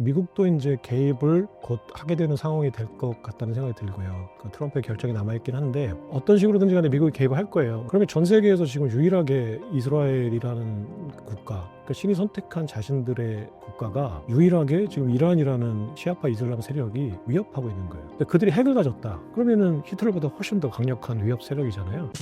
미국도 이제 개입을 곧 하게 되는 상황이 될 것 같다는 생각이 들고요. 그 트럼프의 결정이 남아있긴 한데 어떤 식으로든지 간에 미국이 개입을 할 거예요. 그러면 전 세계에서 지금 유일하게 이스라엘이라는 국가, 그러니까 신이 선택한 자신들의 국가가 유일하게 지금 이란이라는 시아파 이슬람 세력이 위협하고 있는 거예요. 근데 그들이 핵을 가졌다. 그러면은 히틀러보다 훨씬 더 강력한 위협 세력이잖아요.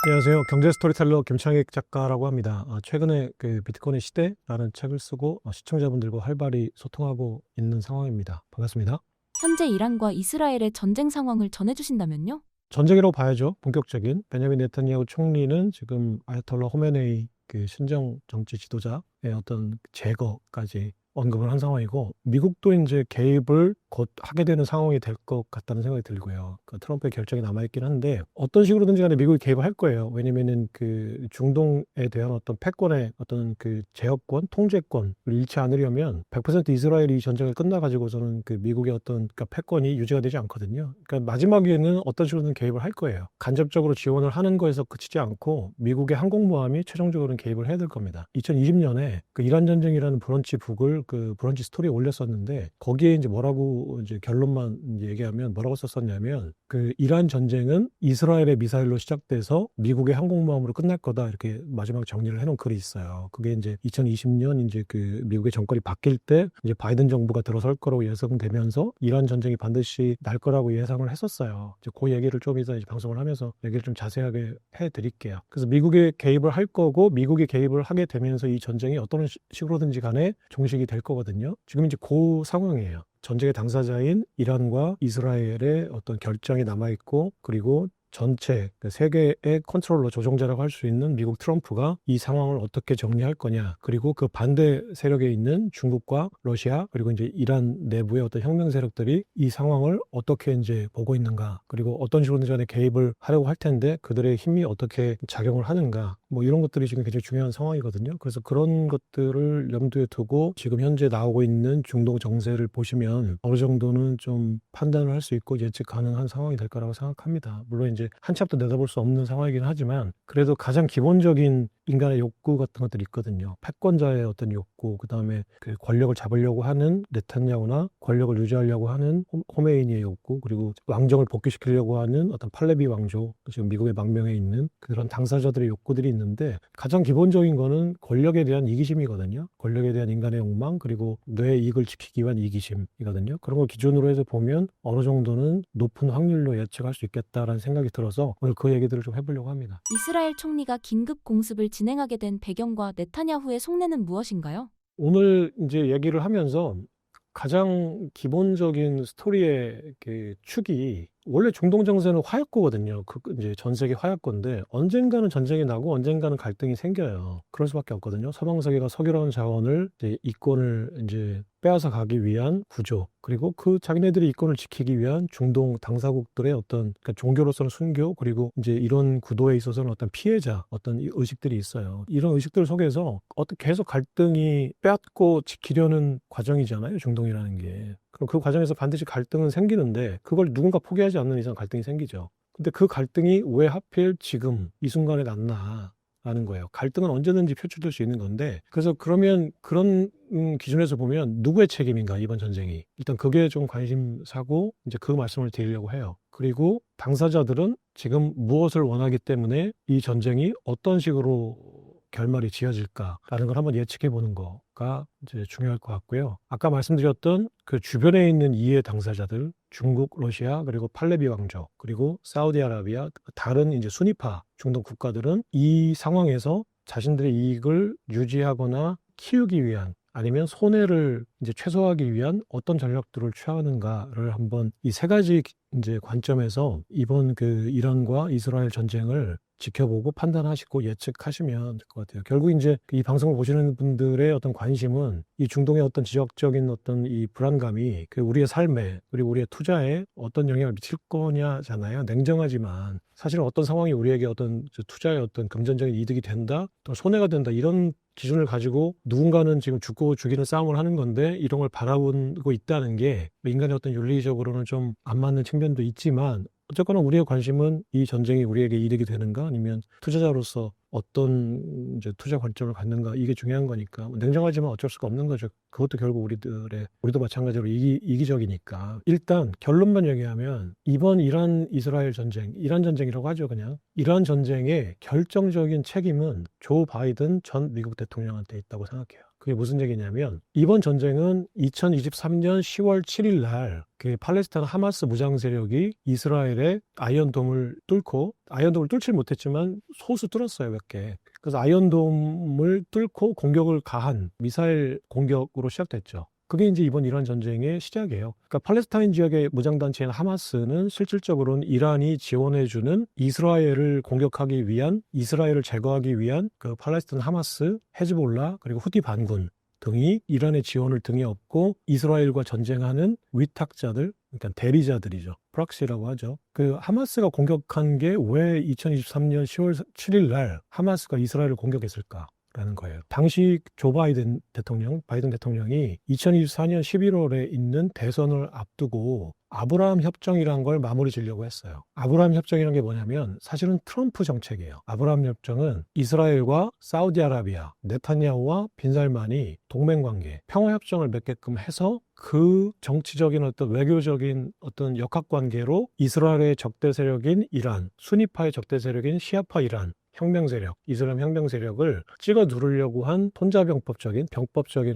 안녕하세요. 경제 스토리텔러 김창익 작가라고 합니다. 최근에 그 비트코인의 시대라는 책을 쓰고 시청자분들과 활발히 소통하고 있는 상황입니다. 반갑습니다. 현재 이란과 이스라엘의 전쟁 상황을 전해주신다면요? 전쟁이라고 봐야죠. 본격적인. 베냐민 네타냐후 총리는 지금 아야톨라 호메네이 그 신정 정치 지도자의 어떤 제거까지 언급을 한 상황이고, 미국도 이제 개입을 곧 하게 되는 상황이 될 것 같다는 생각이 들고요. 그 트럼프의 결정이 남아있긴 한데 어떤 식으로든지 간에 미국이 개입을 할 거예요. 왜냐면은 그 중동에 대한 어떤 패권의 어떤 그 제어권, 통제권을 잃지 않으려면 100% 이스라엘이 이 전쟁을 끝나가지고서는 그 미국의 어떤 그러니까 패권이 유지가 되지 않거든요. 그러니까 마지막에는 어떤 식으로든 개입을 할 거예요. 간접적으로 지원을 하는 거에서 그치지 않고 미국의 항공모함이 최종적으로는 개입을 해야 될 겁니다. 2020년에 그 이란 전쟁이라는 브런치 북을 그 브런치 스토리에 올렸었는데, 거기에 이제 뭐라고 이제 결론만 이제 얘기하면 뭐라고 썼었냐면, 그 이란 전쟁은 이스라엘의 미사일로 시작돼서 미국의 항공모함으로 끝날 거다, 이렇게 마지막 정리를 해놓은 글이 있어요. 그게 이제 2020년 이제 그 미국의 정권이 바뀔 때 이제 바이든 정부가 들어설 거라고 예상되면서 이란 전쟁이 반드시 날 거라고 예상을 했었어요. 이제 그 얘기를 좀 이따 이제 방송을 하면서 얘기를 좀 자세하게 해드릴게요. 그래서 미국의 개입을 할 거고, 미국이 개입을 하게 되면서 이 전쟁이 어떤 식으로든지 간에 종식이 될 거거든요. 지금 이제 그 상황이에요. 전쟁의 당사자인 이란과 이스라엘의 어떤 결정이 남아있고, 그리고 전체 세계의 컨트롤러 조종자라고 할 수 있는 미국 트럼프가 이 상황을 어떻게 정리할 거냐, 그리고 그 반대 세력에 있는 중국과 러시아, 그리고 이제 이란 내부의 어떤 혁명 세력들이 이 상황을 어떻게 이제 보고 있는가, 그리고 어떤 식으로든 간에 개입을 하려고 할 텐데 그들의 힘이 어떻게 작용을 하는가, 뭐 이런 것들이 지금 굉장히 중요한 상황이거든요. 그래서 그런 것들을 염두에 두고 지금 현재 나오고 있는 중동 정세를 보시면 어느 정도는 좀 판단을 할 수 있고 예측 가능한 상황이 될 거라고 생각합니다. 물론 이제 한 치 앞도 내다볼 수 없는 상황이긴 하지만, 그래도 가장 기본적인 인간의 욕구 같은 것들이 있거든요. 패권자의 어떤 욕구, 그 다음에 그 권력을 잡으려고 하는 네탄야후나 권력을 유지하려고 하는 호메이니의 욕구, 그리고 왕정을 복귀시키려고 하는 어떤 팔레비 왕조, 지금 미국의 망명에 있는 그런 당사자들의 욕구들이 있는데, 가장 기본적인 거는 권력에 대한 이기심이거든요. 권력에 대한 인간의 욕망, 그리고 뇌 이익을 지키기 위한 이기심이거든요. 그런 걸 기준으로 해서 보면 어느 정도는 높은 확률로 예측할 수 있겠다라는 생각이 들어서 오늘 그 얘기들을 좀 해보려고 합니다. 이스라엘 총리가 긴급 공습을 진행하게 된 배경과 네타냐후의 속내는 무엇인가요? 오늘 이제 얘기를 하면서 가장 기본적인 스토리의 그 축이, 원래 중동 정세는 화약고거든요. 그 이제 전 세계 화약고인데 언젠가는 전쟁이 나고 언젠가는 갈등이 생겨요. 그럴 수밖에 없거든요. 서방 세계가 석유라는 자원을 이제 이권을 이제 빼앗아 가기 위한 구조, 그리고 그 자기네들이 이권을 지키기 위한 중동 당사국들의 어떤, 그러니까 종교로서는 순교, 그리고 이제 이런 구도에 있어서는 어떤 피해자, 어떤 의식들이 있어요. 이런 의식들 속에서 어떻게 계속 갈등이 빼앗고 지키려는 과정이잖아요, 중동이라는 게. 그럼 그 과정에서 반드시 갈등은 생기는데 그걸 누군가 포기하지 않는 이상 갈등이 생기죠. 근데 그 갈등이 왜 하필 지금 이 순간에 났나 라는 거예요. 갈등은 언제든지 표출될 수 있는 건데, 그래서 그러면 그런 기준에서 보면 누구의 책임인가, 이번 전쟁이. 일단 그게 좀 관심사고, 이제 그 말씀을 드리려고 해요. 그리고 당사자들은 지금 무엇을 원하기 때문에 이 전쟁이 어떤 식으로 결말이 지어질까라는 걸 한번 예측해 보는 거가 이제 중요할 것 같고요. 아까 말씀드렸던 그 주변에 있는 이해 당사자들, 중국, 러시아, 그리고 팔레비 왕조, 그리고 사우디아라비아, 다른 이제 순위파 중동 국가들은 이 상황에서 자신들의 이익을 유지하거나 키우기 위한, 아니면 손해를 이제 최소화하기 위한 어떤 전략들을 취하는가를 한번 이 세 가지 이제 관점에서 이번 그 이란과 이스라엘 전쟁을 지켜보고 판단하시고 예측하시면 될 것 같아요. 결국 이제 이 방송을 보시는 분들의 어떤 관심은 이 중동의 어떤 지역적인 어떤 이 불안감이 그 우리의 삶에, 그리고 우리의 투자에 어떤 영향을 미칠 거냐잖아요. 냉정하지만 사실은 어떤 상황이 우리에게 어떤 투자의 어떤 금전적인 이득이 된다, 또 손해가 된다, 이런 기준을 가지고 누군가는 지금 죽고 죽이는 싸움을 하는 건데 이런 걸 바라보고 있다는 게 인간의 어떤 윤리적으로는 좀 안 맞는 측면도 있지만, 어쨌거나 우리의 관심은 이 전쟁이 우리에게 이득이 되는가 아니면 투자자로서 어떤 이제 투자 관점을 갖는가 이게 중요한 거니까 냉정하지만 어쩔 수가 없는 거죠. 그것도 결국 우리도 마찬가지로 이기적이니까 일단 결론만 얘기하면 이번 이란 이스라엘 전쟁, 이란 전쟁이라고 하죠 그냥. 이란 전쟁의 결정적인 책임은 조 바이든 전 미국 대통령한테 있다고 생각해요. 그게 무슨 얘기냐면 이번 전쟁은 2023년 10월 7일 날 그 팔레스타인 하마스 무장 세력이 이스라엘의 아이언돔을 뚫지 못했지만 소수 뚫었어요 몇 개. 그래서 아이언돔을 뚫고 공격을 가한 미사일 공격으로 시작됐죠. 그게 이제 이번 이란 전쟁의 시작이에요. 그러니까 팔레스타인 지역의 무장단체인 하마스는 실질적으로는 이란이 지원해주는 이스라엘을 공격하기 위한, 이스라엘을 제거하기 위한 그 팔레스타인 하마스, 헤즈볼라, 그리고 후티 반군 등이 이란의 지원을 등에 업고 이스라엘과 전쟁하는 위탁자들, 그러니까 대리자들이죠. 프락시라고 하죠. 그 하마스가 공격한 게 왜 2023년 10월 7일 날 하마스가 이스라엘을 공격했을까? 라는 거예요. 당시 바이든 대통령이 2024년 11월에 있는 대선을 앞두고 아브라함 협정이라는 걸 마무리 지려고 했어요. 아브라함 협정이라는 게 뭐냐면 사실은 트럼프 정책이에요. 아브라함 협정은 이스라엘과 사우디아라비아, 네타냐후와 빈살만이 동맹관계, 평화협정을 맺게끔 해서 그 정치적인 어떤 외교적인 어떤 역학관계로 이스라엘의 적대 세력인 이란, 수니파의 적대 세력인 시아파 이란, 이슬람 혁명 세력을 찍어 누르려고 한 병법적인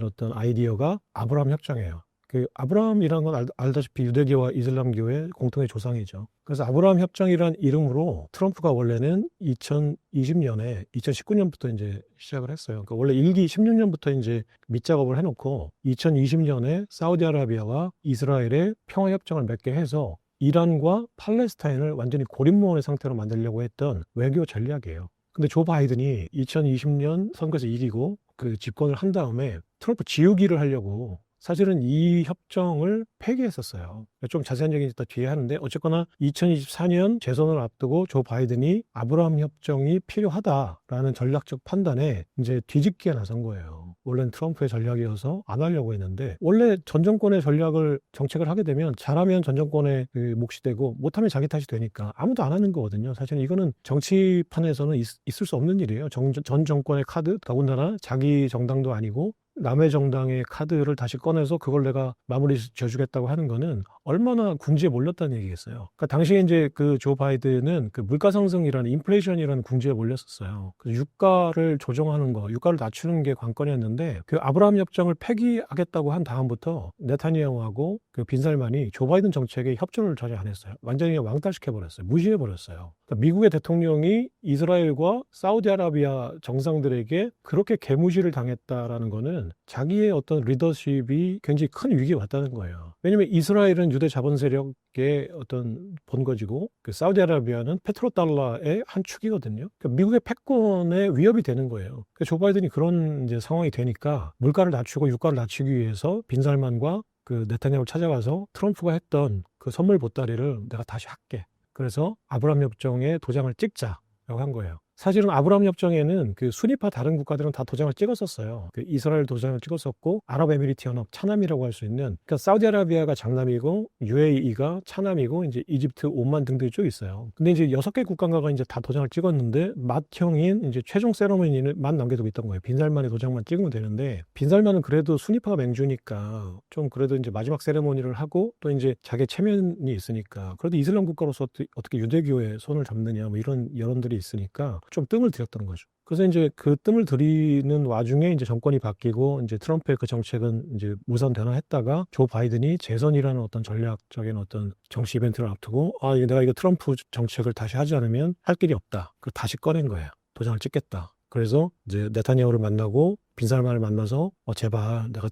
어떤 아이디어가 아브라함 협정이에요. 그 아브라함이라는 건 알다시피 유대교와 이슬람교의 공통의 조상이죠. 그래서 아브라함 협정이란 이름으로 트럼프가 원래는 2019년부터 이제 시작을 했어요. 그러니까 원래 16년부터 이제 밑작업을 해놓고 2020년에 사우디아라비아와 이스라엘의 평화협정을 맺게 해서 이란과 팔레스타인을 완전히 고립무원의 상태로 만들려고 했던 외교 전략이에요. 근데 조 바이든이 2020년 선거에서 이기고 그 집권을 한 다음에 트럼프 지우기를 하려고 사실은 이 협정을 폐기했었어요. 좀 자세한 얘기는 이따 뒤에 하는데 어쨌거나 2024년 재선을 앞두고 조 바이든이 아브라함 협정이 필요하다라는 전략적 판단에 이제 뒤집기에 나선 거예요. 원래는 트럼프의 전략이어서 안 하려고 했는데 원래 전 정권의 정책을 하게 되면 잘하면 전 정권의 그 몫이 되고 못하면 자기 탓이 되니까 아무도 안 하는 거거든요. 사실 이거는 정치판에서는 있을 수 없는 일이에요. 전 정권의 카드, 더군다나 자기 정당도 아니고 남의 정당의 카드를 다시 꺼내서 그걸 내가 마무리 지어주겠다고 하는 거는 얼마나 궁지에 몰렸다는 얘기겠어요. 그러니까 당시에 이제 그 조 바이든은 그 물가 상승이라는 인플레이션이라는 궁지에 몰렸었어요. 그래서 유가를 조정하는 거, 유가를 낮추는 게 관건이었는데 그 아브라함 협정을 폐기하겠다고 한 다음부터 네타냐후하고 그 빈살만이 조 바이든 정책에 협조를 전혀 안 했어요. 완전히 왕따시켜버렸어요. 무시해버렸어요. 그러니까 미국의 대통령이 이스라엘과 사우디아라비아 정상들에게 그렇게 개무시를 당했다라는 거는 자기의 어떤 리더십이 굉장히 큰 위기에 왔다는 거예요. 왜냐하면 이스라엘은 유대 자본 세력의 어떤 본거지고 그 사우디아라비아는 페트로달러의 한 축이거든요. 그러니까 미국의 패권에 위협이 되는 거예요. 그러니까 조 바이든이 그런 이제 상황이 되니까 물가를 낮추고 유가를 낮추기 위해서 빈살만과 그 네타냐후를 찾아가서 트럼프가 했던 그 선물 보따리를 내가 다시 할게. 그래서 아브라함 협정에 도장을 찍자라고 한 거예요. 사실은 아브라함 협정에는 그 수니파 다른 국가들은 다 도장을 찍었었어요. 그 이스라엘 도장을 찍었었고 아랍에미리트 연합 차남이라고 할 수 있는 그러니까 사우디아라비아가 장남이고 UAE가 차남이고 이제 이집트, 오만 등등이 쭉 있어요. 근데 이제 6개 국가가 이제 다 도장을 찍었는데 맏형인 이제 최종 세러머니만 남겨두고 있던 거예요. 빈살만의 도장만 찍으면 되는데 빈살만은 그래도 수니파가 맹주니까 좀 그래도 이제 마지막 세레모니를 하고 또 이제 자기 체면이 있으니까 그래도 이슬람 국가로서 어떻게 유대교에 손을 잡느냐 뭐 이런 여론들이 있으니까 좀 뜸을 들였던 거죠. 그래서 이제 그 뜸을 들이는 와중에 이제 정권이 바뀌고 이제 트럼프의 그 정책은 이제 무산 변화했다가 조 바이든이 재선이라는 어떤 전략적인 어떤 정치 이벤트를 앞두고 내가 이거 트럼프 정책을 다시 하지 않으면 할 길이 없다. 그걸 다시 꺼낸 거예요. 도장을 찍겠다. 그래서 이제 네타냐후를 만나고 빈살만을 만나서 제발 내가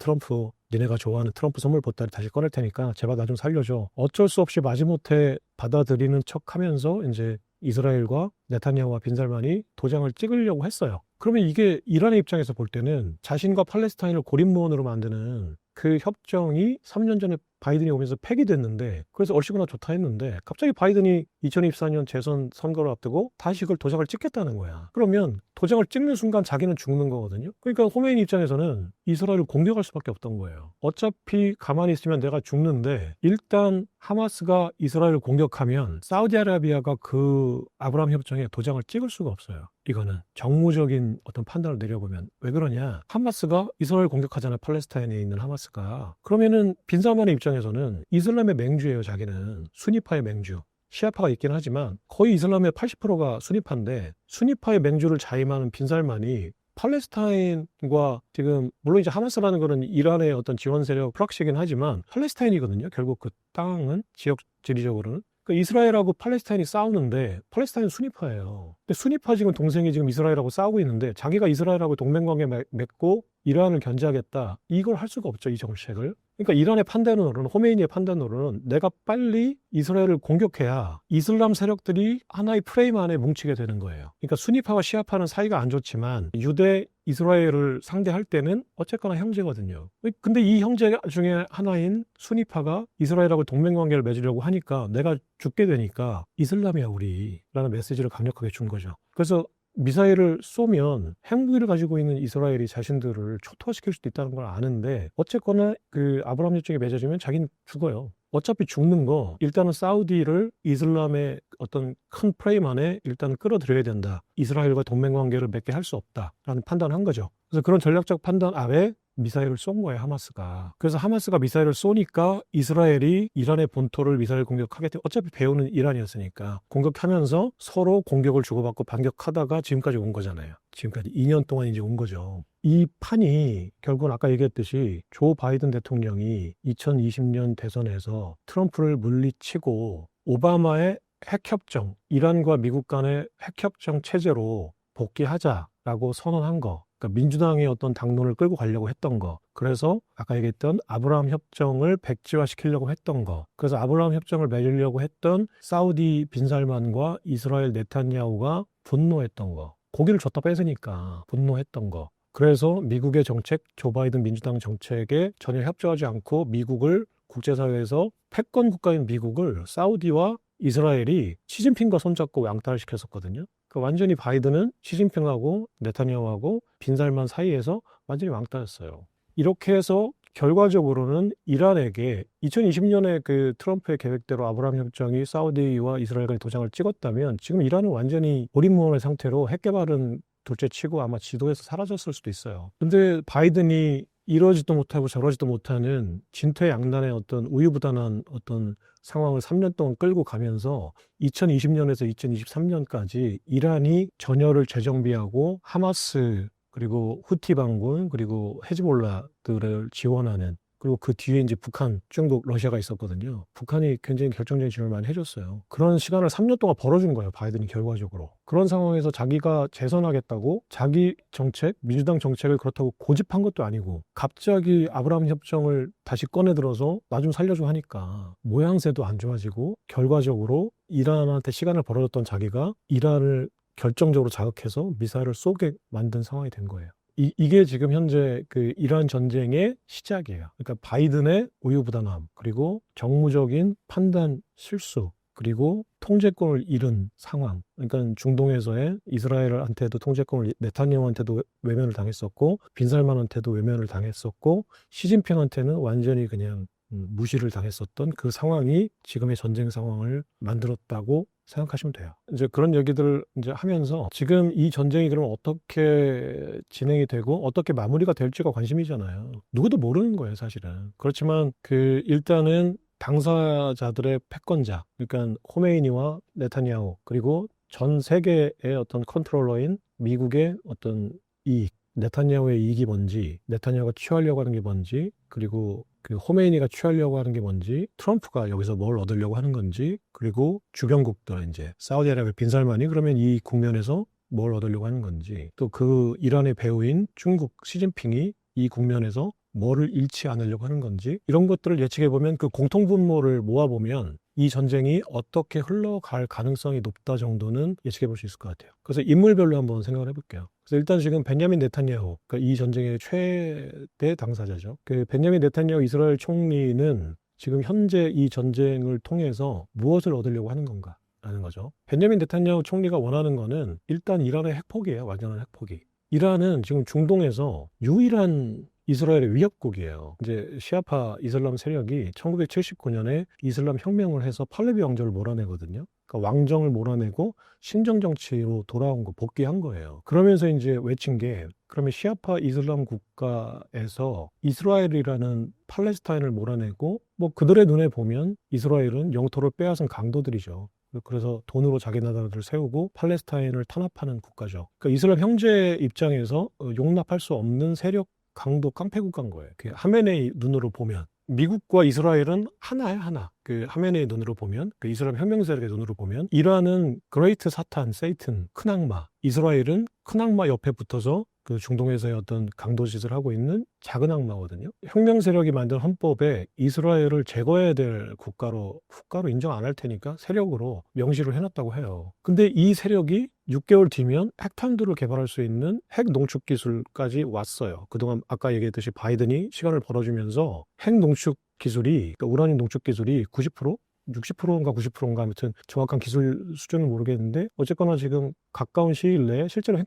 니네가 좋아하는 트럼프 선물 보따리 다시 꺼낼 테니까 제발 나 좀 살려줘. 어쩔 수 없이 마지못해 받아들이는 척하면서 이제 이스라엘과 네타냐후와 빈살만이 도장을 찍으려고 했어요. 그러면 이게 이란의 입장에서 볼 때는 자신과 팔레스타인을 고립무원으로 만드는 그 협정이 3년 전에 바이든이 오면서 폐기됐는데 그래서 얼씨구나 좋다 했는데 갑자기 바이든이 2024년 재선 선거를 앞두고 다시 그걸 도장을 찍겠다는 거야. 그러면 도장을 찍는 순간 자기는 죽는 거거든요. 그러니까 호메이니 입장에서는 이스라엘을 공격할 수밖에 없던 거예요. 어차피 가만히 있으면 내가 죽는데 일단 하마스가 이스라엘을 공격하면 사우디아라비아가 그 아브라함 협정에 도장을 찍을 수가 없어요. 이거는 정무적인 어떤 판단을 내려보면 왜 그러냐? 하마스가 이스라엘 공격하잖아요. 팔레스타인에 있는 하마스가. 그러면은 빈살만의 입장에서는 이슬람의 맹주예요. 자기는 순위파의 맹주. 시아파가 있긴 하지만 거의 이슬람의 80%가 순위파인데 순위파의 맹주를 자임하는 빈살만이 팔레스타인과 지금 물론 이제 하마스라는 거는 이란의 어떤 지원 세력 프락시긴 하지만 팔레스타인이거든요. 결국 그 땅은 지역 지리적으로는 그러니까 이스라엘하고 팔레스타인이 싸우는데 팔레스타인은 순위파예요. 근데 순위파 지금 동생이 지금 이스라엘하고 싸우고 있는데 자기가 이스라엘하고 동맹관계 맺고 이란을 견제하겠다. 이걸 할 수가 없죠. 이 정책을. 그러니까 이란의 판단으로는 호메이니의 판단으로는 내가 빨리 이스라엘을 공격해야 이슬람 세력들이 하나의 프레임 안에 뭉치게 되는 거예요. 그러니까 순위파와 시아파는 사이가 안 좋지만 유대 이스라엘을 상대할 때는 어쨌거나 형제거든요. 근데 이 형제 중에 하나인 순위파가 이스라엘하고 동맹관계를 맺으려고 하니까 내가 죽게 되니까 이슬람이야 우리라는 메시지를 강력하게 준 거죠. 그래서 미사일을 쏘면 핵무기를 가지고 있는 이스라엘이 자신들을 초토화시킬 수도 있다는 걸 아는데 어쨌거나 그 아브라함 협정이 맺어지면 자기는 죽어요. 어차피 죽는 거 일단은 사우디를 이슬람의 어떤 큰 프레임 안에 일단 끌어들여야 된다. 이스라엘과 동맹관계를 맺게 할 수 없다라는 판단을 한 거죠. 그래서 그런 전략적 판단 아래 미사일을 쏜 거예요. 하마스가. 그래서 하마스가 미사일을 쏘니까 이스라엘이 이란의 본토를 미사일 공격하게 돼. 어차피 배후는 이란이었으니까 공격하면서 서로 공격을 주고받고 반격하다가 지금까지 온 거잖아요. 지금까지 2년 동안 이제 온 거죠. 이 판이 결국은 아까 얘기했듯이 조 바이든 대통령이 2020년 대선에서 트럼프를 물리치고 오바마의 핵협정, 이란과 미국 간의 핵협정 체제로 복귀하자라고 선언한 거. 그러니까 민주당의 어떤 당론을 끌고 가려고 했던 거. 그래서 아까 얘기했던 아브라함 협정을 백지화시키려고 했던 거. 그래서 아브라함 협정을 맺으려고 했던 사우디 빈살만과 이스라엘 네탄야후가 분노했던 거. 고기를 줬다 뺏으니까 분노했던 거. 그래서 미국의 정책, 조 바이든 민주당 정책에 전혀 협조하지 않고 미국을 국제사회에서 패권 국가인 미국을 사우디와 이스라엘이 시진핑과 손잡고 왕따를 시켰었거든요. 그 완전히 바이든은 시진핑하고 네타냐후하고 빈살만 사이에서 완전히 왕따였어요. 이렇게 해서 결과적으로는 이란에게 2020년에 그 트럼프의 계획대로 아브라함 협정이 사우디와 이스라엘 간에 도장을 찍었다면 지금 이란은 완전히 고립무원의 상태로 핵 개발은 둘째치고 아마 지도에서 사라졌을 수도 있어요. 근데 바이든이 이러지도 못하고 저러지도 못하는 진퇴양난의 어떤 우유부단한 어떤 상황을 3년 동안 끌고 가면서 2020년에서 2023년까지 이란이 전열을 재정비하고 하마스 그리고 후티 반군 그리고 헤즈볼라들을 지원하는 그리고 그 뒤에 이제 북한, 중국, 러시아가 있었거든요. 북한이 굉장히 결정적인 지원을 많이 해줬어요. 그런 시간을 3년 동안 벌어준 거예요. 바이든이 결과적으로. 그런 상황에서 자기가 재선하겠다고 자기 정책, 민주당 정책을 그렇다고 고집한 것도 아니고 갑자기 아브라함 협정을 다시 꺼내 들어서 나 좀 살려줘 하니까 모양새도 안 좋아지고 결과적으로 이란한테 시간을 벌어줬던 자기가 이란을 결정적으로 자극해서 미사일을 쏘게 만든 상황이 된 거예요. 이게 지금 현재 그 이란 전쟁의 시작이에요. 그러니까 바이든의 우유부단함, 그리고 정무적인 판단 실수, 그리고 통제권을 잃은 상황. 그러니까 중동에서의 이스라엘한테도 통제권을 네타냐후한테도 외면을 당했었고 빈살만한테도 외면을 당했었고 시진핑한테는 완전히 그냥 무시를 당했었던 그 상황이 지금의 전쟁 상황을 만들었다고 생각하시면 돼요. 이제 그런 얘기들을 이제 하면서 지금 이 전쟁이 그럼 어떻게 진행이 되고 어떻게 마무리가 될지가 관심이잖아요. 누구도 모르는 거예요, 사실은. 그렇지만 그 일단은 당사자들의 패권자, 그러니까 호메이니와 네타냐후 그리고 전 세계의 어떤 컨트롤러인 미국의 어떤 이익, 네타냐후의 이익이 뭔지, 네타냐후가 취하려고 하는 게 뭔지, 그리고 그 호메이니가 취하려고 하는 게 뭔지, 트럼프가 여기서 뭘 얻으려고 하는 건지, 그리고 주변국들 이제 사우디아라비아 빈살만이 그러면 이 국면에서 뭘 얻으려고 하는 건지, 또 그 이란의 배후인 중국 시진핑이 이 국면에서 뭐를 잃지 않으려고 하는 건지 이런 것들을 예측해 보면 그 공통분모를 모아 보면 이 전쟁이 어떻게 흘러갈 가능성이 높다 정도는 예측해 볼 수 있을 것 같아요. 그래서 인물별로 한번 생각을 해볼게요. 그래서 일단 지금 베냐민 네탄야후, 그러니까 이 전쟁의 최대 당사자죠. 그 베냐민 네탄야후 이스라엘 총리는 지금 현재 이 전쟁을 통해서 무엇을 얻으려고 하는 건가? 라는 거죠. 베냐민 네탄야후 총리가 원하는 거는 일단 이란의 핵포기예요. 완전한 핵포기. 이란은 지금 중동에서 유일한 이스라엘의 위협국이에요. 이제 시아파 이슬람 세력이 1979년에 이슬람 혁명을 해서 팔레비 왕조를 몰아내거든요. 그러니까 왕정을 몰아내고 신정 정치로 돌아온 거 복귀한 거예요. 그러면서 이제 외친 게 그러면 시아파 이슬람 국가에서 이스라엘이라는 팔레스타인을 몰아내고 뭐 그들의 눈에 보면 이스라엘은 영토를 빼앗은 강도들이죠. 그래서 돈으로 자기 나라를 세우고 팔레스타인을 탄압하는 국가죠. 그러니까 이슬람 형제 입장에서 용납할 수 없는 세력 강도 깡패 국가인 거예요. 그 하메네이 눈으로 보면 미국과 이스라엘은 하나야 하나. 그 하메네이 눈으로 보면 그 이슬람 혁명 세력의 눈으로 보면 이란은 그레이트 사탄, 세이튼, 큰 악마, 이스라엘은 큰 악마 옆에 붙어서 그 중동에서의 어떤 강도짓을 하고 있는 작은 악마거든요. 혁명 세력이 만든 헌법에 이스라엘을 제거해야 될 국가로 인정 안 할 테니까 세력으로 명시를 해놨다고 해요. 근데 이 세력이 6개월 뒤면 핵탄두를 개발할 수 있는 핵 농축 기술까지 왔어요. 그동안 아까 얘기했듯이 바이든이 시간을 벌어주면서 핵 농축 기술이, 그러니까 우라늄 농축 기술이 90%? 60%인가 90%인가 아무튼 정확한 기술 수준은 모르겠는데 어쨌거나 지금 가까운 시일 내에 실제로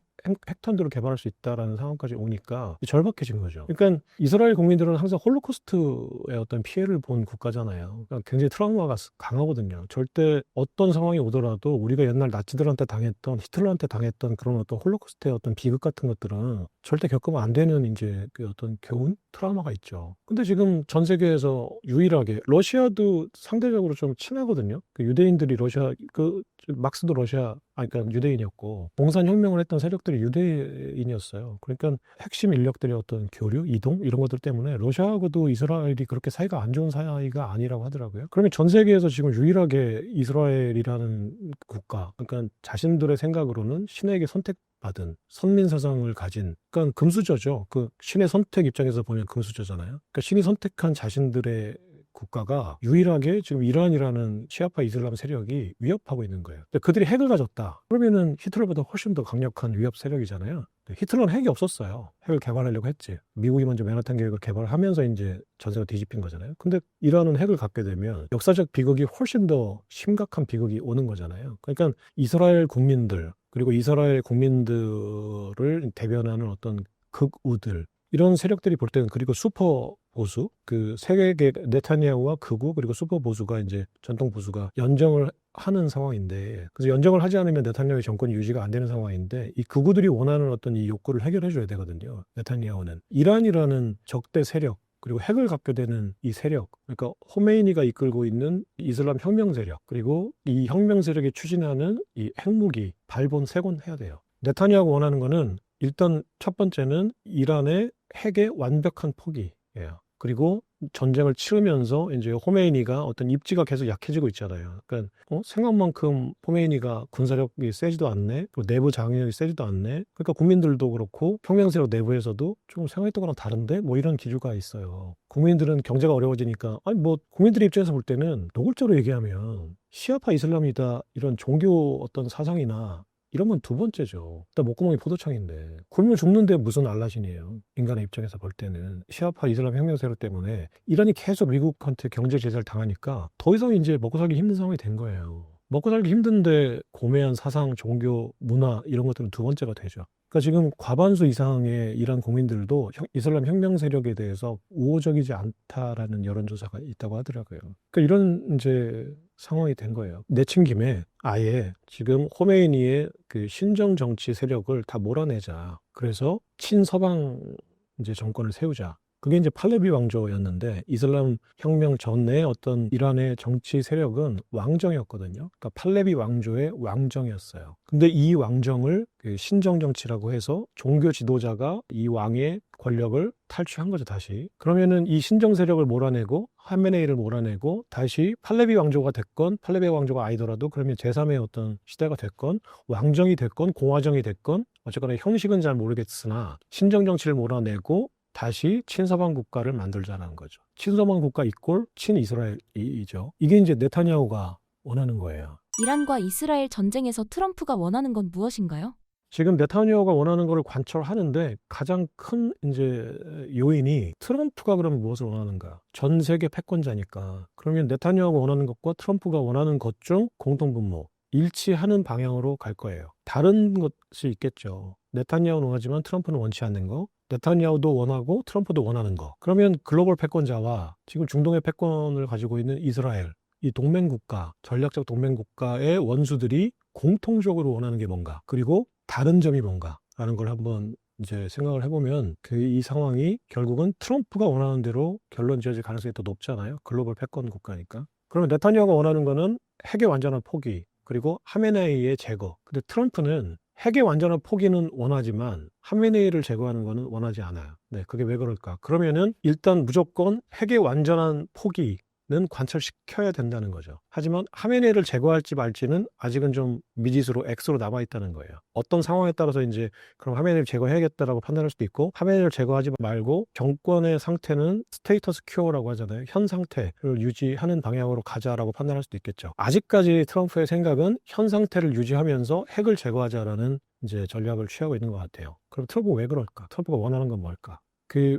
핵탄두를 개발할 수 있다라는 상황까지 오니까 절박해진 거죠. 그러니까 이스라엘 국민들은 항상 홀로코스트의 어떤 피해를 본 국가잖아요. 그러니까 굉장히 트라우마가 강하거든요. 절대 어떤 상황이 오더라도 우리가 옛날 나치들한테 당했던 히틀러한테 당했던 그런 어떤 홀로코스트의 어떤 비극 같은 것들은 절대 겪으면 안 되는 이제 그 어떤 교훈? 트라우마가 있죠. 근데 지금 전 세계에서 유일하게 러시아도 상대적으로 좀 친하거든요. 그 유대인들이 러시아 그 막스도 러시아 그러니까 유대인이었고 공산혁명을 했던 세력들이 유대인이었어요. 그러니까 핵심 인력들의 어떤 교류, 이동 이런 것들 때문에 러시아하고도 이스라엘이 그렇게 사이가 안 좋은 사이가 아니라고 하더라고요. 그러면 전 세계에서 지금 유일하게 이스라엘이라는 국가, 그러니까 자신들의 생각으로는 신에게 선택받은 선민 사상을 가진, 그러니까 금수저죠. 그 신의 선택 입장에서 보면 금수저잖아요. 그러니까 신이 선택한 자신들의 국가가 유일하게 지금 이란이라는 시아파 이슬람 세력이 위협하고 있는 거예요. 근데 그들이 핵을 가졌다. 그러면은 히틀러보다 훨씬 더 강력한 위협 세력이잖아요. 히틀러는 핵이 없었어요. 핵을 개발하려고 했지. 미국이 먼저 맨하탄 계획을 개발하면서 이제 전세가 뒤집힌 거잖아요. 근데 이란은 핵을 갖게 되면 역사적 비극이 훨씬 더 심각한 비극이 오는 거잖아요. 그러니까 이스라엘 국민들 그리고 이스라엘 국민들을 대변하는 어떤 극우들 이런 세력들이 볼 때는 그리고 슈퍼 보수, 그 세계 네타냐후와 극우 그리고 슈퍼 보수가 이제 전통 보수가 연정을 하는 상황인데, 그래서 연정을 하지 않으면 네타냐후의 정권이 유지가 안 되는 상황인데 이 극우들이 원하는 어떤 이 욕구를 해결해 줘야 되거든요. 네타냐후는 이란이라는 적대 세력 그리고 핵을 갖게 되는 이 세력, 그러니까 호메이니가 이끌고 있는 이슬람 혁명 세력 그리고 이 혁명 세력이 추진하는 이 핵무기 발본 세곤해야 돼요. 네타냐후가 원하는 거는 일단 첫 번째는 이란의 핵의 완벽한 포기예요. 그리고 전쟁을 치르면서 이제 호메이니가 어떤 입지가 계속 약해지고 있잖아요. 그러니까 생각만큼 호메이니가 군사력이 세지도 않네, 그리고 내부 장악력이 세지도 않네. 그러니까 국민들도 그렇고 혁명세력 내부에서도 좀 생각했던 거랑 다른데 뭐 이런 기류가 있어요. 국민들은 경제가 어려워지니까 아니 뭐 국민들의 입장에서 볼 때는 노골적으로 얘기하면 시아파 이슬람이다 이런 종교 어떤 사상이나 이런 건 두 번째죠. 일단 목구멍이 포도청인데 굶으면 죽는데 무슨 알라신이에요. 인간의 입장에서 볼 때는 시아파 이슬람 혁명 세력 때문에 이란이 계속 미국한테 경제 제재를 당하니까 더 이상 이제 먹고 살기 힘든 상황이 된 거예요. 먹고 살기 힘든데 고매한 사상, 종교, 문화 이런 것들은 두 번째가 되죠. 그러니까 지금 과반수 이상의 이란 국민들도 이슬람 혁명 세력에 대해서 우호적이지 않다라는 여론조사가 있다고 하더라고요. 그러니까 이런 이제 상황이 된 거예요. 내친 김에 아예 지금 호메이니의 그 신정 정치 세력을 다 몰아내자. 그래서 친서방 이제 정권을 세우자. 그게 이제 팔레비 왕조였는데 이슬람 혁명 전에 어떤 이란의 정치 세력은 왕정이었거든요. 그러니까 팔레비 왕조의 왕정이었어요. 근데 이 왕정을 그 신정 정치라고 해서 종교 지도자가 이 왕의 권력을 탈취한 거죠, 다시. 그러면은 이 신정 세력을 몰아내고 하메네이를 몰아내고 다시 팔레비 왕조가 됐건 팔레비 왕조가 아니더라도 그러면 제3의 어떤 시대가 됐건 왕정이 됐건 공화정이 됐건 어쨌거나 형식은 잘 모르겠으나 신정 정치를 몰아내고 다시 친서방 국가를 만들자는 거죠. 친서방 국가 이꼴 친이스라엘이죠. 이게 이제 네타냐후가 원하는 거예요. 이란과 이스라엘 전쟁에서 트럼프가 원하는 건 무엇인가요? 지금 네타냐후가 원하는 것을 관철하는데 가장 큰 이제 요인이 트럼프가 그러면 무엇을 원하는가? 전 세계 패권자니까. 그러면 네타냐후가 원하는 것과 트럼프가 원하는 것 중 공통분모, 일치하는 방향으로 갈 거예요. 다른 것이 있겠죠. 네타냐후는 원하지만 트럼프는 원치 않는 거. 네타냐후도 원하고 트럼프도 원하는 거. 그러면 글로벌 패권자와 지금 중동의 패권을 가지고 있는 이스라엘, 이 동맹국가, 전략적 동맹국가의 원수들이 공통적으로 원하는 게 뭔가, 그리고 다른 점이 뭔가라는 걸 한번 이제 생각을 해보면 이 상황이 결국은 트럼프가 원하는 대로 결론 지어질 가능성이 더 높잖아요. 글로벌 패권 국가니까. 그러면 네타냐후가 원하는 거는 핵의 완전한 포기, 그리고 하메네이의 제거. 근데 트럼프는 핵의 완전한 포기는 원하지만 하메네이를 제거하는 거는 원하지 않아요. 네, 그게 왜 그럴까? 그러면은 일단 무조건 핵의 완전한 포기 는 관철시켜야 된다는 거죠. 하지만 하메네이를 제거할지 말지는 아직은 좀 미지수로 X로 남아있다는 거예요. 어떤 상황에 따라서 이제 그럼 하메네이를 제거해야겠다라고 판단할 수도 있고, 하메네이를 제거하지 말고 정권의 상태는 스테이터스 큐어라고 하잖아요. 현 상태를 유지하는 방향으로 가자라고 판단할 수도 있겠죠. 아직까지 트럼프의 생각은 현 상태를 유지하면서 핵을 제거하자라는 이제 전략을 취하고 있는 것 같아요. 그럼 트럼프가 왜 그럴까? 트럼프가 원하는 건 뭘까?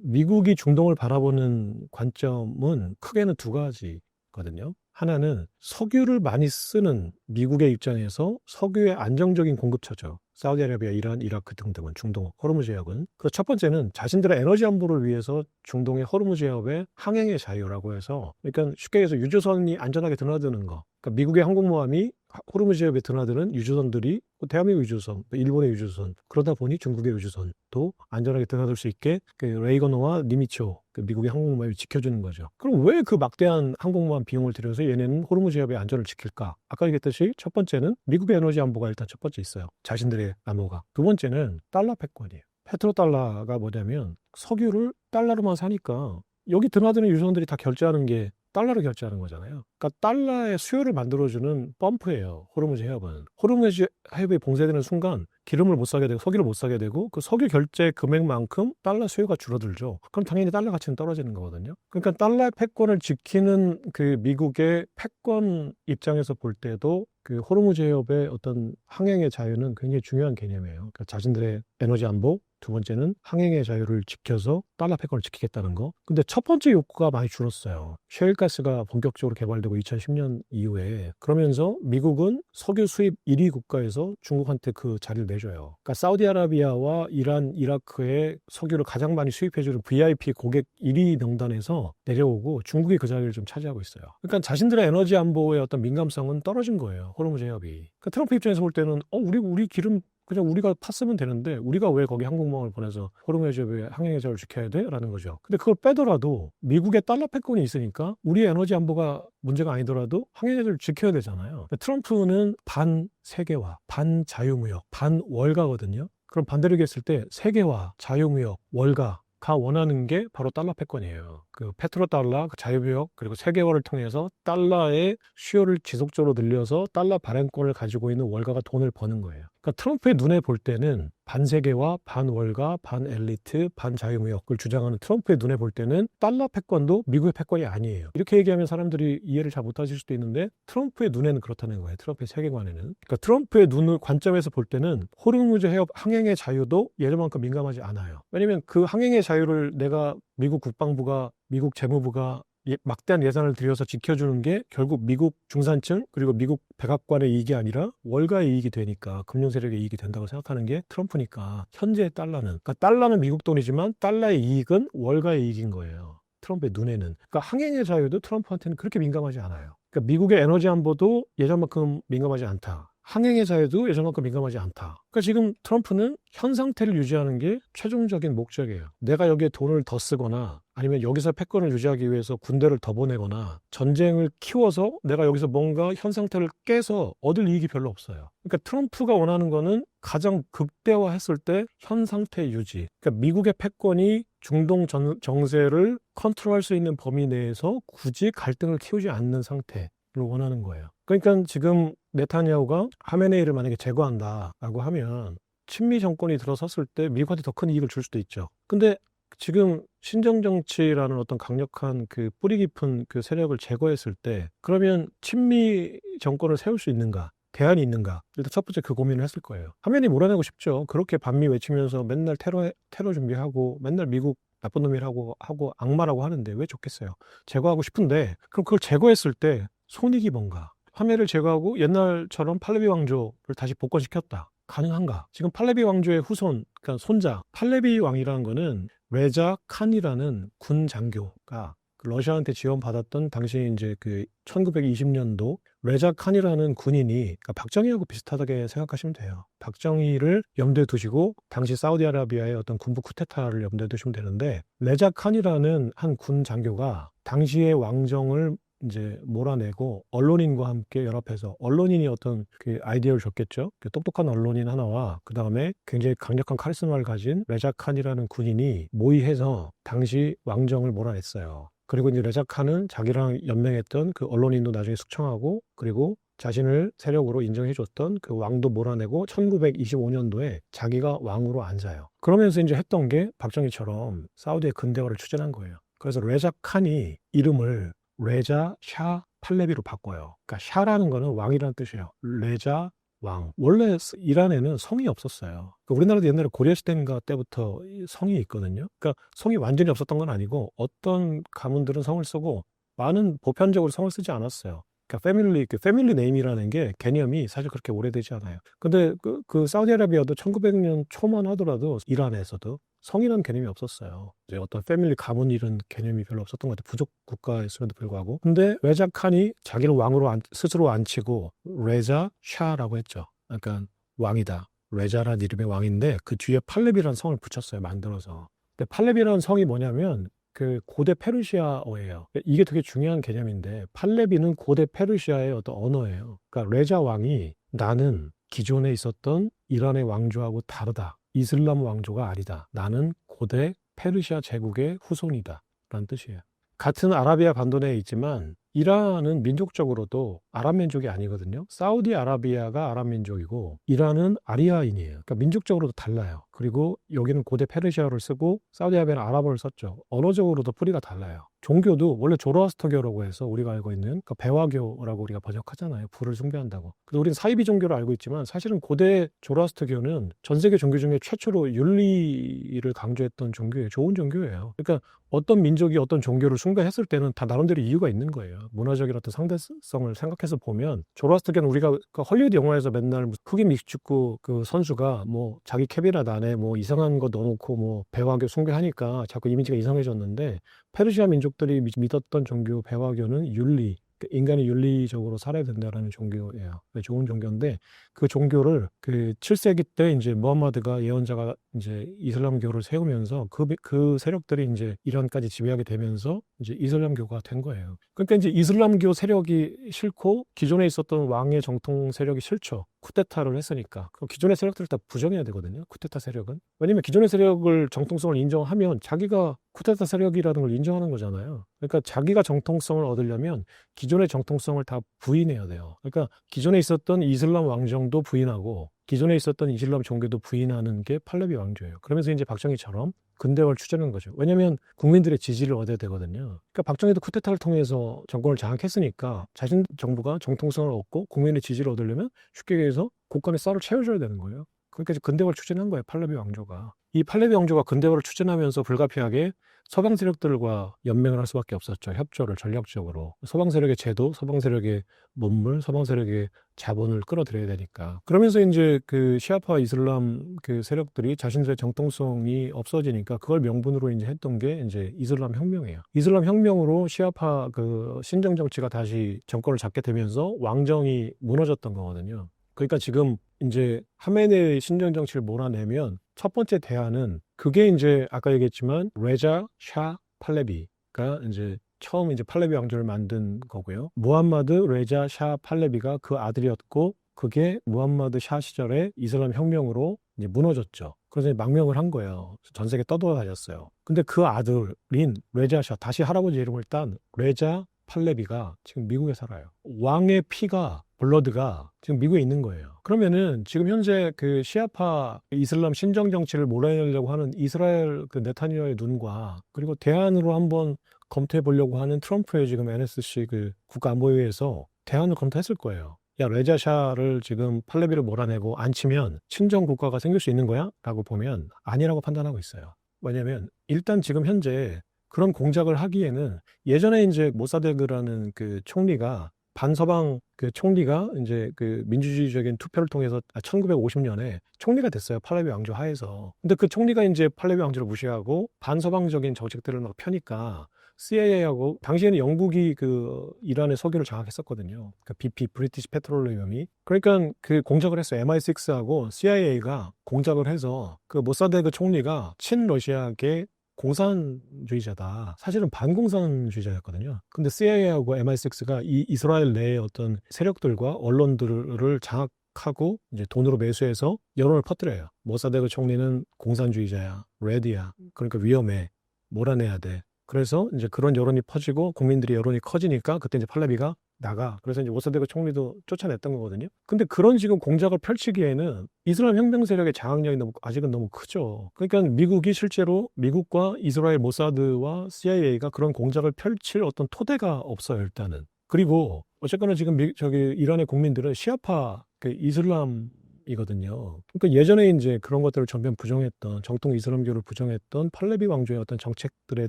미국이 중동을 바라보는 관점은 크게는 두 가지거든요. 하나는 석유를 많이 쓰는 미국의 입장에서 석유의 안정적인 공급처죠. 사우디아라비아, 이란, 이라크 등등은 중동 호르무즈 해협은. 그 첫 번째는 자신들의 에너지 안보를 위해서 중동의 호르무즈 해협의 항행의 자유라고 해서, 그러니까 쉽게 해서 유조선이 안전하게 드나드는 거. 그러니까 미국의 항공모함이 호르무즈 해협에 드나드는 유조선들이 대한민국 유조선, 일본의 유조선, 그러다 보니 중국의 유조선도 안전하게 드나들 수 있게 레이건호와 니미초 미국의 항공모함이 지켜주는 거죠. 그럼 왜 그 막대한 항공모함 비용을 들여서 얘네는 호르무즈 해협의 안전을 지킬까? 아까 얘기했듯이 첫 번째는 미국의 에너지 안보가 일단 첫 번째 있어요. 자신들의 안보가. 두 번째는 달러 패권이에요. 페트로달러가 뭐냐면 석유를 달러로만 사니까 여기 드나드는 유조선들이 다 결제하는 게 달러로 결제하는 거잖아요. 그러니까 달러의 수요를 만들어주는 펌프예요. 호르무즈 해협은. 호르무즈 해협이 봉쇄되는 순간 기름을 못 사게 되고 석유를 못 사게 되고 그 석유 결제 금액만큼 달러 수요가 줄어들죠. 그럼 당연히 달러 가치는 떨어지는 거거든요. 그러니까 달러의 패권을 지키는 미국의 패권 입장에서 볼 때도 호르무즈 해협의 어떤 항행의 자유는 굉장히 중요한 개념이에요. 그러니까 자신들의 에너지 안보, 두 번째는 항행의 자유를 지켜서 달러 패권을 지키겠다는 거. 근데 첫 번째 욕구가 많이 줄었어요. 셰일가스가 본격적으로 개발되고 2010년 이후에. 그러면서 미국은 석유 수입 1위 국가에서 중국한테 그 자리를 내줘요. 그러니까 사우디아라비아와 이란, 이라크의 석유를 가장 많이 수입해주는 VIP 고객 1위 명단에서 내려오고 중국이 그 자리를 좀 차지하고 있어요. 그러니까 자신들의 에너지 안보의 어떤 민감성은 떨어진 거예요. 호르무즈 해협이. 그러니까 트럼프 입장에서 볼 때는 우리 기름 그냥 우리가 팠으면 되는데 우리가 왜 거기 항공모함을 보내서 호르무즈 해협의 항행의 자유를 지켜야 돼? 라는 거죠. 근데 그걸 빼더라도 미국의 달러 패권이 있으니까 우리의 에너지 안보가 문제가 아니더라도 항행의 자유를 지켜야 되잖아요. 트럼프는 반세계화, 반자유무역, 반월가거든요. 그럼 반대로 얘기했을 때 세계화, 자유무역, 월가가 원하는 게 바로 달러 패권이에요. 페트로달러, 자유무역, 그리고 세계화를 통해서 달러의 수요를 지속적으로 늘려서 달러 발행권을 가지고 있는 월가가 돈을 버는 거예요. 그러니까 트럼프의 눈에 볼 때는 반세계화, 반월가, 반엘리트, 반자유무역을 주장하는 트럼프의 눈에 볼 때는 달러 패권도 미국의 패권이 아니에요. 이렇게 얘기하면 사람들이 이해를 잘 못하실 수도 있는데 트럼프의 눈에는 그렇다는 거예요. 트럼프의 세계관에는. 그러니까 트럼프의 관점에서 볼 때는 호르무즈 해협 항행의 자유도 예전만큼 민감하지 않아요. 왜냐면 그 항행의 자유를 내가 미국 국방부가, 미국 재무부가 막대한 예산을 들여서 지켜주는 게 결국 미국 중산층 그리고 미국 백악관의 이익이 아니라 월가의 이익이 되니까, 금융 세력의 이익이 된다고 생각하는 게 트럼프니까. 현재의 달러는, 그러니까 달러는 미국 돈이지만 달러의 이익은 월가의 이익인 거예요. 트럼프의 눈에는. 그러니까 항행의 자유도 트럼프한테는 그렇게 민감하지 않아요. 그러니까 미국의 에너지 안보도 예전만큼 민감하지 않다. 항행의 자유도 예전만큼 민감하지 않다. 그러니까 지금 트럼프는 현 상태를 유지하는 게 최종적인 목적이에요. 내가 여기에 돈을 더 쓰거나 아니면 여기서 패권을 유지하기 위해서 군대를 더 보내거나 전쟁을 키워서 내가 여기서 뭔가 현 상태를 깨서 얻을 이익이 별로 없어요. 그러니까 트럼프가 원하는 거는 가장 극대화했을 때 현 상태 유지. 그러니까 미국의 패권이 중동 정세를 컨트롤할 수 있는 범위 내에서 굳이 갈등을 키우지 않는 상태를 원하는 거예요. 그러니까 지금 네타냐후가 하메네이를 만약에 제거한다라고 하면 친미 정권이 들어섰을 때 미국한테 더 큰 이익을 줄 수도 있죠. 근데 지금 신정정치라는 어떤 강력한 그 뿌리 깊은 그 세력을 제거했을 때 그러면 친미 정권을 세울 수 있는가? 대안이 있는가? 일단 첫 번째 그 고민을 했을 거예요. 화면이 몰아내고 싶죠. 그렇게 반미 외치면서 맨날 테러 준비하고 맨날 미국 나쁜 놈이라고 하고 악마라고 하는데 왜 좋겠어요? 제거하고 싶은데 그럼 그걸 제거했을 때 손익이 뭔가? 화면을 제거하고 옛날처럼 팔레비 왕조를 다시 복권시켰다. 가능한가? 지금 팔레비 왕조의 후손, 그러니까 손자 팔레비 왕이라는 거는 레자 칸이라는 군 장교가 그 러시아한테 지원받았던 당시 이제 그 1920년도 레자 칸이라는 군인이 그러니까 박정희하고 비슷하다게 생각하시면 돼요. 박정희를 염두에 두시고 당시 사우디아라비아의 어떤 군부 쿠데타를 염두에 두시면 되는데 레자 칸이라는 한 군 장교가 당시의 왕정을 이제 몰아내고 언론인과 함께 연합해서 언론인이 어떤 그 아이디어를 줬겠죠. 그 똑똑한 언론인 하나와 그 다음에 굉장히 강력한 카리스마를 가진 레자 칸이라는 군인이 모의해서 당시 왕정을 몰아냈어요. 그리고 이제 레자 칸은 자기랑 연맹했던 그 언론인도 나중에 숙청하고 그리고 자신을 세력으로 인정해줬던 그 왕도 몰아내고 1925년도에 자기가 왕으로 앉아요. 그러면서 이제 했던 게 박정희처럼 사우디의 근대화를 추진한 거예요. 그래서 레자 칸이 이름을 레자 샤 팔레비로 바꿔요. 그러니까 샤라는 거는 왕이라는 뜻이에요. 레자 왕. 원래 이란에는 성이 없었어요. 그러니까 우리나라도 옛날에 고려시대인가 때부터 성이 있거든요. 그러니까 성이 완전히 없었던 건 아니고 어떤 가문들은 성을 쓰고 많은 보편적으로 성을 쓰지 않았어요. 그러니까 패밀리 네임이라는 게 개념이 사실 그렇게 오래되지 않아요. 근데 그 사우디아라비아도 1900년 초만 하더라도 이란에서도 성이라는 개념이 없었어요. 이제 어떤 패밀리 가문 이런 개념이 별로 없었던 것 같아요. 부족 국가였음에도 불구하고. 근데 레자 칸이 자기를 왕으로 스스로 앉히고 레자 샤라고 했죠. 그러니까 왕이다. 레자라는 이름의 왕인데 그 뒤에 팔렙이라는 성을 붙였어요. 만들어서. 근데 팔렙이라는 성이 뭐냐면 그 고대 페르시아어예요. 이게 되게 중요한 개념인데 팔레비는 고대 페르시아의 어떤 언어예요. 그러니까 레자 왕이 나는 기존에 있었던 이란의 왕조하고 다르다. 이슬람 왕조가 아니다. 나는 고대 페르시아 제국의 후손이다. 라는 뜻이에요. 같은 아라비아 반도내에 있지만 이란은 민족적으로도 아랍 민족이 아니거든요. 사우디아라비아가 아랍 민족이고 이란은 아리아인이에요. 그러니까 민족적으로도 달라요. 그리고 여기는 고대 페르시아어를 쓰고 사우디아라비아는 아랍어를 썼죠. 언어적으로도 뿌리가 달라요. 종교도 원래 조로아스터교라고 해서 우리가 알고 있는 그러니까 배화교라고 우리가 번역하잖아요. 불을 숭배한다고. 근데 우리는 사이비 종교를 알고 있지만 사실은 고대 조로아스터교는 전 세계 종교 중에 최초로 윤리를 강조했던 종교예요. 좋은 종교예요. 그러니까 어떤 민족이 어떤 종교를 숭배했을 때는 다 나름대로 이유가 있는 거예요. 문화적인 어떤 상대성을 생각해서 보면 조로아스터교는 우리가 그 헐리우드 영화에서 맨날 흑인 믹스축구 그 선수가 뭐 자기 캐비넷 안에 뭐 이상한 거 넣어놓고 뭐 배화교 숭배하니까 자꾸 이미지가 이상해졌는데 페르시아 민족들이 믿었던 종교 배화교는 윤리, 인간이 윤리적으로 살아야 된다라는 종교예요. 좋은 종교인데 그 종교를 그 7세기 때 이제 무함마드가 예언자가 이제 이슬람교를 세우면서 그 세력들이 이제 이란까지 지배하게 되면서 이제 이슬람교가 된 거예요. 그러니까 이제 이슬람교 세력이 싫고 기존에 있었던 왕의 정통 세력이 싫죠. 쿠데타를 했으니까. 그럼 기존의 세력들을 다 부정해야 되거든요. 쿠데타 세력은. 왜냐면 기존의 세력을 정통성을 인정하면 자기가 쿠데타 세력이라는 걸 인정하는 거잖아요. 그러니까 자기가 정통성을 얻으려면 기존의 정통성을 다 부인해야 돼요. 그러니까 기존에 있었던 이슬람 왕정도 부인하고 기존에 있었던 이슬람 종교도 부인하는 게 팔레비 왕조예요. 그러면서 이제 박정희처럼 근대화를 추진하는 거죠. 왜냐하면 국민들의 지지를 얻어야 되거든요. 그러니까 박정희도 쿠데타를 통해서 정권을 장악했으니까 자신 정부가 정통성을 얻고 국민의 지지를 얻으려면 쉽게 얘기해서 국간의 쌀을 채워줘야 되는 거예요. 그러니까 이제 근대화를 추진한 거예요. 팔레비 왕조가. 이 팔레비 왕조가 근대화를 추진하면서 불가피하게 서방 세력들과 연맹을 할 수밖에 없었죠. 협조를 전략적으로. 서방 세력의 제도, 서방 세력의 문물, 서방 세력의 자본을 끌어들여야 되니까. 그러면서 이제 그 시아파 이슬람 그 세력들이 자신들의 정통성이 없어지니까 그걸 명분으로 이제 했던 게 이제 이슬람 혁명이에요. 이슬람 혁명으로 시아파 그 신정 정치가 다시 정권을 잡게 되면서 왕정이 무너졌던 거거든요. 그러니까 지금 이제 하메네의 신정 정치를 몰아내면 첫 번째 대안은 그게 이제 아까 얘기했지만 레자 샤 팔레비가 이제 처음 이제 팔레비 왕조를 만든 거고요. 무함마드 레자 샤 팔레비가 그 아들이었고 그게 무함마드 샤 시절에 이슬람 혁명으로 이제 무너졌죠. 그래서 망명을 한 거예요. 전 세계 떠돌아다녔어요. 근데 그 아들인 레자 샤 다시 할아버지 이름을 딴 레자 팔레비가 지금 미국에 살아요. 왕의 피가 블러드가 지금 미국에 있는 거예요. 그러면은 지금 현재 그 시아파 이슬람 신정 정치를 몰아내려고 하는 이스라엘 그 네타냐후의 눈과 그리고 대안으로 한번 검토해 보려고 하는 트럼프의 지금 NSC 그 국가안보회의에서 대안을 검토했을 거예요. 야, 레자샤를 지금 팔레비를 몰아내고 안 치면 친정 국가가 생길 수 있는 거야? 라고 보면 아니라고 판단하고 있어요. 왜냐면 일단 지금 현재 그런 공작을 하기에는 예전에 이제 모사데그라는 그 총리가 반서방 그 총리가 이제 그 민주주의적인 투표를 통해서 1950년에 총리가 됐어요. 팔레비 왕조 하에서. 근데 그 총리가 이제 팔레비 왕조를 무시하고 반서방적인 정책들을 막 펴니까 CIA하고 당시에는 영국이 그 이란의 석유를 장악했었거든요. 그 BP 브리티시 페트롤리움이. 그러니까 그 공작을 했어요. MI6하고 CIA가 공작을 해서 그 모사데그 총리가 친러시아계 공산주의자다. 사실은 반공산주의자였거든요. 근데 CIA하고 MI6가 이 이스라엘 내의 어떤 세력들과 언론들을 장악하고 이제 돈으로 매수해서 여론을 퍼뜨려요. 모사데그 총리는 공산주의자야, 레드야. 그러니까 위험해, 몰아내야 돼. 그래서 이제 그런 여론이 퍼지고 국민들이 여론이 커지니까 그때 이제 팔레비가 나가. 그래서 이제 모사데그 총리도 쫓아냈던 거거든요. 근데 그런 지금 공작을 펼치기에는 이스라엘 혁명 세력의 장악력이 아직은 너무 크죠. 그러니까 미국이 실제로 미국과 이스라엘 모사드와 CIA가 그런 공작을 펼칠 어떤 토대가 없어요, 일단은. 그리고 어쨌거나 지금 이란의 국민들은 시아파 그 이슬람이거든요. 그러니까 예전에 이제 그런 것들을 전면 부정했던 정통 이슬람교를 부정했던 팔레비 왕조의 어떤 정책들에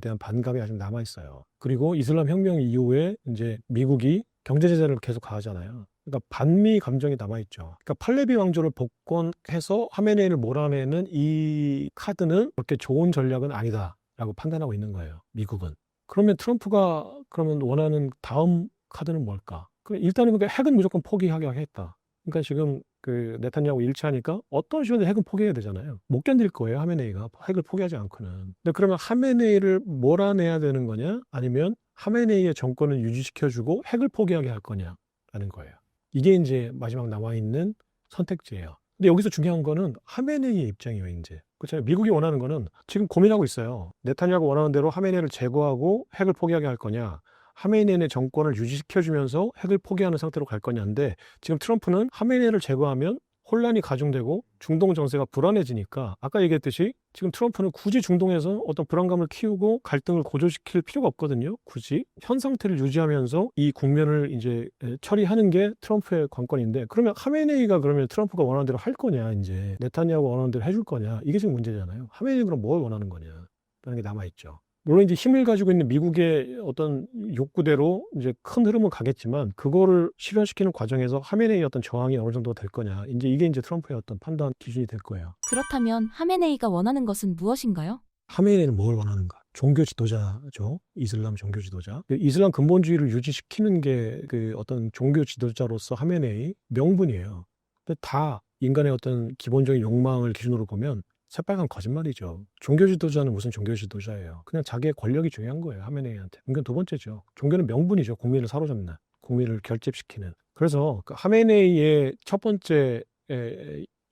대한 반감이 아직 남아 있어요. 그리고 이슬람 혁명 이후에 이제 미국이 경제 제재를 계속 가하잖아요. 그러니까 반미 감정이 남아 있죠. 그러니까 팔레비 왕조를 복권해서 하메네이를 몰아내는 이 카드는 그렇게 좋은 전략은 아니다라고 판단하고 있는 거예요. 미국은. 그러면 트럼프가 그러면 원하는 다음 카드는 뭘까? 일단은 그러니까 핵은 무조건 포기하게 하겠다. 그러니까 지금 그 네타냐후 일치하니까 어떤 식으로든 핵은 포기해야 되잖아요. 못 견딜 거예요, 하메네이가. 핵을 포기하지 않고는. 근데 그러면 하메네이를 몰아내야 되는 거냐? 아니면 하메네이의 정권을 유지시켜주고 핵을 포기하게 할 거냐라는 거예요. 이게 이제 마지막 남아있는 선택지예요. 근데 여기서 중요한 거는 하메네이의 입장이에요, 이제. 그렇잖아요. 미국이 원하는 거는 지금 고민하고 있어요. 네타냐후가 원하는 대로 하메네이를 제거하고 핵을 포기하게 할 거냐? 하메네이의 정권을 유지시켜주면서 핵을 포기하는 상태로 갈 거냐인데 지금 트럼프는 하메네이를 제거하면 혼란이 가중되고 중동 정세가 불안해지니까 아까 얘기했듯이 지금 트럼프는 굳이 중동에서 어떤 불안감을 키우고 갈등을 고조시킬 필요가 없거든요. 굳이 현 상태를 유지하면서 이 국면을 이제 처리하는 게 트럼프의 관건인데 그러면 하메네이가 그러면 트럼프가 원하는 대로 할 거냐 이제 네타냐후가 원하는 대로 해줄 거냐 이게 지금 문제잖아요. 하메네이가 그럼 뭘 원하는 거냐라는 게 남아있죠. 물론 이제 힘을 가지고 있는 미국의 어떤 욕구대로 이제 큰 흐름은 가겠지만 그거를 실현시키는 과정에서 하메네이의 어떤 저항이 어느 정도 될 거냐. 이제 이게 이제 트럼프의 어떤 판단 기준이 될 거예요. 그렇다면 하메네이가 원하는 것은 무엇인가요? 하메네이는 뭘 원하는가? 종교 지도자죠. 이슬람 종교 지도자. 이슬람 근본주의를 유지시키는 게 그 어떤 종교 지도자로서 하메네이 명분이에요. 근데 다 인간의 어떤 기본적인 욕망을 기준으로 보면 새빨간 거짓말이죠. 종교 지도자는 무슨 종교 지도자예요. 그냥 자기의 권력이 중요한 거예요. 하메네이한테. 이건 두 번째죠. 종교는 명분이죠. 국민을 사로잡는, 국민을 결집시키는. 그래서 그 하메네이의 첫 번째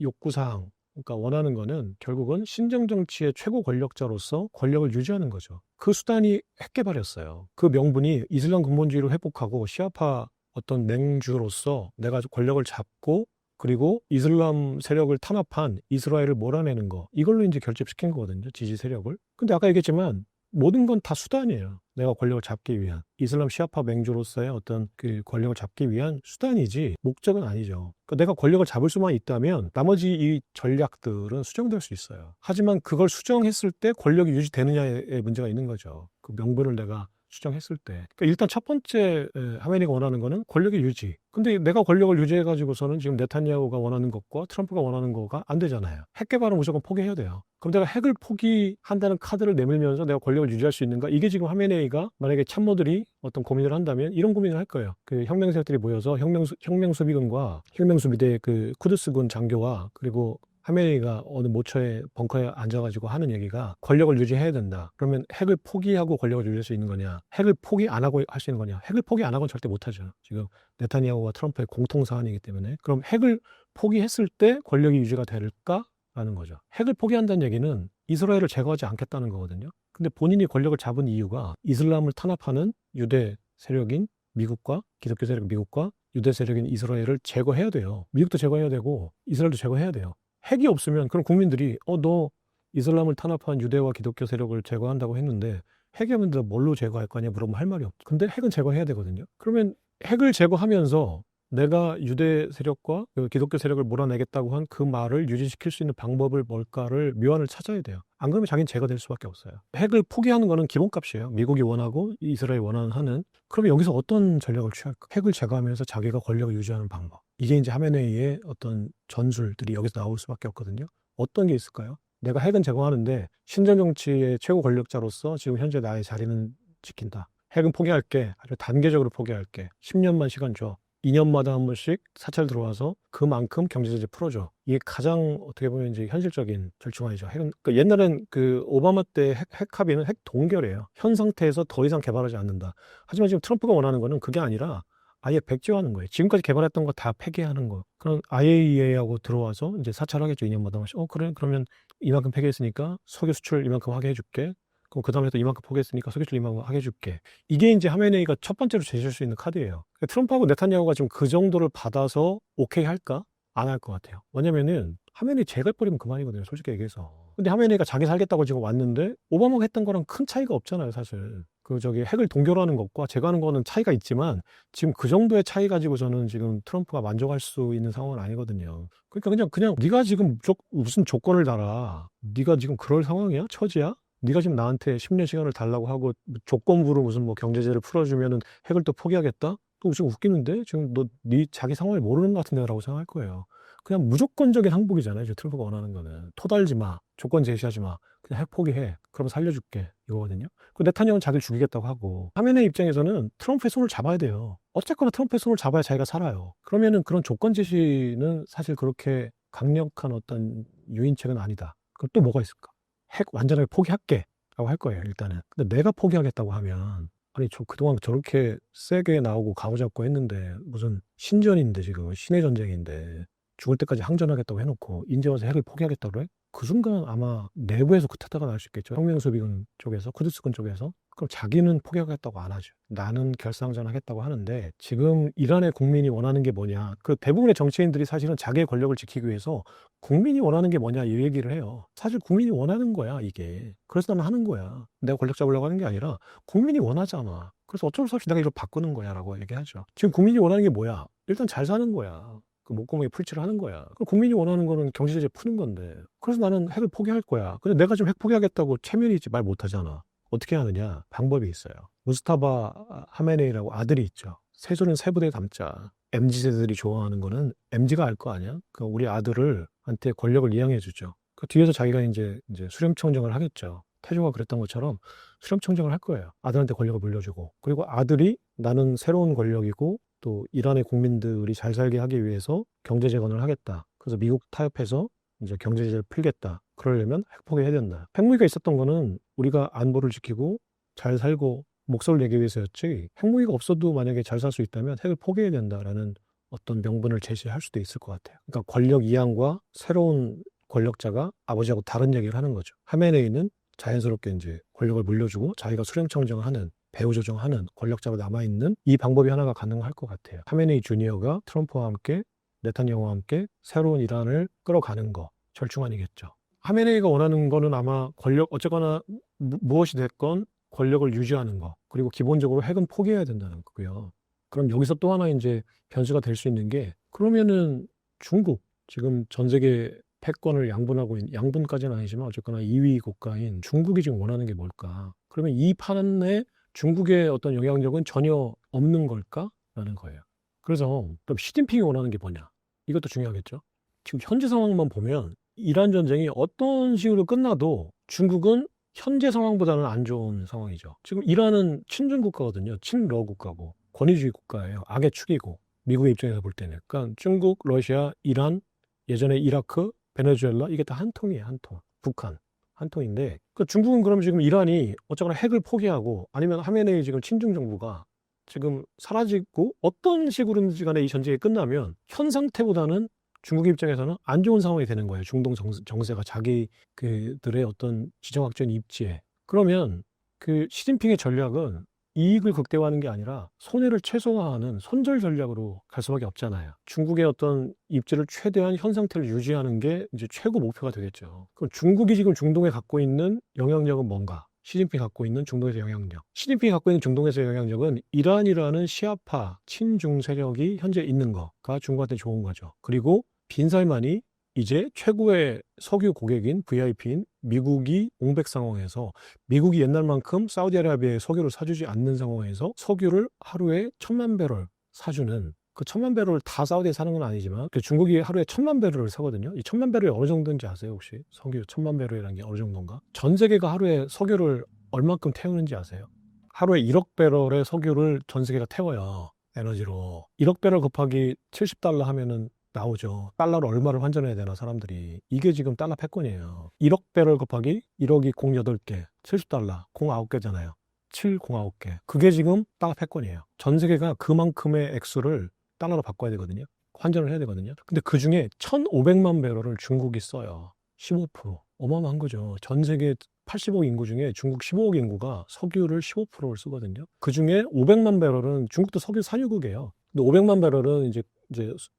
욕구사항, 그러니까 원하는 거는 결국은 신정 정치의 최고 권력자로서 권력을 유지하는 거죠. 그 수단이 핵 개발이었어요. 그 명분이 이슬람 근본주의를 회복하고 시아파 어떤 맹주로서 내가 권력을 잡고 그리고 이슬람 세력을 탄압한 이스라엘을 몰아내는 거 이걸로 이제 결집시킨 거거든요. 지지 세력을. 근데 아까 얘기했지만 모든 건 다 수단이에요. 내가 권력을 잡기 위한 이슬람 시아파 맹주로서의 어떤 그 권력을 잡기 위한 수단이지 목적은 아니죠. 그러니까 내가 권력을 잡을 수만 있다면 나머지 이 전략들은 수정될 수 있어요. 하지만 그걸 수정했을 때 권력이 유지되느냐에 문제가 있는 거죠. 그 명분을 내가 수정했을 때. 그러니까 일단 첫 번째 하메네이가 원하는 거는 권력의 유지. 근데 내가 권력을 유지해가지고서는 지금 네타냐후가 원하는 것과 트럼프가 원하는 거가 안 되잖아요. 핵 개발은 무조건 포기해야 돼요. 그럼 내가 핵을 포기한다는 카드를 내밀면서 내가 권력을 유지할 수 있는가? 이게 지금 하메네이가 만약에 참모들이 어떤 고민을 한다면 이런 고민을 할 거예요. 그 혁명세력들이 모여서 혁명수비군과 혁명수비대 그 쿠드스군 장교와 그리고 하메네이가 어느 모처에 벙커에 앉아가지고 하는 얘기가 권력을 유지해야 된다. 그러면 핵을 포기하고 권력을 유지할 수 있는 거냐? 핵을 포기 안 하고 할 수 있는 거냐? 핵을 포기 안 하고는 절대 못하죠. 지금 네타냐후와 트럼프의 공통 사안이기 때문에. 그럼 핵을 포기했을 때 권력이 유지가 될까라는 거죠. 핵을 포기한다는 얘기는 이스라엘을 제거하지 않겠다는 거거든요. 근데 본인이 권력을 잡은 이유가 이슬람을 탄압하는 유대 세력인 미국과 기독교 세력 미국과 유대 세력인 이스라엘을 제거해야 돼요. 미국도 제거해야 되고 이스라엘도 제거해야 돼요. 핵이 없으면 그럼 국민들이 너 이슬람을 탄압한 유대와 기독교 세력을 제거한다고 했는데 핵이 없는데 너 뭘로 제거할 거냐 물어보면 할 말이 없죠. 근데 핵은 제거해야 되거든요. 그러면 핵을 제거하면서 내가 유대 세력과 그 기독교 세력을 몰아내겠다고 한 그 말을 유지시킬 수 있는 방법을 뭘까를 묘안을 찾아야 돼요. 안 그러면 자기는 제거될 수밖에 없어요. 핵을 포기하는 거는 기본값이에요. 미국이 원하고 이스라엘이 원하는. 그러면 여기서 어떤 전략을 취할까? 핵을 제거하면서 자기가 권력을 유지하는 방법. 이게 이제 하메네이의 어떤 전술들이 여기서 나올 수밖에 없거든요. 어떤 게 있을까요? 내가 핵은 제거하는데 신전 정치의 최고 권력자로서 지금 현재 나의 자리는 지킨다. 핵은 포기할게. 아주 단계적으로 포기할게. 10년만 시간 줘. 2년마다 한 번씩 사찰 들어와서 그만큼 경제 제재 풀어줘. 이게 가장 어떻게 보면 이제 현실적인 절충안이죠. 핵은 그러니까 옛날엔 그 오바마 때 핵 합의는 핵 동결이에요. 현 상태에서 더 이상 개발하지 않는다. 하지만 지금 트럼프가 원하는 거는 그게 아니라 아예 백지화하는 거예요. 지금까지 개발했던 거 다 폐기하는 거. 그럼 IAEA하고 들어와서 이제 사찰하겠죠. 2년마다 한 번씩. 그래 그러면 이만큼 폐기했으니까 석유 수출 이만큼 하게 해줄게. 그럼 그 다음에 또 이만큼 포기했으니까 석유 수출 이만큼 하게 해줄게. 이게 이제 하메네이가 첫 번째로 제시할 수 있는 카드예요. 그러니까 트럼프하고 네타냐후가 지금 그 정도를 받아서 오케이 할까? 안 할 것 같아요. 왜냐면은 하메네이 제갈 버리면 그만이거든요. 솔직히 얘기해서. 근데 하메네이가 자기 살겠다고 지금 왔는데 오바마가 했던 거랑 큰 차이가 없잖아요. 사실. 핵을 동결하는 것과 제거하는 거는 차이가 있지만 지금 그 정도의 차이 가지고 저는 지금 트럼프가 만족할 수 있는 상황은 아니거든요. 그러니까 그냥 네가 지금 무슨 조건을 달아. 네가 지금 그럴 상황이야? 처지야? 네가 지금 나한테 10년 시간을 달라고 하고 조건부로 무슨 뭐 경제제를 풀어주면은 핵을 또 포기하겠다? 또 지금 웃기는데 지금 네 자기 상황을 모르는 것 같은데라고 생각할 거예요. 그냥 무조건적인 항복이잖아요. 지금 트럼프가 원하는 거는 토달지 마, 조건 제시하지 마, 그냥 핵 포기해. 그럼 살려줄게 이거거든요. 그 네타냐후는 자기를 죽이겠다고 하고 하메네이 입장에서는 트럼프의 손을 잡아야 돼요. 어쨌거나 트럼프의 손을 잡아야 자기가 살아요. 그러면은 그런 조건 제시는 사실 그렇게 강력한 어떤 유인책은 아니다. 그럼 또 뭐가 있을까? 핵 완전하게 포기할게 라고 할 거예요 일단은. 근데 내가 포기하겠다고 하면 아니 저 그동안 저렇게 세게 나오고 가오잡고 했는데 무슨 신전인데 지금 신의 전쟁인데 죽을 때까지 항전하겠다고 해놓고 이제 와서 핵을 포기하겠다고 해? 그 순간 아마 내부에서 쿠데타가 날 수 있겠죠. 혁명수비군 쪽에서 쿠드스군 쪽에서. 그럼 자기는 포기하겠다고 안 하죠. 나는 결사항전 하겠다고 하는데 지금 이란의 국민이 원하는 게 뭐냐. 그 대부분의 정치인들이 사실은 자기의 권력을 지키기 위해서 국민이 원하는 게 뭐냐 이 얘기를 해요. 사실 국민이 원하는 거야 이게. 그래서 나는 하는 거야. 내가 권력 잡으려고 하는 게 아니라 국민이 원하잖아. 그래서 어쩔 수 없이 내가 이걸 바꾸는 거야 라고 얘기하죠. 지금 국민이 원하는 게 뭐야? 일단 잘 사는 거야. 그 목구멍에 풀칠을 하는 거야. 그럼 국민이 원하는 거는 경제제재 푸는 건데. 그래서 나는 핵을 포기할 거야. 근데 내가 지금 핵 포기하겠다고 체면이지 말 못하잖아. 어떻게 하느냐? 방법이 있어요. 무스타바 하메네이라고 아들이 있죠. 세조는 세부대에 담자. MZ세들이 좋아하는 거는 MZ가 알 거 아니야? 그 우리 아들을 한테 권력을 이양해 주죠. 그 뒤에서 자기가 이제 수렴청정을 하겠죠. 태조가 그랬던 것처럼 수렴청정을 할 거예요. 아들한테 권력을 물려주고. 그리고 아들이 나는 새로운 권력이고 또 이란의 국민들이 잘 살게 하기 위해서 경제 재건을 하겠다. 그래서 미국 타협해서 이제 경제 제재를 풀겠다. 그러려면 핵 포기해야 된다. 핵무기가 있었던 거는 우리가 안보를 지키고 잘 살고 목소리를 내기 위해서였지. 핵무기가 없어도 만약에 잘 살 수 있다면 핵을 포기해야 된다라는 어떤 명분을 제시할 수도 있을 것 같아요. 그러니까 권력 이양과 새로운 권력자가 아버지하고 다른 얘기를 하는 거죠. 하메네이는 자연스럽게 이제 권력을 물려주고 자기가 수렴청정하는 배후 조정하는 권력자가 남아있는 이 방법이 하나가 가능할 것 같아요. 하메네이 주니어가 트럼프와 함께 네타냐후와 함께 새로운 이란을 끌어가는 거 절충안이겠죠. 하메네이가 원하는 거는 아마 권력 어쨌거나 무엇이 됐건 권력을 유지하는 거 그리고 기본적으로 핵은 포기해야 된다는 거고요. 그럼 여기서 또 하나 이제 변수가 될 수 있는 게 그러면은 중국 지금 전 세계 패권을 양분하고 있는 양분까지는 아니지만 어쨌거나 2위 국가인 중국이 지금 원하는 게 뭘까? 그러면 이 판에 중국의 어떤 영향력은 전혀 없는 걸까라는 거예요. 그래서 그럼 시진핑이 원하는 게 뭐냐? 이것도 중요하겠죠. 지금 현재 상황만 보면 이란 전쟁이 어떤 식으로 끝나도 중국은 현재 상황보다는 안 좋은 상황이죠. 지금 이란은 친중 국가거든요. 친러 국가고 권위주의 국가예요. 악의 축이고 미국의 입장에서 볼 때는. 그러니까 중국, 러시아, 이란, 예전에 이라크, 베네수엘라 이게 다 한 통이에요. 한 통. 북한. 한 통인데 그 중국은 그럼 지금 이란이 어쩌거나 핵을 포기하고 아니면 하메네이 지금 친중 정부가 지금 사라지고 어떤 식으로든지 간에 이 전쟁이 끝나면 현 상태보다는 중국 입장에서는 안 좋은 상황이 되는 거예요. 중동 정세가 자기 그들의 어떤 지정학적 입지에. 그러면 그 시진핑의 전략은 이익을 극대화하는 게 아니라 손해를 최소화하는 손절 전략으로 갈 수밖에 없잖아요. 중국의 어떤 입지를 최대한 현 상태를 유지하는 게 이제 최고 목표가 되겠죠. 그럼 중국이 지금 중동에 갖고 있는 영향력은 뭔가? 시진핑이 갖고 있는 중동에서 영향력. 시진핑이 갖고 있는 중동에서 영향력은 이란이라는 시아파 친중 세력이 현재 있는 거가 중국한테 좋은 거죠. 그리고 빈살만이 이제 최고의 석유 고객인 VIP인 미국이 공백 상황에서 미국이 옛날만큼 사우디아라비아에 석유를 사주지 않는 상황에서 석유를 하루에 1,000만 배럴 사주는 그 1,000만 배럴을 다 사우디에 사는 건 아니지만 그 중국이 하루에 1,000만 배럴을 사거든요. 이 1,000만 배럴이 어느 정도인지 아세요 혹시? 석유 1,000만 배럴이라는 게 어느 정도인가? 전 세계가 하루에 석유를 얼마큼 태우는지 아세요? 하루에 1억 배럴의 석유를 전 세계가 태워요. 에너지로. 1억 배럴 곱하기 70달러 하면은 나오죠. 달러로 얼마를 환전해야 되나 사람들이. 이게 지금 달러 패권이에요. 1억 배럴 곱하기 1억이 08개, 70달러, 09개잖아요. 709개. 그게 지금 달러 패권이에요. 전 세계가 그만큼의 액수를 달러로 바꿔야 되거든요. 환전을 해야 되거든요. 근데 그 중에 1,500만 배럴을 중국이 써요. 15%. 어마어마한 거죠. 전 세계 80억 인구 중에 중국 15억 인구가 석유를 15%를 쓰거든요. 그 중에 500만 배럴은 중국도 석유 산유국이에요. 근데 500만 배럴은 이제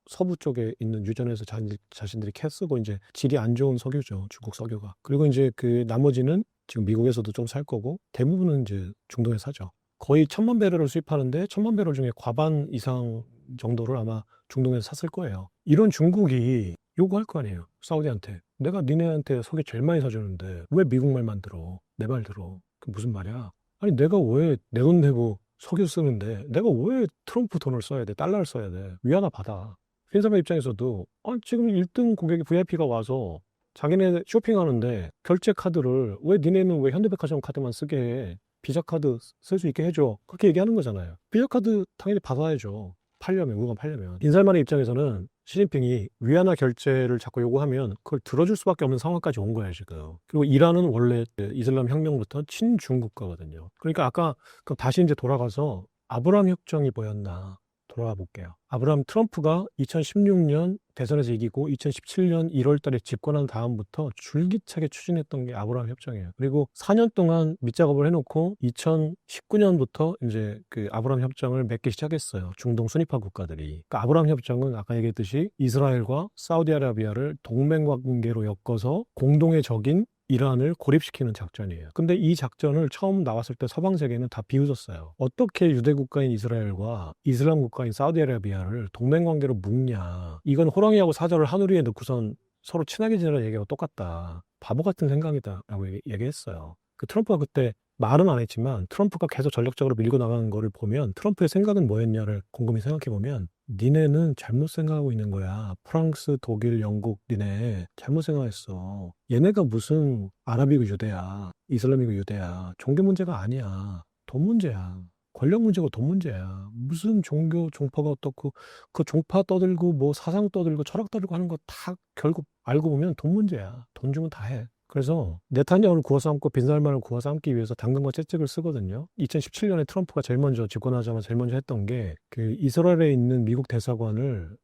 서부 쪽에 있는 유전에서 자신들이 캐 쓰고 이제 질이 안 좋은 석유죠. 중국 석유가. 그리고 이제 그 나머지는 지금 미국에서도 좀 살 거고 대부분은 이제 중동에 사죠. 거의 1,000만 배럴을 수입하는데 1,000만 배럴 중에 과반 이상 정도를 아마 중동에서 샀을 거예요. 이런 중국이 요구할 거 아니에요. 사우디한테. 내가 니네한테 석유 제일 많이 사주는데 왜 미국 말만 들어? 내 말 들어. 그 무슨 말이야? 아니 내가 왜 내 돈 내고 석유 쓰는데 내가 왜 트럼프 돈을 써야 돼? 달러를 써야 돼? 위안화 받아. 핀사람 입장에서도 지금 1등 고객이 VIP가 와서 자기네 쇼핑하는데 결제 카드를 왜 니네는 왜 현대백화점 카드만 쓰게 해? 비자 카드 쓸 수 있게 해줘. 그렇게 얘기하는 거잖아요. 비자 카드 당연히 받아야죠. 팔려면, 물건 팔려면. 인살만의 입장에서는 시진핑이 위안화 결제를 자꾸 요구하면 그걸 들어줄 수밖에 없는 상황까지 온 거예요, 지금. 그리고 이란은 원래 이슬람 혁명부터 친중국 가거든요. 그러니까 아까 그럼 다시 이제 돌아가서 아브라함 협정이 뭐였나 돌아가 볼게요. 아브라함 트럼프가 2016년 대선에서 이기고 2017년 1월 달에 집권한 다음부터 줄기차게 추진했던 게 아브라함 협정이에요. 그리고 4년 동안 밑작업을 해놓고 2019년부터 이제 그 아브라함 협정을 맺기 시작했어요. 중동 순위파 국가들이. 그러니까 아브라함 협정은 아까 얘기했듯이 이스라엘과 사우디아라비아를 동맹 관계로 엮어서 공동의 적인 이란을 고립시키는 작전이에요. 근데 이 작전을 처음 나왔을 때 서방 세계는 다 비웃었어요. 어떻게 유대 국가인 이스라엘과 이슬람 국가인 사우디아라비아를 동맹 관계로 묶냐. 이건 호랑이하고 사자를 하늘 위에 넣고선 서로 친하게 지내라는 얘기하고 똑같다. 바보 같은 생각이다라고 얘기했어요. 그 트럼프가 그때 말은 안 했지만 트럼프가 계속 전략적으로 밀고 나가는 거를 보면 트럼프의 생각은 뭐였냐를 곰곰이 생각해 보면 니네는 잘못 생각하고 있는 거야. 프랑스, 독일, 영국 니네 잘못 생각했어. 얘네가 무슨 아랍이고 유대야. 이슬람이고 유대야. 종교 문제가 아니야. 돈 문제야. 권력 문제고 돈 문제야. 무슨 종교, 종파가 어떻고 그 종파 떠들고 뭐 사상 떠들고 철학 떠들고 하는 거 다 결국 알고 보면 돈 문제야. 돈 주면 다 해. 그래서 네타냐후를 구워 삶고 빈살만을 구워 삶기 위해서 당근과 채찍을 쓰거든요. 2017년에 트럼프가 제일 먼저 집권하자마자 제일 먼저 했던 게 그 이스라엘에 있는 미국 대사관을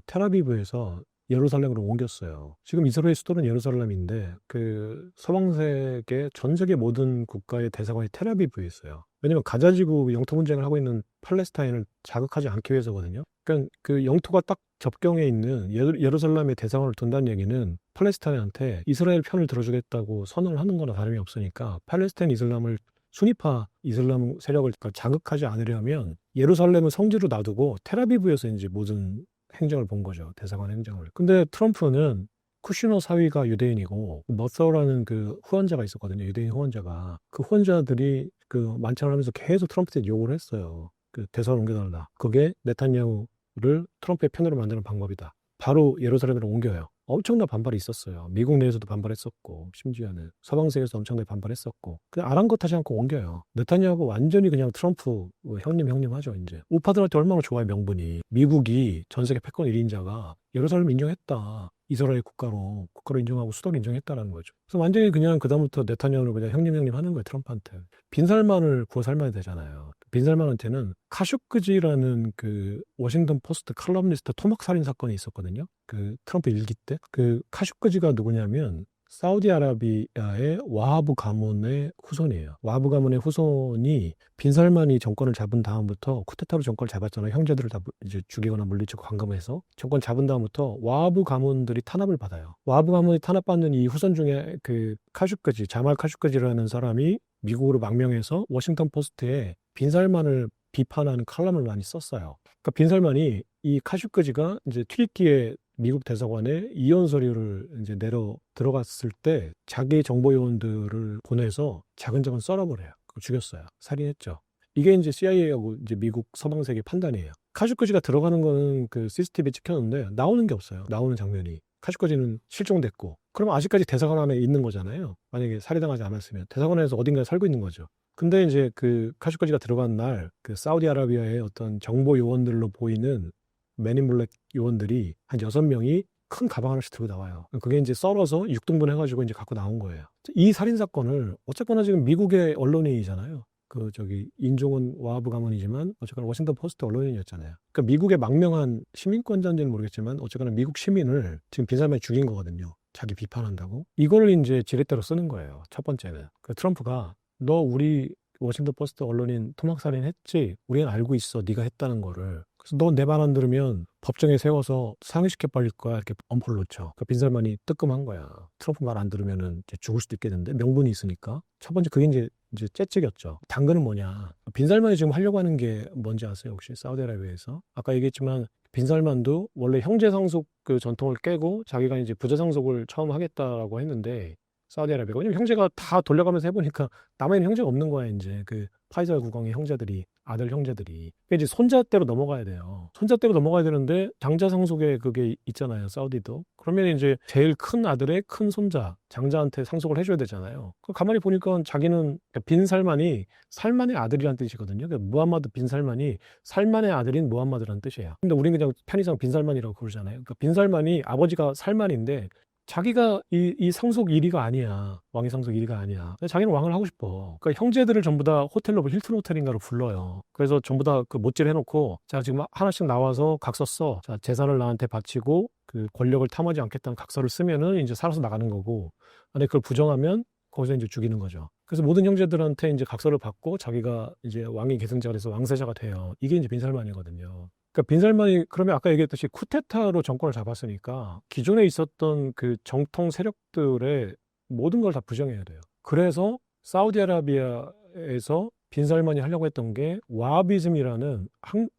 텔아비브에서 예루살렘으로 옮겼어요. 지금 이스라엘 수도는 예루살렘인데 그 서방 세계 전 세계 모든 국가의 대사관이 텔아비브에 있어요. 왜냐면 가자지구 영토 분쟁을 하고 있는 팔레스타인을 자극하지 않기 위해서거든요. 그러니까 그 영토가 딱 접경에 있는 예루살렘의 대사관을 둔다는 얘기는 팔레스타인한테 이스라엘 편을 들어주겠다고 선언을 하는 거나 다름이 없으니까 팔레스타인 이슬람을 순위파 이슬람 세력을 자극하지 않으려면 예루살렘을 성지로 놔두고 텔아비브에서 이제 모든 행정을 본 거죠. 대사관 행정을. 근데 트럼프는 쿠시너 사위가 유대인이고 머서라는 그 후원자가 있었거든요. 유대인 후원자가. 그 후원자들이 그 만찬을 하면서 계속 트럼프한테 욕을 했어요. 그 대사관 옮겨달라. 그게 네타냐후를 트럼프의 편으로 만드는 방법이다. 바로 예루살렘으로 옮겨요. 엄청난 반발이 있었어요. 미국 내에서도 반발했었고 심지어는 서방 세계에서 엄청나게 반발했었고 그냥 아랑곳하지 않고 옮겨요. 네타냐후가 완전히 그냥 트럼프 형님 하죠. 이제 우파들한테 얼마나 좋아요. 명분이. 미국이 전 세계 패권 1인자가 예루살렘 인정했다. 이스라엘 국가로 인정하고 수도를 인정했다라는 거죠. 그래서 완전히 그냥 그다음부터 네타냐후를 그냥 형님 하는 거예요. 트럼프한테. 빈살만을 구워 삶아야 되잖아요. 빈살만한테는 카쇼크지라는 그 워싱턴 포스트 칼럼니스트 토막 살인 사건이 있었거든요. 그 트럼프 일기 때. 그 카쇼크지가 누구냐면 사우디아라비아의 와하브 가문의 후손이에요. 와하브 가문의 후손이 빈살만이 정권을 잡은 다음부터 쿠데타로 정권을 잡았잖아요. 형제들을 다 이제 죽이거나 물리치고 감금해서 정권 잡은 다음부터 와하브 가문들이 탄압을 받아요. 와하브 가문이 탄압받는 이 후손 중에 그 카슈크지, 자말 카슈크지라는 사람이 미국으로 망명해서 워싱턴 포스트에 빈살만을 비판하는 칼럼을 많이 썼어요. 그러니까 빈살만이 이 카슈크지가 이제 튀르키예 미국 대사관에 이혼 서류를 이제 내러 들어갔을 때 자기 정보 요원들을 보내서 차근차근 썰어버려요. 죽였어요. 살인했죠. 이게 이제 CIA하고 이제 미국 서방 세계 판단이에요. 카슈크지가 들어가는 거는 그 CCTV에 찍혔는데 나오는 게 없어요. 나오는 장면이. 카슈크지는 실종됐고. 그러면 아직까지 대사관 안에 있는 거잖아요. 만약에 살해당하지 않았으면 대사관에서 어딘가에 살고 있는 거죠. 근데 이제 그 카슈크지가 들어간 날 그 사우디아라비아의 어떤 정보 요원들로 보이는 맨인블랙 요원들이 한 6명이 큰 가방 하나씩 들고 나와요. 그게 이제 썰어서 6등분 해가지고 이제 갖고 나온 거예요. 이 살인 사건을 어쨌거나 지금 미국의 언론인이잖아요. 그 저기 인종은 와하브 가문이지만 어쨌거나 워싱턴 포스트 언론인이었잖아요. 그러니까 미국의 망명한 시민권자인지는 모르겠지만 어쨌거나 미국 시민을 지금 빈살만이 죽인 거거든요. 자기 비판한다고. 이거를 이제 지렛대로 쓰는 거예요. 첫 번째는. 그 트럼프가 너 우리 워싱턴 포스트 언론인 토막살인 했지? 우리는 알고 있어. 네가 했다는 거를. 그래서 너 내 말 안 들으면 법정에 세워서 상해시켜 버릴 거야. 이렇게 엄포를 놓죠. 그러니까 빈살만이 뜨끔한 거야. 트럼프 말 안 들으면은 이제 죽을 수도 있겠는데 명분이 있으니까. 첫 번째 그게 이제 째찍이었죠. 당근은 뭐냐? 빈살만이 지금 하려고 하는 게 뭔지 아세요? 혹시 사우디아라비아에서? 아까 얘기했지만 빈살만도 원래 형제 상속 그 전통을 깨고 자기가 이제 부자 상속을 처음 하겠다라고 했는데 사우디아라비아가 왜냐면 형제가 다 돌려가면서 해보니까 남아있는 형제가 없는 거야 이제 그 파이살 국왕의 형제들이 아들 형제들이 그러니까 이제 손자대로 넘어가야 돼요. 손자대로 넘어가야 되는데 장자 상속에 그게 있잖아요. 사우디도 그러면 이제 제일 큰 아들의 큰 손자 장자한테 상속을 해줘야 되잖아요. 그 가만히 보니까 자기는 그러니까 빈 살만이 살만의 아들이란 뜻이거든요. 그러니까 무함마드 빈 살만이 살만의 아들인 무함마드라는 뜻이에요. 근데 우리는 그냥 편의상 빈 살만이라고 부르잖아요. 그러니까 빈 살만이 아버지가 살만인데 자기가 이 상속 1위가 아니야. 왕의 상속 1위가 아니야. 자기는 왕을 하고 싶어. 그러니까 형제들을 전부 다 호텔로 힐튼 호텔인가로 불러요. 그래서 전부 다 그 못질 해놓고 자 지금 하나씩 나와서 각서 써. 자 재산을 나한테 바치고 그 권력을 탐하지 않겠다는 각서를 쓰면은 이제 살아서 나가는 거고. 근데 그걸 부정하면 거기서 이제 죽이는 거죠. 그래서 모든 형제들한테 이제 각서를 받고 자기가 이제 왕위 계승자가 돼서 왕세자가 돼요. 이게 이제 빈살만이거든요. 그러니까 빈살만이 그러면 아까 얘기했듯이 쿠데타로 정권을 잡았으니까 기존에 있었던 그 정통 세력들의 모든 걸 다 부정해야 돼요. 그래서 사우디아라비아에서 빈살만이 하려고 했던 게 와하비즘이라는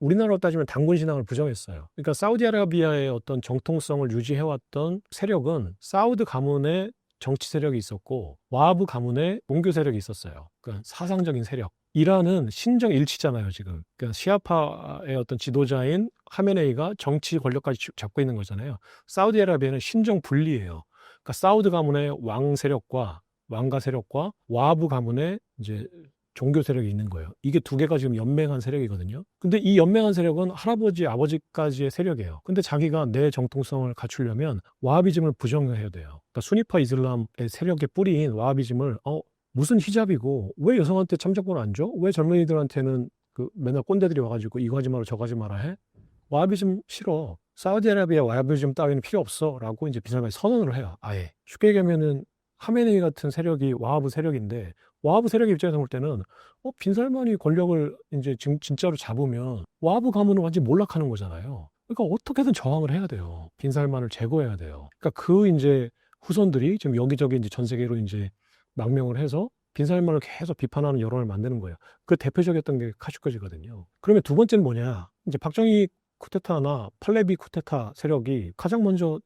우리나라로 따지면 단군 신앙을 부정했어요. 그러니까 사우디아라비아의 어떤 정통성을 유지해왔던 세력은 사우드 가문의 정치 세력이 있었고 와하브 가문의 종교 세력이 있었어요. 그러니까 사상적인 세력. 이란은 신정 일치잖아요, 지금. 그러니까 시아파의 어떤 지도자인 하메네이가 정치 권력까지 잡고 있는 거잖아요. 사우디아라비아는 신정 분리예요. 그러니까 사우드 가문의 왕 세력과 왕가 세력과 와하브 가문의 이제 종교 세력이 있는 거예요. 이게 두 개가 지금 연맹한 세력이거든요. 근데 이 연맹한 세력은 할아버지, 아버지까지의 세력이에요. 근데 자기가 내 정통성을 갖추려면 와하비즘을 부정해야 돼요. 그러니까 수니파 이슬람의 세력의 뿌리인 와하비즘을 무슨 히잡이고 왜 여성한테 참정권 안 줘? 왜 젊은이들한테는 그 맨날 꼰대들이 와가지고 이거 하지 마라 저거 하지 마라 해? 와하비즘 싫어. 사우디아라비아 와하비즘 따위는 필요 없어 라고 이제 빈살만이 선언을 해요. 아예. 쉽게 얘기하면은 하메네이 같은 세력이 와하브 세력인데 와하브 세력의 입장에서 볼 때는 빈살만이 권력을 이제 진짜로 잡으면 와하브 가문은 완전히 몰락하는 거잖아요. 그러니까 어떻게든 저항을 해야 돼요. 빈살만을 제거해야 돼요. 그러니까 그 이제 후손들이 지금 여기저기 이제 전 세계로 이제 망명을 해서 빈살만을 계속 비판하는 여론을 만드는 거예요. 그 대표적이었던 게 카슈크지거든요. 그러면 두 번째는 뭐냐? 이제 박정희 쿠데타나 팔레비 쿠데타 세력이 가장 먼저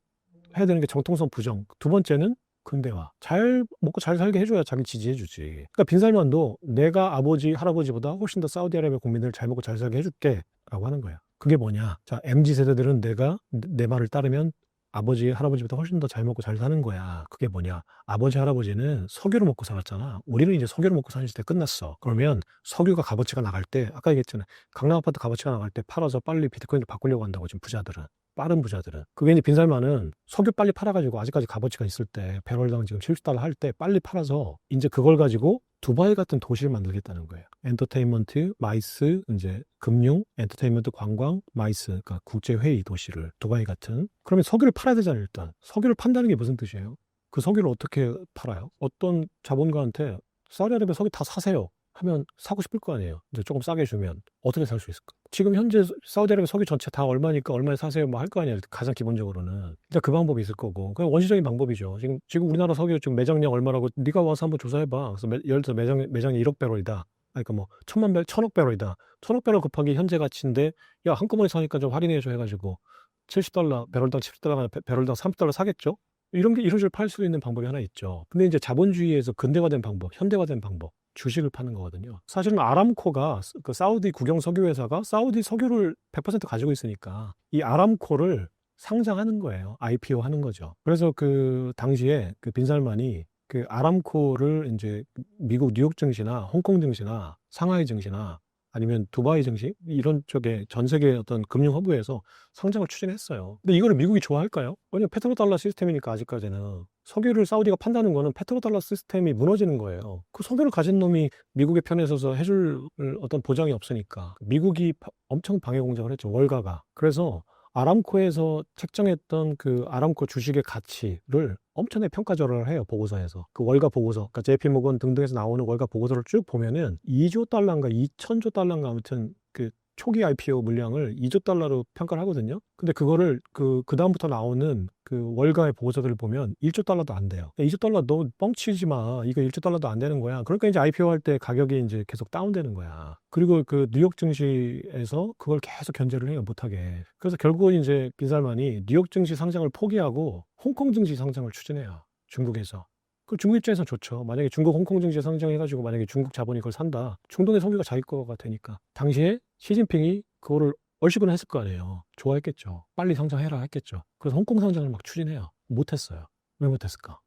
해야 되는 게 정통성 부정. 두 번째는 근대화. 잘 먹고 잘 살게 해줘야 자기 지지해주지. 그러니까 빈살만도 내가 아버지, 할아버지보다 훨씬 더 사우디아라비아 국민들을 잘 먹고 잘 살게 해줄게 라고 하는 거야. 그게 뭐냐? 자, MZ세대들은 내가 내 말을 따르면 아버지, 할아버지보다 훨씬 더 잘 먹고 잘 사는 거야. 그게 뭐냐? 아버지, 할아버지는 석유를 먹고 살았잖아. 우리는 이제 석유를 먹고 사는 시대 끝났어. 그러면 석유가 값어치가 나갈 때, 아까 얘기했잖아. 강남 아파트 값어치가 나갈 때 팔아서 빨리 비트코인을 바꾸려고 한다고 지금 부자들은. 빠른 부자들은. 그게 이제 빈살만은 석유 빨리 팔아가지고 아직까지 값어치가 있을 때, 배럴당 지금 $70 할 때 빨리 팔아서 이제 그걸 가지고 두바이 같은 도시를 만들겠다는 거예요. 엔터테인먼트, 마이스, 이제 금융, 엔터테인먼트, 관광, 마이스, 그러니까 국제회의 도시를 두바이 같은. 그러면 석유를 팔아야 되잖아요, 일단. 석유를 판다는 게 무슨 뜻이에요? 그 석유를 어떻게 팔아요? 어떤 자본가한테 사우디아라비아 석유 다 사세요 하면 사고 싶을 거 아니에요. 이제 조금 싸게 주면 어떻게 살 수 있을까? 지금 현재 사우디아라비아 석유 전체 다 얼마니까 얼마에 사세요 뭐 할 거 아니에요. 가장 기본적으로는 일단 그 방법이 있을 거고 그냥 원시적인 방법이죠. 지금 우리나라 석유 지금 매장량 얼마라고 네가 와서 한번 조사해봐. 그래서 예를 들어 매장이 1억 배럴이다. 그러니까 뭐 1,000억 배럴이다. 1,000억 배럴 곱하기 현재 가치인데 야 한꺼번에 사니까 좀 할인해줘 해가지고 $70 배럴당 $70 배럴당 $30 사겠죠? 이런 게 이런 식으로 팔 수 있는 방법이 하나 있죠. 근데 이제 자본주의에서 근대화된 방법, 현대화된 방법, 주식을 파는 거거든요. 사실은 아람코가 그 사우디 국영 석유 회사가 사우디 석유를 100% 가지고 있으니까 이 아람코를 상장하는 거예요. IPO 하는 거죠. 그래서 그 당시에 그 빈살만이 그 아람코를 이제 미국 뉴욕 증시나 홍콩 증시나 상하이 증시나 아니면 두바이 증시 이런 쪽에 전 세계 어떤 금융 허브에서 상장을 추진했어요. 근데 이거를 미국이 좋아할까요? 왜냐면 페트로달러 시스템이니까 아직까지는 석유를 사우디가 판다는 거는 페트로달러 시스템이 무너지는 거예요. 그 석유를 가진 놈이 미국의 편에 서서 해줄 어떤 보장이 없으니까 미국이 엄청 방해 공작을 했죠. 월가가. 그래서 아람코에서 책정했던 그 아람코 주식의 가치를 엄청나게 평가절하를 해요. 보고서에서. 그 월가 보고서, 그러니까 JP모건 등등에서 나오는 월가 보고서를 쭉 보면은 2조 달러인가 2천조 달러인가 아무튼 그 초기 IPO 물량을 2조 달러로 평가를 하거든요. 근데 그거를 그 다음부터 나오는 그 월가의 보고서들을 보면 1조 달러도 안 돼요. 2조 달러 너 뻥치지 마. 이거 1조 달러도 안 되는 거야. 그러니까 이제 IPO 할 때 가격이 이제 계속 다운되는 거야. 그리고 그 뉴욕 증시에서 그걸 계속 견제를 해요. 못하게. 그래서 결국은 이제 빈살만이 뉴욕 증시 상장을 포기하고 홍콩 증시 상장을 추진해요. 중국에서. 그 중국 입장에서 좋죠. 만약에 중국 홍콩 증시에 상장해가지고 만약에 중국 자본이 그걸 산다. 중동의 석유가 자기 거가 되니까. 당시에 시진핑이 그거를 얼씨구나 했을 거 아니에요. 좋아했겠죠. 빨리 상장해라 했겠죠. 그래서 홍콩 상장을 막 추진해요. 못했어요. 왜 못했을까?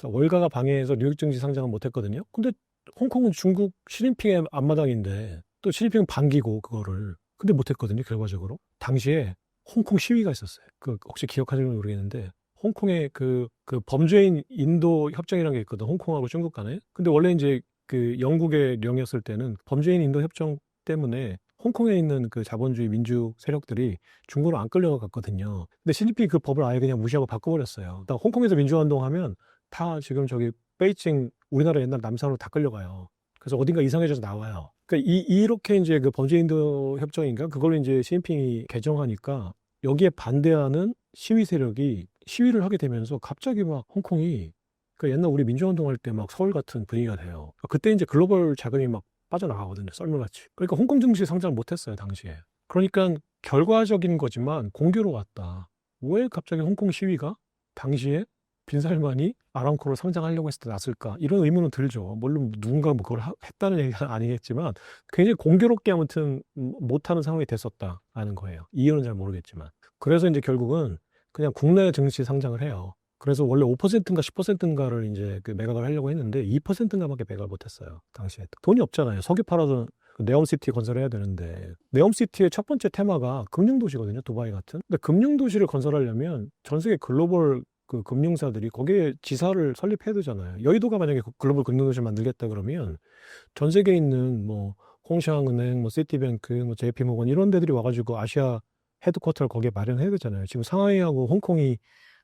월가가 방해해서 뉴욕 증시 상장은 못했거든요. 근데 홍콩은 중국 시진핑의 앞마당인데 또 시진핑은 반기고 그거를. 근데 못했거든요. 결과적으로. 당시에 홍콩 시위가 있었어요. 그 혹시 기억하실지 모르겠는데 홍콩에 그 범죄인 인도 협정이라는 게 있거든. 홍콩하고 중국 간에. 근데 원래 이제 그 영국의 령이었을 때는 범죄인 인도 협정 때문에 홍콩에 있는 그 자본주의 민주 세력들이 중국으로 안 끌려갔거든요. 근데 시진핑이 그 법을 아예 그냥 무시하고 바꿔버렸어요. 일단 홍콩에서 민주화운동하면 다 지금 저기 베이징 우리나라 옛날 남산으로 다 끌려가요. 그래서 어딘가 이상해져서 나와요. 그러니까 이렇게 이제 그 범죄인도 협정인가 그걸 이제 시진핑이 개정하니까 여기에 반대하는 시위 세력이 시위를 하게 되면서 갑자기 막 홍콩이 그 옛날 우리 민주화운동 할 때 막 서울 같은 분위기가 돼요. 그때 이제 글로벌 자금이 막 빠져나가거든요. 썰물같이. 그러니까 홍콩 증시 상장을 못했어요. 당시에. 그러니까 결과적인 거지만 공교로웠다. 왜 갑자기 홍콩 시위가 당시에 빈살만이 아람코를 상장하려고 했을 때 났을까? 이런 의문은 들죠. 물론 누군가 뭐 그걸 했다는 얘기가 아니겠지만 굉장히 공교롭게 아무튼 못하는 상황이 됐었다라는 거예요. 이유는 잘 모르겠지만. 그래서 이제 결국은 그냥 국내 증시 상장을 해요. 그래서 원래 5%인가 10%인가를 이제 그 매각을 하려고 했는데 2%인가밖에 매각을 못했어요. 당시에 돈이 없잖아요. 석유 팔아서 네옴시티 건설해야 되는데 네옴시티의 첫 번째 테마가 금융도시거든요. 두바이 같은. 근데 금융도시를 건설하려면 전 세계 글로벌 그 금융사들이 거기에 지사를 설립해야 되잖아요. 여의도가 만약에 글로벌 금융도시를 만들겠다 그러면 전 세계에 있는 뭐 홍시앙은행, 뭐 시티뱅크, 뭐 JP모건 이런 데들이 와가지고 아시아 헤드쿼터를 거기에 마련해야 되잖아요. 지금 상하이하고 홍콩이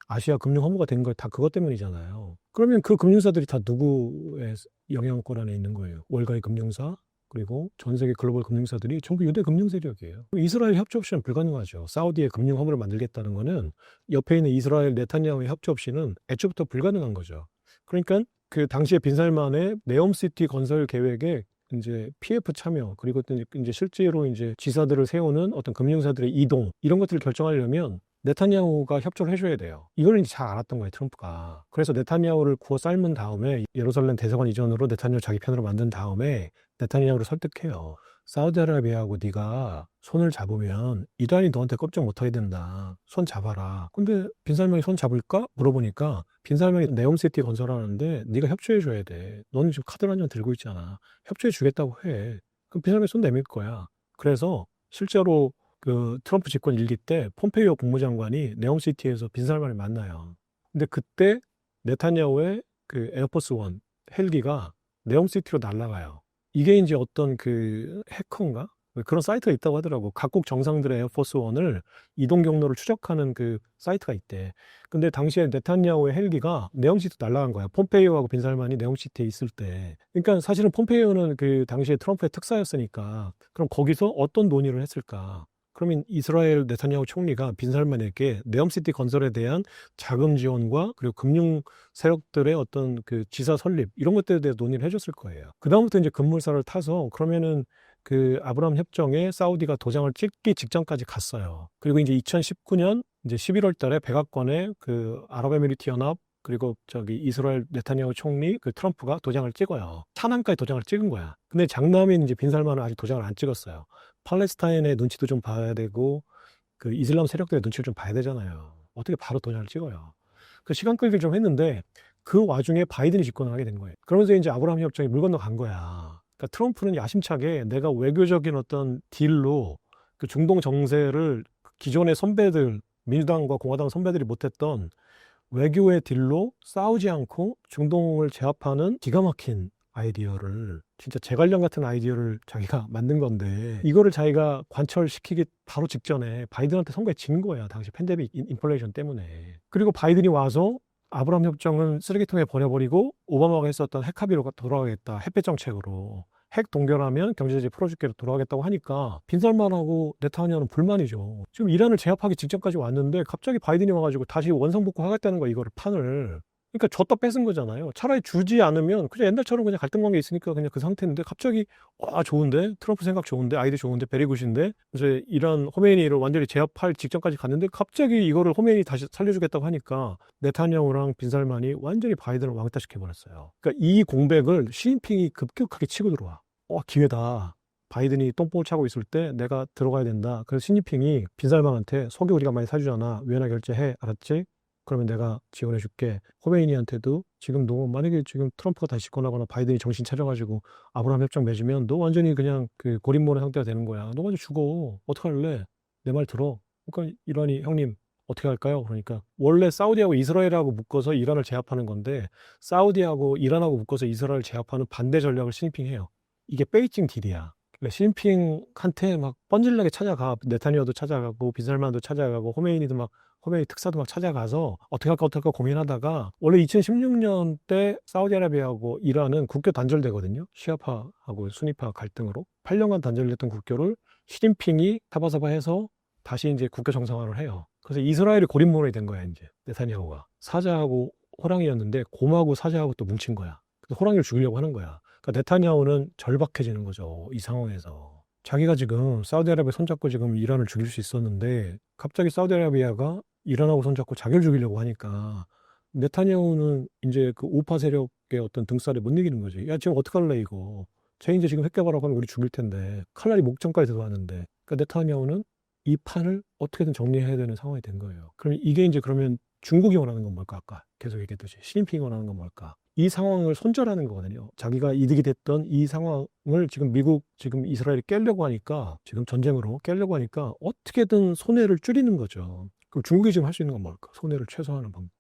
아시아 금융 허브가 된 거 다 그것 때문이잖아요. 그러면 그 금융사들이 다 누구의 영향권 안에 있는 거예요? 월가의 금융사, 그리고 전 세계 글로벌 금융사들이 전부 유대 금융 세력이에요. 이스라엘 협조 없이는 불가능하죠. 사우디의 금융 허브를 만들겠다는 거는 옆에 있는 이스라엘 네타냐후의 협조 없이는 애초부터 불가능한 거죠. 그러니까 그 당시에 빈살만의 네옴시티 건설 계획에 이제 PF 참여 그리고 또 이제 실제로 이제 지사들을 세우는 어떤 금융사들의 이동 이런 것들을 결정하려면 네타냐후가 협조를 해줘야 돼요. 이걸 이제 잘 알았던 거예요, 트럼프가. 그래서 네타냐후를 구워 삶은 다음에 예루살렘 대사관 이전으로 네타냐후 자기 편으로 만든 다음에 네타냐후를 설득해요. 사우디아라비아하고 네가 손을 잡으면 이란이 너한테 꼼짝 못하게 된다. 손 잡아라. 근데 빈살만이 손 잡을까? 물어보니까 빈살만이 네옴시티 건설하는데 네가 협조해 줘야 돼. 너는 지금 카드 한 장 들고 있잖아. 협조해 주겠다고 해. 그럼 빈살만이 손 내밀 거야. 그래서 실제로 그 트럼프 집권 일기 때 폼페이오 국무장관이 네옴시티에서 빈살만을 만나요. 근데 그때 네타냐후의 그 에어포스 원 헬기가 네옴시티로 날아가요. 이게 이제 어떤 그 해커인가? 그런 사이트가 있다고 하더라고. 각국 정상들의 에어포스 원을 이동 경로를 추적하는 그 사이트가 있대. 근데 당시에 네타냐후의 헬기가 네옴시티 날아간 거야. 폼페이오하고 빈살만이 네옴시티에 있을 때. 그러니까 사실은 폼페이오는 그 당시에 트럼프의 특사였으니까 그럼 거기서 어떤 논의를 했을까? 그러면 이스라엘 네타냐후 총리가 빈살만에게 네옴시티 건설에 대한 자금 지원과 그리고 금융 세력들의 어떤 그 지사 설립 이런 것들에 대해 논의를 해줬을 거예요. 그다음부터 이제 급물살을 타서 그러면은 그 아브라함 협정에 사우디가 도장을 찍기 직전까지 갔어요. 그리고 이제 2019년 이제 11월 달에 백악관에 그 아랍에미리트 연합 그리고 저기 이스라엘 네타냐후 총리 그 트럼프가 도장을 찍어요. 차남까지 도장을 찍은 거야. 근데 장남인 이제 빈살만은 아직 도장을 안 찍었어요. 팔레스타인의 눈치도 좀 봐야 되고 그 이슬람 세력들의 눈치를 좀 봐야 되잖아요. 어떻게 바로 도장을 찍어요. 그 시간 끌기를 좀 했는데 그 와중에 바이든이 집권을 하게 된 거예요. 그러면서 이제 아브라함 협정이 물 건너 간 거야. 그러니까 트럼프는 야심차게 내가 외교적인 어떤 딜로 그 중동 정세를 기존의 선배들, 민주당과 공화당 선배들이 못했던 외교의 딜로 싸우지 않고 중동을 제압하는 기가 막힌 아이디어를 진짜 제갈량 같은 아이디어를 자기가 만든 건데 이거를 자기가 관철시키기 바로 직전에 바이든한테 선거에 진 거야. 당시 팬데믹 인플레이션 때문에. 그리고 바이든이 와서 아브라함 협정은 쓰레기통에 버려버리고 오바마가 했었던 핵 합의로 돌아가겠다. 햇볕 정책으로. 핵 동결하면 경제제재 풀어줄게로 돌아가겠다고 하니까 빈살만하고 네타냐후는 불만이죠. 지금 이란을 제압하기 직전까지 왔는데 갑자기 바이든이 와가지고 다시 원상복구하겠다는 거야. 이거를 판을. 그러니까 줬다 뺏은 거잖아요. 차라리 주지 않으면 그냥 옛날처럼 그냥 갈등 관계 있으니까 그냥 그 상태인데 갑자기 와 좋은데 트럼프 생각 좋은데 아이디어 좋은데 베리굿인데 이제 이란 호메이니를 완전히 제압할 직전까지 갔는데 갑자기 이거를 호메이니 다시 살려주겠다고 하니까 네타냐후랑 빈살만이 완전히 바이든을 왕따시켜 버렸어요. 그러니까 이 공백을 시진핑이 급격하게 치고 들어와. 기회다. 바이든이 똥볼 차고 있을 때 내가 들어가야 된다. 그래서 시진핑이 빈살만한테 석유 우리가 많이 사주잖아. 위안화 결제해. 알았지? 그러면 내가 지원해줄게. 호메이니한테도 지금 너 만약에 지금 트럼프가 다시 집권하거나 바이든이 정신 차려가지고 아브라함 협정 맺으면 너 완전히 그냥 그 고립몰의 상태가 되는 거야. 너 완전 죽어. 어떡할래? 내 말 들어. 그러니까 이란이 형님 어떻게 할까요? 그러니까 원래 사우디하고 이스라엘하고 묶어서 이란을 제압하는 건데 사우디하고 이란하고 묶어서 이스라엘을 제압하는 반대 전략을 시진핑이 해요. 이게 베이징 딜이야. 그러니까 시진핑한테 막 뻔질나게 찾아가. 네타냐후도 찾아가고 빈살만도 찾아가고 호메이니도 막 호메이 특사도 막 찾아가서 어떻게 할까 고민하다가 원래 2016년 때 사우디아라비아하고 이란은 국교 단절되거든요. 시아파하고 수니파 갈등으로 8년간 단절됐던 국교를 시진핑이 타바사바해서 다시 이제 국교 정상화를 해요. 그래서 이스라엘이 고립몰이 된 거야 이제 네타냐후가. 사자하고 호랑이였는데 곰하고 사자하고 또 뭉친 거야. 그래서 호랑이를 죽이려고 하는 거야. 그러니까 네타냐후는 절박해지는 거죠. 이 상황에서. 자기가 지금 사우디아라비아 손잡고 지금 이란을 죽일 수 있었는데 갑자기 사우디아라비아가 이란하고 손잡고 자기를 죽이려고 하니까 네타냐후는 이제 그 우파 세력의 어떤 등살에 못 이기는 거지. 야, 지금 어떡할래 이거. 쟤 이제 지금 핵 개발하고 하면 우리 죽일 텐데. 칼날이 목전까지 들어왔는데. 그러니까 네타냐후는 이 판을 어떻게든 정리해야 되는 상황이 된 거예요. 그럼 이게 이제 그러면 중국이 원하는 건 뭘까? 아까 계속 얘기했듯이 시진핑이 원하는 건 뭘까? 이 상황을 손절하는 거거든요. 자기가 이득이 됐던 이 상황을 지금 미국, 지금 이스라엘이 깨려고 하니까, 지금 전쟁으로 깨려고 하니까 어떻게든 손해를 줄이는 거죠. 그럼 중국이 지금 할 수 있는 건 뭘까? 손해를 최소화하는 방법.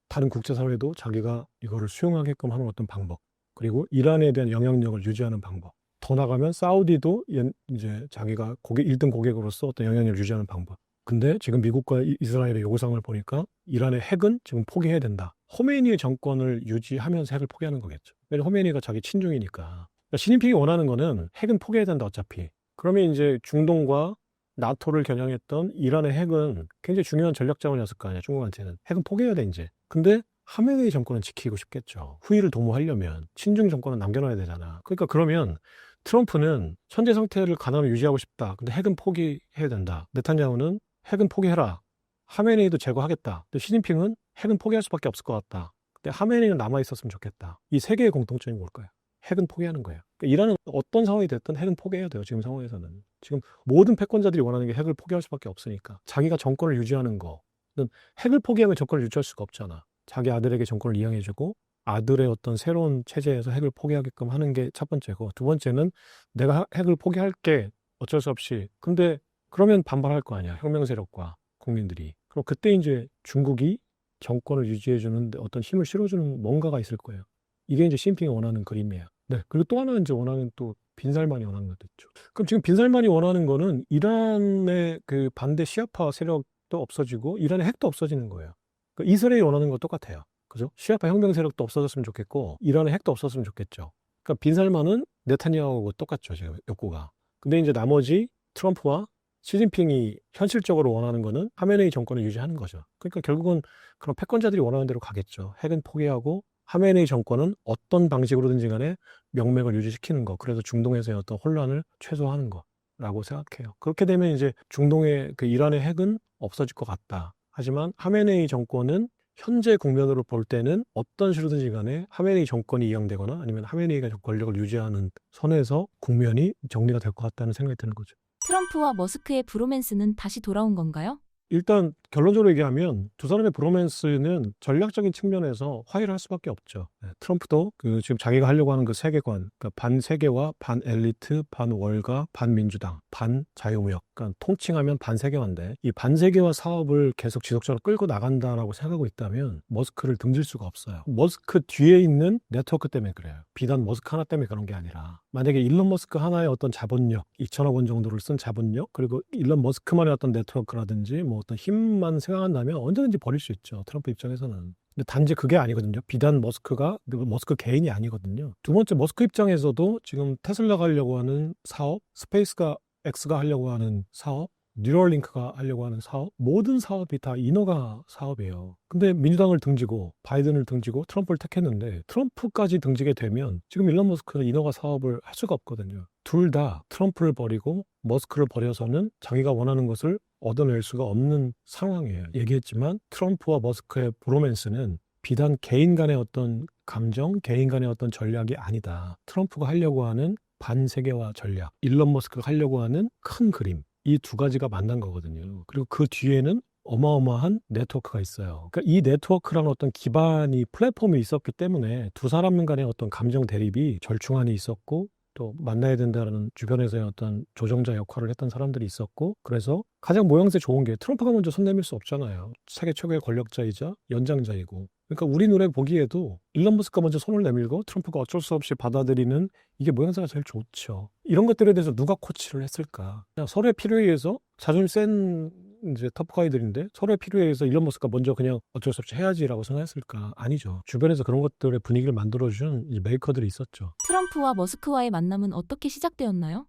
다른 국제사회도 자기가 이거를 수용하게끔 하는 어떤 방법. 그리고 이란에 대한 영향력을 유지하는 방법. 더 나가면 사우디도 이제 자기가 1등 고객으로서 어떤 영향력을 유지하는 방법. 근데 지금 미국과 이스라엘의 요구사항을 보니까 이란의 핵은 지금 포기해야 된다. 호메이니의 정권을 유지하면서 핵을 포기하는 거겠죠. 왜냐면 호메이니가 자기 친중이니까. 그러니까 시진핑이 원하는 거는 핵은 포기해야 된다 어차피. 그러면 이제 중동과 나토를 겨냥했던 이란의 핵은 굉장히 중요한 전략 자원이었을 거 아니야. 중국한테는. 핵은 포기해야 돼 이제. 근데 하메네이 정권은 지키고 싶겠죠. 후위를 도모하려면 친중 정권은 남겨놔야 되잖아. 그러니까 그러면 트럼프는 현재 상태를 가능하면 유지하고 싶다. 근데 핵은 포기해야 된다. 네타냐후는 핵은 포기해라. 하메네이도 제거하겠다. 근데 시진핑은 핵은 포기할 수밖에 없을 것 같다. 근데 하메네이는 남아있었으면 좋겠다. 이 세 개의 공통점이 뭘까요? 핵은 포기하는 거예요. 그러니까 이란은 어떤 상황이 됐든 핵은 포기해야 돼요. 지금 상황에서는. 지금 모든 패권자들이 원하는 게 핵을 포기할 수밖에 없으니까. 자기가 정권을 유지하는 거는 핵을 포기하면 정권을 유지할 수가 없잖아. 자기 아들에게 정권을 이양해주고 아들의 어떤 새로운 체제에서 핵을 포기하게끔 하는 게 첫 번째고, 두 번째는 내가 핵을 포기할게 어쩔 수 없이. 근데 그러면 반발할 거 아니야. 혁명 세력과 국민들이. 그럼 그때 이제 중국이 정권을 유지해주는 어떤 힘을 실어주는 뭔가가 있을 거예요. 이게 이제 시진핑이 원하는 그림이에요. 네. 그리고 또 하나 이제 원하는 또 빈살만이 원하는 것도 있죠. 그럼 지금 빈살만이 원하는 거는 이란의 그 반대 시아파 세력도 없어지고 이란의 핵도 없어지는 거예요. 그러니까 이스라엘이 원하는 거 똑같아요. 그죠? 시아파 혁명 세력도 없어졌으면 좋겠고 이란의 핵도 없었으면 좋겠죠. 그러니까 빈살만은 네타냐후하고 똑같죠, 지금 욕구가. 근데 이제 나머지 트럼프와 시진핑이 현실적으로 원하는 거는 하메네이 정권을 유지하는 거죠. 그러니까 결국은 그런 패권자들이 원하는 대로 가겠죠. 핵은 포기하고 하메네이 정권은 어떤 방식으로든지 간에 명맥을 유지시키는 거. 그래서 중동에서의 어떤 혼란을 최소화하는 거라고 생각해요. 그렇게 되면 이제 중동의 그 이란의 핵은 없어질 것 같다. 하지만 하메네이 정권은 현재 국면으로 볼 때는 어떤 식으로든지 간에 하메네이 정권이 이양되거나 아니면 하메네이가 권력을 유지하는 선에서 국면이 정리가 될 것 같다는 생각이 드는 거죠. 트럼프와 머스크의 브로맨스는 다시 돌아온 건가요? 일단 결론적으로 얘기하면 두 사람의 브로맨스는 전략적인 측면에서 화해를 할 수밖에 없죠. 트럼프도 그 지금 자기가 하려고 하는 그 세계관, 그러니까 반세계화, 반엘리트, 반월가, 반민주당, 반자유무역, 그러니까 통칭하면 반세계화인데 이 반세계화 사업을 계속 지속적으로 끌고 나간다라고 생각하고 있다면 머스크를 등질 수가 없어요. 머스크 뒤에 있는 네트워크 때문에 그래요. 비단 머스크 하나 때문에 그런 게 아니라 만약에 일론 머스크 하나의 어떤 자본력, 2천억 원 정도를 쓴 자본력, 그리고 일론 머스크만의 어떤 네트워크라든지 뭐 어떤 힘만 생각한다면 언제든지 버릴 수 있죠. 트럼프 입장에서는. 근데 단지 그게 아니거든요. 비단 머스크가 머스크 개인이 아니거든요. 두 번째 머스크 입장에서도 지금 테슬라가 하려고 하는 사업, 스페이스가 X가 하려고 하는 사업, 뉴럴링크가 하려고 하는 사업, 모든 사업이 다 인허가 사업이에요. 근데 민주당을 등지고 바이든을 등지고 트럼프를 택했는데 트럼프까지 등지게 되면 지금 일론 머스크는 인허가 사업을 할 수가 없거든요. 둘 다 트럼프를 버리고 머스크를 버려서는 자기가 원하는 것을 얻어낼 수가 없는 상황이에요. 얘기했지만 트럼프와 머스크의 브로맨스는 비단 개인 간의 어떤 감정, 개인 간의 어떤 전략이 아니다. 트럼프가 하려고 하는 반세계화 전략, 일론 머스크가 하려고 하는 큰 그림, 이 두 가지가 만난 거거든요. 그리고 그 뒤에는 어마어마한 네트워크가 있어요. 그러니까 이 네트워크라는 어떤 기반이 플랫폼이 있었기 때문에 두 사람 간의 어떤 감정 대립이 절충안이 있었고 또 만나야 된다는 주변에서의 어떤 조정자 역할을 했던 사람들이 있었고 그래서 가장 모양새 좋은 게 트럼프가 먼저 손 내밀 수 없잖아요. 세계 최고의 권력자이자 연장자이고 그러니까 우리 눈에 보기에도 일론 머스크가 먼저 손을 내밀고 트럼프가 어쩔 수 없이 받아들이는 이게 모양새가 제일 좋죠. 이런 것들에 대해서 누가 코치를 했을까? 그냥 서로의 필요에 의해서 자존심 센 이제 터프가이들인데 서로의 필요에 의해서 일론 머스크가 먼저 그냥 어쩔 수 없이 해야지라고 생각했을까? 아니죠. 주변에서 그런 것들의 분위기를 만들어준 이 메이커들이 있었죠. 트럼프와 머스크와의 만남은 어떻게 시작되었나요?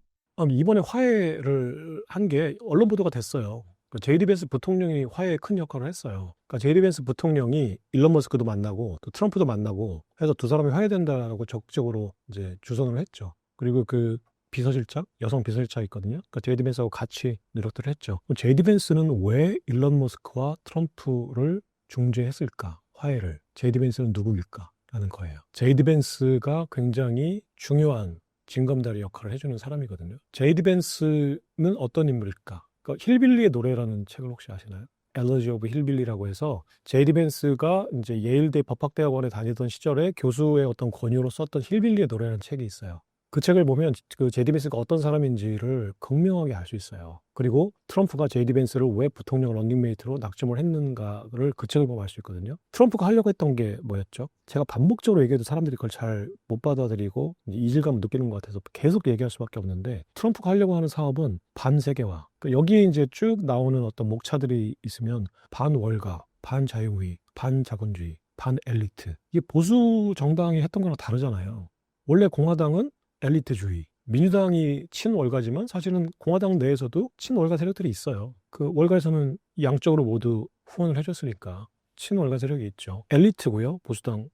이번에 화해를 한 게 언론 보도가 됐어요. 제이디 벤스 부통령이 화해에 큰 역할을 했어요. 그러니까 제이디 벤스 부통령이 일론 머스크도 만나고 또 트럼프도 만나고 해서 두 사람이 화해된다라고 적극적으로 이제 주선을 했죠. 그리고 그 비서실장, 여성 비서실장이 있거든요. 그러니까 제이디 벤스하고 같이 노력들을 했죠. 제이디 벤스는 왜 일론 머스크와 트럼프를 중재했을까? 화해를. 제이디 벤스는 누구일까? 라는 거예요. 제이디 벤스가 굉장히 중요한 징검다리 역할을 해주는 사람이거든요. 제이디 벤스는 어떤 인물일까? 그러니까 힐빌리의 노래라는 책을 혹시 아시나요? 엘러지 오브 힐빌리라고 해서 제이디 벤스가 이제 예일대 법학대학원에 다니던 시절에 교수의 어떤 권유로 썼던 힐빌리의 노래라는 책이 있어요. 그 책을 보면 그 제이디 벤스가 어떤 사람인지를 극명하게 알 수 있어요. 그리고 트럼프가 제이디 벤스를 왜 부통령 런닝메이트로 낙점을 했는가를 그 책을 보면 알 수 있거든요. 트럼프가 하려고 했던 게 뭐였죠? 제가 반복적으로 얘기해도 사람들이 그걸 잘 못 받아들이고 이질감을 느끼는 것 같아서 계속 얘기할 수밖에 없는데 트럼프가 하려고 하는 사업은 반세계화. 그러니까 여기에 이제 쭉 나오는 어떤 목차들이 있으면 반월가, 반자유주의, 반자본주의, 반엘리트. 이게 보수 정당이 했던 거랑 다르잖아요. 원래 공화당은 엘리트주의. 민주당이 친월가지만 사실은 공화당 내에서도 친월가 세력들이 있어요. 그 월가에서는 양쪽으로 모두 후원을 해줬으니까 친월가 세력이 있죠. 엘리트고요. 보수당은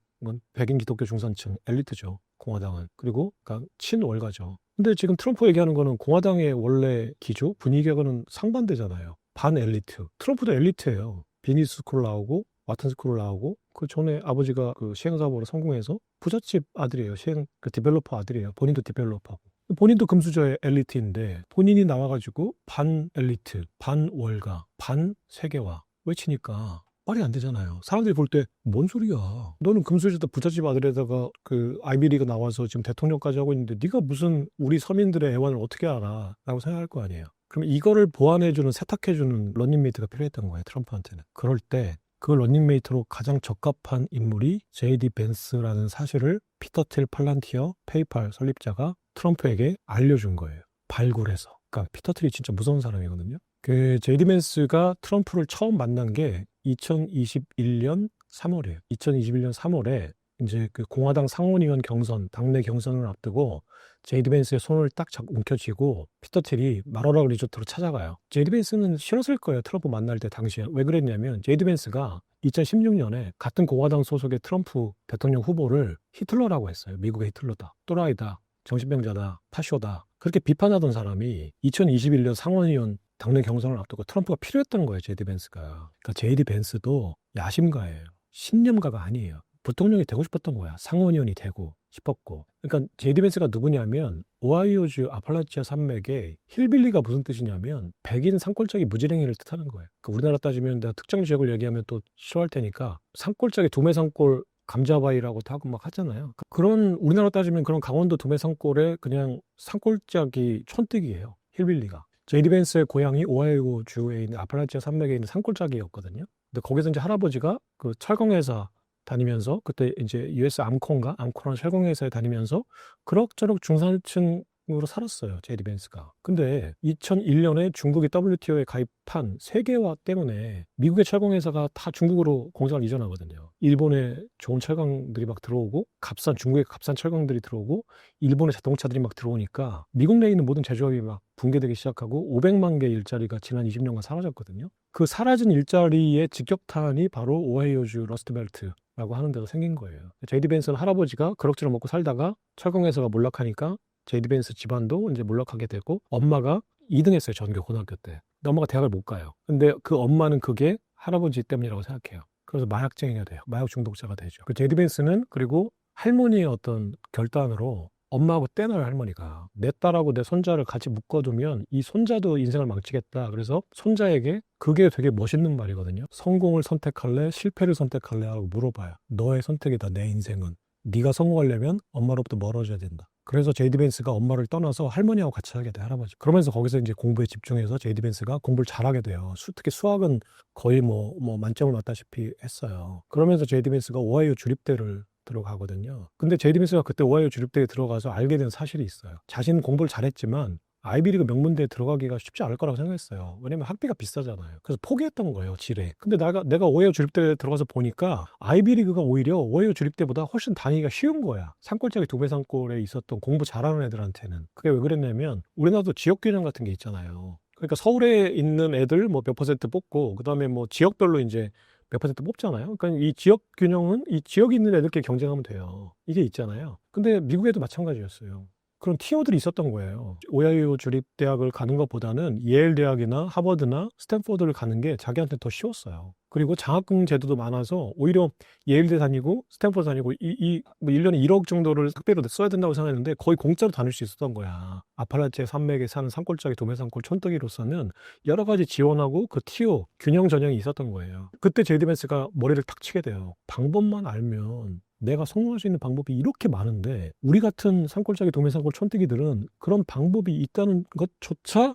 백인 기독교 중산층 엘리트죠. 공화당은. 그리고 그러니까 친월가죠. 근데 지금 트럼프 얘기하는 거는 공화당의 원래 기조, 분위기하고는 상반되잖아요. 반엘리트. 트럼프도 엘리트예요. 비니스 스쿨 나오고 와튼 스쿨을 나오고 그 전에 아버지가 그 시행사업으로 성공해서 부잣집 아들이에요. 그 디벨로퍼 아들이에요. 본인도 디벨로퍼고. 본인도 금수저의 엘리트인데 본인이 나와가지고 반 엘리트, 반 월가, 반 세계화 외치니까 말이 안 되잖아요. 사람들이 볼 때 뭔 소리야. 너는 금수저다 부잣집 아들에다가 그 아이비리그 나와서 지금 대통령까지 하고 있는데 네가 무슨 우리 서민들의 애환을 어떻게 알아? 라고 생각할 거 아니에요. 그럼 이거를 보완해주는 세탁해주는 런닝메이트가 필요했던 거예요. 트럼프한테는. 그럴 때 그 런닝메이트로 가장 적합한 인물이 제이디 벤스라는 사실을 피터 틸 팔란티어 페이팔 설립자가 트럼프에게 알려준 거예요. 발굴해서. 그러니까 피터 틸이 진짜 무서운 사람이거든요. 그 제이디 벤스가 트럼프를 처음 만난 게 2021년 3월이에요. 2021년 3월에 이제 그 공화당 상원의원 경선, 당내 경선을 앞두고 제이디 벤스의 손을 딱 잡고 움켜쥐고 피터 틸이 마로라고 리조트로 찾아가요. 제이디 벤스는 싫었을 거예요. 트럼프 만날 때 당시에. 왜 그랬냐면 제이디 벤스가 2016년에 같은 공화당 소속의 트럼프 대통령 후보를 히틀러라고 했어요. 미국의 히틀러다. 또라이다. 정신병자다. 파쇼다. 그렇게 비판하던 사람이 2021년 상원의원 당내 경선을 앞두고 트럼프가 필요했던 거예요. 제이디 벤스가. 그러니까 제이디 벤스도 야심가예요. 신념가가 아니에요. 부통령이 되고 싶었던 거야. 상원의원이 되고 싶었고. 그러니까 제이디 벤스가 누구냐면 오하이오주 아팔라치아 산맥에 힐빌리가 무슨 뜻이냐면 백인 산골짜기 무지랭이를 뜻하는 거예요. 그러니까 우리나라 따지면 내가 특정 지역을 얘기하면 또 싫어할 테니까 산골짜기 도매산골 감자바위라고 하고 막 하잖아요. 그런 우리나라 따지면 그런 강원도 도매산골의 그냥 산골짜기 촌뜨기예요. 힐빌리가. 제이디 벤스의 고향이 오하이오주에 있는 아팔라치아 산맥에 있는 산골짜기였거든요. 근데 거기서 이제 할아버지가 그 철강회사 다니면서 그때 이제 US 암코라는 철강회사에 다니면서 그럭저럭 중산층으로 살았어요. 제이디 벤스가. 근데 2001년에 중국이 WTO에 가입한 세계화 때문에 미국의 철강회사가 다 중국으로 공장을 이전하거든요. 일본에 좋은 철강들이 막 들어오고 중국의 값싼 철강들이 들어오고 일본의 자동차들이 막 들어오니까 미국 내에 있는 모든 제조업이 막 붕괴되기 시작하고 500만 개 일자리가 지난 20년간 사라졌거든요. 그 사라진 일자리의 직격탄이 바로 오하이오주 러스트벨트라고 하는 데서 생긴 거예요. 제이디 벤스는 할아버지가 그럭저럭 먹고 살다가 철강회사가 몰락하니까 제이디 벤스 집안도 이제 몰락하게 되고 엄마가 2등 했어요. 전교 고등학교 때. 근데 엄마가 대학을 못 가요. 근데 그 엄마는 그게 할아버지 때문이라고 생각해요. 그래서 마약쟁이가 돼요. 마약 중독자가 되죠. 그 제이디 벤스는 그리고 할머니의 어떤 결단으로 엄마하고 떼나요, 할머니가. 내 딸하고 내 손자를 같이 묶어두면 이 손자도 인생을 망치겠다. 그래서 손자에게 그게 되게 멋있는 말이거든요. 성공을 선택할래? 실패를 선택할래? 하고 물어봐요. 너의 선택이다, 내 인생은. 네가 성공하려면 엄마로부터 멀어져야 된다. 그래서 제이디 벤스가 엄마를 떠나서 할머니하고 같이 살게 돼, 할아버지. 그러면서 거기서 이제 공부에 집중해서 제이디 벤스가 공부를 잘하게 돼요. 특히 수학은 거의 뭐 만점을 맞다시피 했어요. 그러면서 제이디 벤스가 오하이오 주립대를 들어가거든요. 근데 제이디 벤스가 그때 오하이오 주립대에 들어가서 알게 된 사실이 있어요. 자신은 공부를 잘했지만 아이비리그 명문대에 들어가기가 쉽지 않을 거라고 생각했어요. 왜냐면 학비가 비싸잖아요. 그래서 포기했던 거예요, 지레. 근데 내가 오하이오 주립대에 들어가서 보니까 아이비리그가 오히려 오하이오 주립대보다 훨씬 다니기가 쉬운 거야. 산골짜기 도매산골에 있었던 공부 잘하는 애들한테는. 그게 왜 그랬냐면 우리나라도 지역균형 같은 게 있잖아요. 그러니까 서울에 있는 애들 뭐 몇 퍼센트 뽑고 그다음에 뭐 지역별로 이제 몇 퍼센트 뽑잖아요. 그러니까 이 지역 균형은 이 지역에 있는 애들끼리 경쟁하면 돼요. 이게 있잖아요. 근데 미국에도 마찬가지였어요. 그런 티오들이 있었던 거예요. 오하이오 주립대학을 가는 것보다는 예일 대학이나 하버드나 스탠포드를 가는 게 자기한테 더 쉬웠어요. 그리고 장학금 제도도 많아서 오히려 예일대 다니고 스탠포드 다니고 뭐 1년에 1억 정도를 학비로 써야 된다고 생각했는데 거의 공짜로 다닐 수 있었던 거야. 아팔라치아 산맥에 사는 산골짜기 도매산골 촌뜨기로서는 여러 가지 지원하고 그 티오 균형 전형이 있었던 거예요. 그때 제이디 벤스가 머리를 탁 치게 돼요. 방법만 알면 내가 성공할 수 있는 방법이 이렇게 많은데 우리 같은 산골짜기 도매산골 촌뜨기들은 그런 방법이 있다는 것조차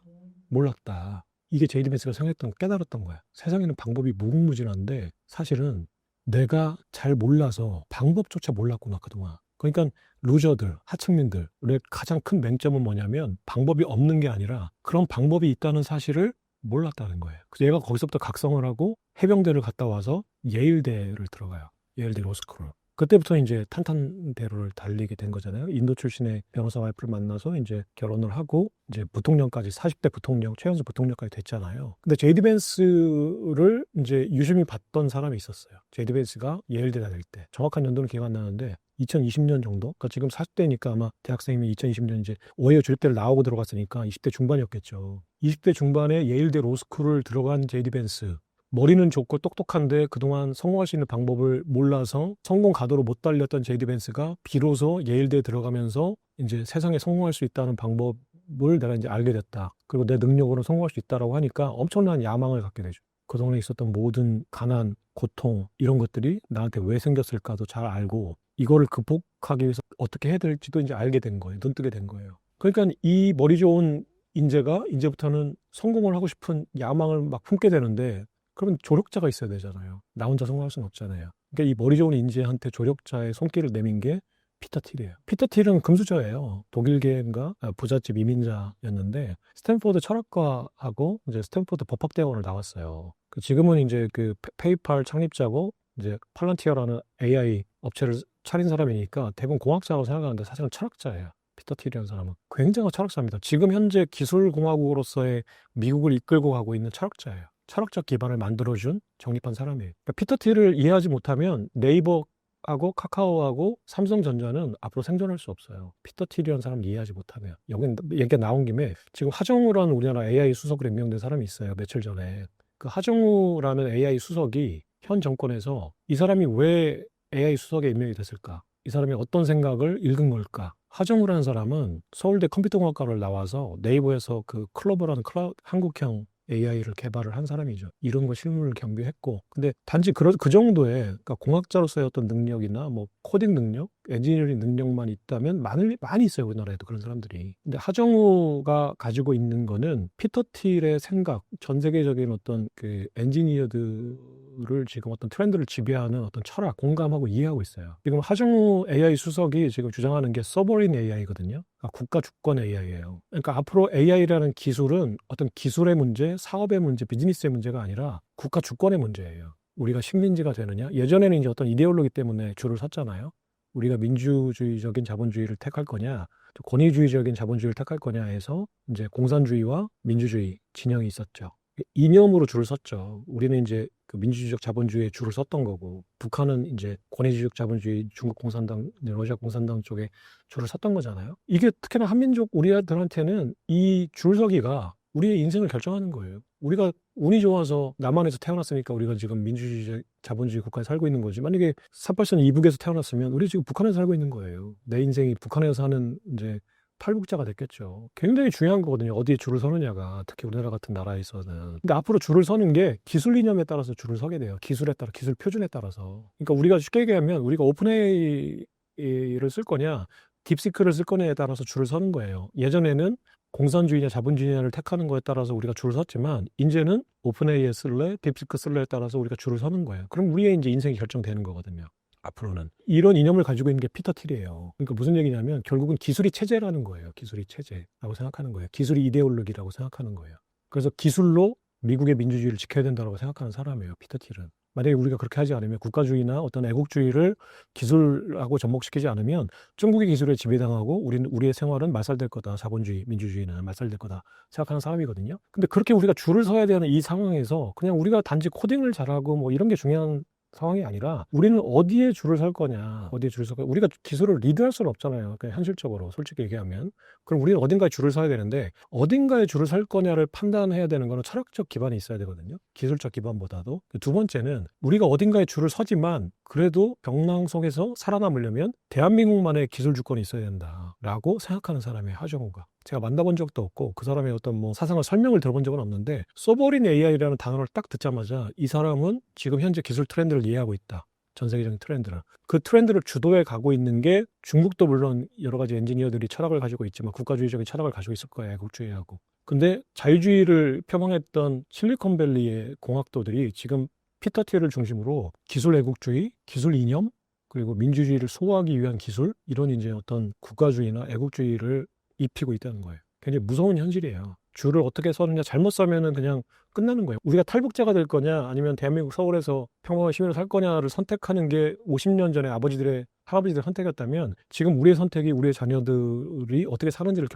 몰랐다. 이게 제이디 벤스가 깨달았던 거야. 세상에는 방법이 무궁무진한데 사실은 내가 잘 몰라서 방법조차 몰랐구나 그동안. 그러니까 루저들, 하층민들의 가장 큰 맹점은 뭐냐면 방법이 없는 게 아니라 그런 방법이 있다는 사실을 몰랐다는 거예요. 그래서 얘가 거기서부터 각성을 하고 해병대를 갔다 와서 예일대를 들어가요. 예일대 로스쿨을. 그때부터 이제 탄탄대로를 달리게 된 거잖아요. 인도 출신의 변호사 와이프를 만나서 이제 결혼을 하고 이제 부통령까지 40대 부통령, 최연소 부통령까지 됐잖아요. 근데 제이디 벤스를 이제 유심히 봤던 사람이 있었어요. 제이디 벤스가 예일대 다닐 때. 정확한 연도는 기억 안 나는데 2020년 정도? 그러니까 지금 40대니까 아마 대학생이면 2020년 이제 오하이오 주립대를 나오고 들어갔으니까 20대 중반이었겠죠. 20대 중반에 예일대 로스쿨을 들어간 제이디 벤스. 머리는 좋고 똑똑한데 그동안 성공할 수 있는 방법을 몰라서 성공 가도로 못 달렸던 제이디 벤스가 비로소 예일대에 들어가면서 이제 세상에 성공할 수 있다는 방법을 내가 이제 알게 됐다. 그리고 내 능력으로 성공할 수 있다라고 하니까 엄청난 야망을 갖게 되죠. 그동안에 있었던 모든 가난, 고통 이런 것들이 나한테 왜 생겼을까도 잘 알고 이거를 극복하기 위해서 어떻게 해야 될지도 이제 알게 된 거예요. 눈뜨게 된 거예요. 그러니까 이 머리 좋은 인재가 이제부터는 성공을 하고 싶은 야망을 막 품게 되는데 그러면 조력자가 있어야 되잖아요. 나 혼자 성공할 수는 없잖아요. 그러니까 이 머리 좋은 인재한테 조력자의 손길을 내민 게 피터 틸이에요. 피터 틸은 금수저예요. 독일계인가 부잣집 이민자였는데 스탠포드 철학과하고 이제 스탠포드 법학대학원을 나왔어요. 지금은 이제 그 페이팔 창립자고 이제 팔런티어라는 AI 업체를 차린 사람이니까 대부분 공학자라고 생각하는데 사실은 철학자예요. 피터 틸이라는 사람은 굉장한 철학자입니다. 지금 현재 기술공화국으로서의 미국을 이끌고 가고 있는 철학자예요. 철학적 기반을 만들어준 정립한 사람이에요. 그러니까 피터 틸을 이해하지 못하면 네이버하고 카카오하고 삼성전자는 앞으로 생존할 수 없어요. 피터 틸이라는 사람을 이해하지 못하면. 여기 얘기가 나온 김에 지금 하정우라는 우리나라 AI 수석으로 임명된 사람이 있어요. 며칠 전에. 그 하정우라는 AI 수석이 현 정권에서 이 사람이 왜 AI 수석에 임명이 됐을까? 이 사람이 어떤 생각을 읽은 걸까? 하정우라는 사람은 서울대 컴퓨터공학과를 나와서 네이버에서 그 클로버라는 한국형 AI를 개발을 한 사람이죠. 이런 거 실무를 겸비했고, 근데 단지 그 정도의 그러니까 공학자로서의 어떤 능력이나 뭐 코딩 능력, 엔지니어링 능력만 있다면 많이 있어요. 우리나라에도 그런 사람들이. 근데 하정우가 가지고 있는 거는 피터 틸의 생각, 전 세계적인 어떤 그 엔지니어들을 지금 어떤 트렌드를 지배하는 어떤 철학, 공감하고 이해하고 있어요. 지금 하정우 AI 수석이 지금 주장하는 게 서버린 AI거든요. 국가 주권 AI예요. 그러니까 앞으로 AI라는 기술은 어떤 기술의 문제, 사업의 문제, 비즈니스의 문제가 아니라 국가 주권의 문제예요. 우리가 식민지가 되느냐? 예전에는 이제 어떤 이데올로기 때문에 줄을 섰잖아요. 우리가 민주주의적인 자본주의를 택할 거냐, 권위주의적인 자본주의를 택할 거냐 해서 이제 공산주의와 민주주의 진영이 있었죠. 이념으로 줄을 섰죠. 우리는 이제 그 민주주의적 자본주의에 줄을 섰던 거고, 북한은 이제 권위주의적 자본주의, 중국 공산당, 러시아 공산당 쪽에 줄을 섰던 거잖아요. 이게 특히나 한민족 우리들한테는 이 줄서기가 우리의 인생을 결정하는 거예요. 우리가 운이 좋아서 남한에서 태어났으니까 우리가 지금 민주주의 자본주의 국가에 살고 있는 거지. 만약에 383 이북에서 태어났으면 우리 지금 북한에서 살고 있는 거예요. 내 인생이 북한에서 사는 이제 탈북자가 됐겠죠. 굉장히 중요한 거거든요. 어디에 줄을 서느냐가. 특히 우리나라 같은 나라에서는. 근데 앞으로 줄을 서는 게 기술 이념에 따라서 줄을 서게 돼요. 기술에 따라, 기술 표준에 따라서. 그러니까 우리가 쉽게 얘기하면 우리가 오픈AI를 쓸 거냐, 딥시크를 쓸 거냐에 따라서 줄을 서는 거예요. 예전에는 공산주의냐 자본주의냐를 택하는 거에 따라서 우리가 줄을 섰지만 이제는 오픈AI 쓸래, 딥시크 쓸래에 따라서 우리가 줄을 서는 거예요. 그럼 우리의 이제 인생이 결정되는 거거든요. 앞으로는 이런 이념을 가지고 있는 게 피터 틸이에요. 그러니까 무슨 얘기냐면 결국은 기술이 체제라는 거예요. 기술이 체제라고 생각하는 거예요. 기술이 이데올로기라고 생각하는 거예요. 그래서 기술로 미국의 민주주의를 지켜야 된다고 생각하는 사람이에요. 피터 틸은. 만약에 우리가 그렇게 하지 않으면 국가주의나 어떤 애국주의를 기술하고 접목시키지 않으면 중국의 기술에 지배당하고 우리의 생활은 말살될 거다. 자본주의, 민주주의는 말살될 거다 생각하는 사람이거든요. 근데 그렇게 우리가 줄을 서야 되는 이 상황에서 그냥 우리가 단지 코딩을 잘하고 뭐 이런 게 중요한 상황이 아니라 우리는 어디에 줄을 설 거냐, 어디에 줄을 설 거냐. 우리가 기술을 리드할 수는 없잖아요. 그냥 현실적으로 솔직히 얘기하면. 그럼 우리는 어딘가에 줄을 서야 되는데 어딘가에 줄을 설 거냐를 판단해야 되는 거는 철학적 기반이 있어야 되거든요. 기술적 기반보다도. 두 번째는 우리가 어딘가에 줄을 서지만 그래도 병랑 속에서 살아남으려면 대한민국만의 기술 주권이 있어야 된다라고 생각하는 사람이에요. 하정우가. 제가 만나본 적도 없고 그 사람의 어떤 뭐 사상을 설명을 들어본 적은 없는데 서버린 AI라는 단어를 딱 듣자마자 이 사람은 지금 현재 기술 트렌드를 이해하고 있다. 전 세계적인 트렌드를. 그 트렌드를 주도해 가고 있는 게 중국도 물론 여러 가지 엔지니어들이 철학을 가지고 있지만 국가주의적인 철학을 가지고 있을 거예요. 애국주의하고. 근데 자유주의를 표방했던 실리콘밸리의 공학도들이 지금 피터 틸을 중심으로 기술 애국주의, 기술 이념, 그리고 민주주의를 소화하기 위한 기술, 이런 이제 어떤 국가주의나 애국주의를 입히고 있다는 거예요. 굉장히 무서운 현실이에요. 줄을 어떻게 서느냐, 잘못 서면은 그냥 끝나는 거예요. 우리가 탈북자가 될 거냐, 아니면 대한민국 서울에서 평범한 시민으로 살 거냐를 선택하는 게 50년 전에 할아버지들의 선택이었다면 지금 우리의 선택이 우리의 자녀들이 어떻게 사는지를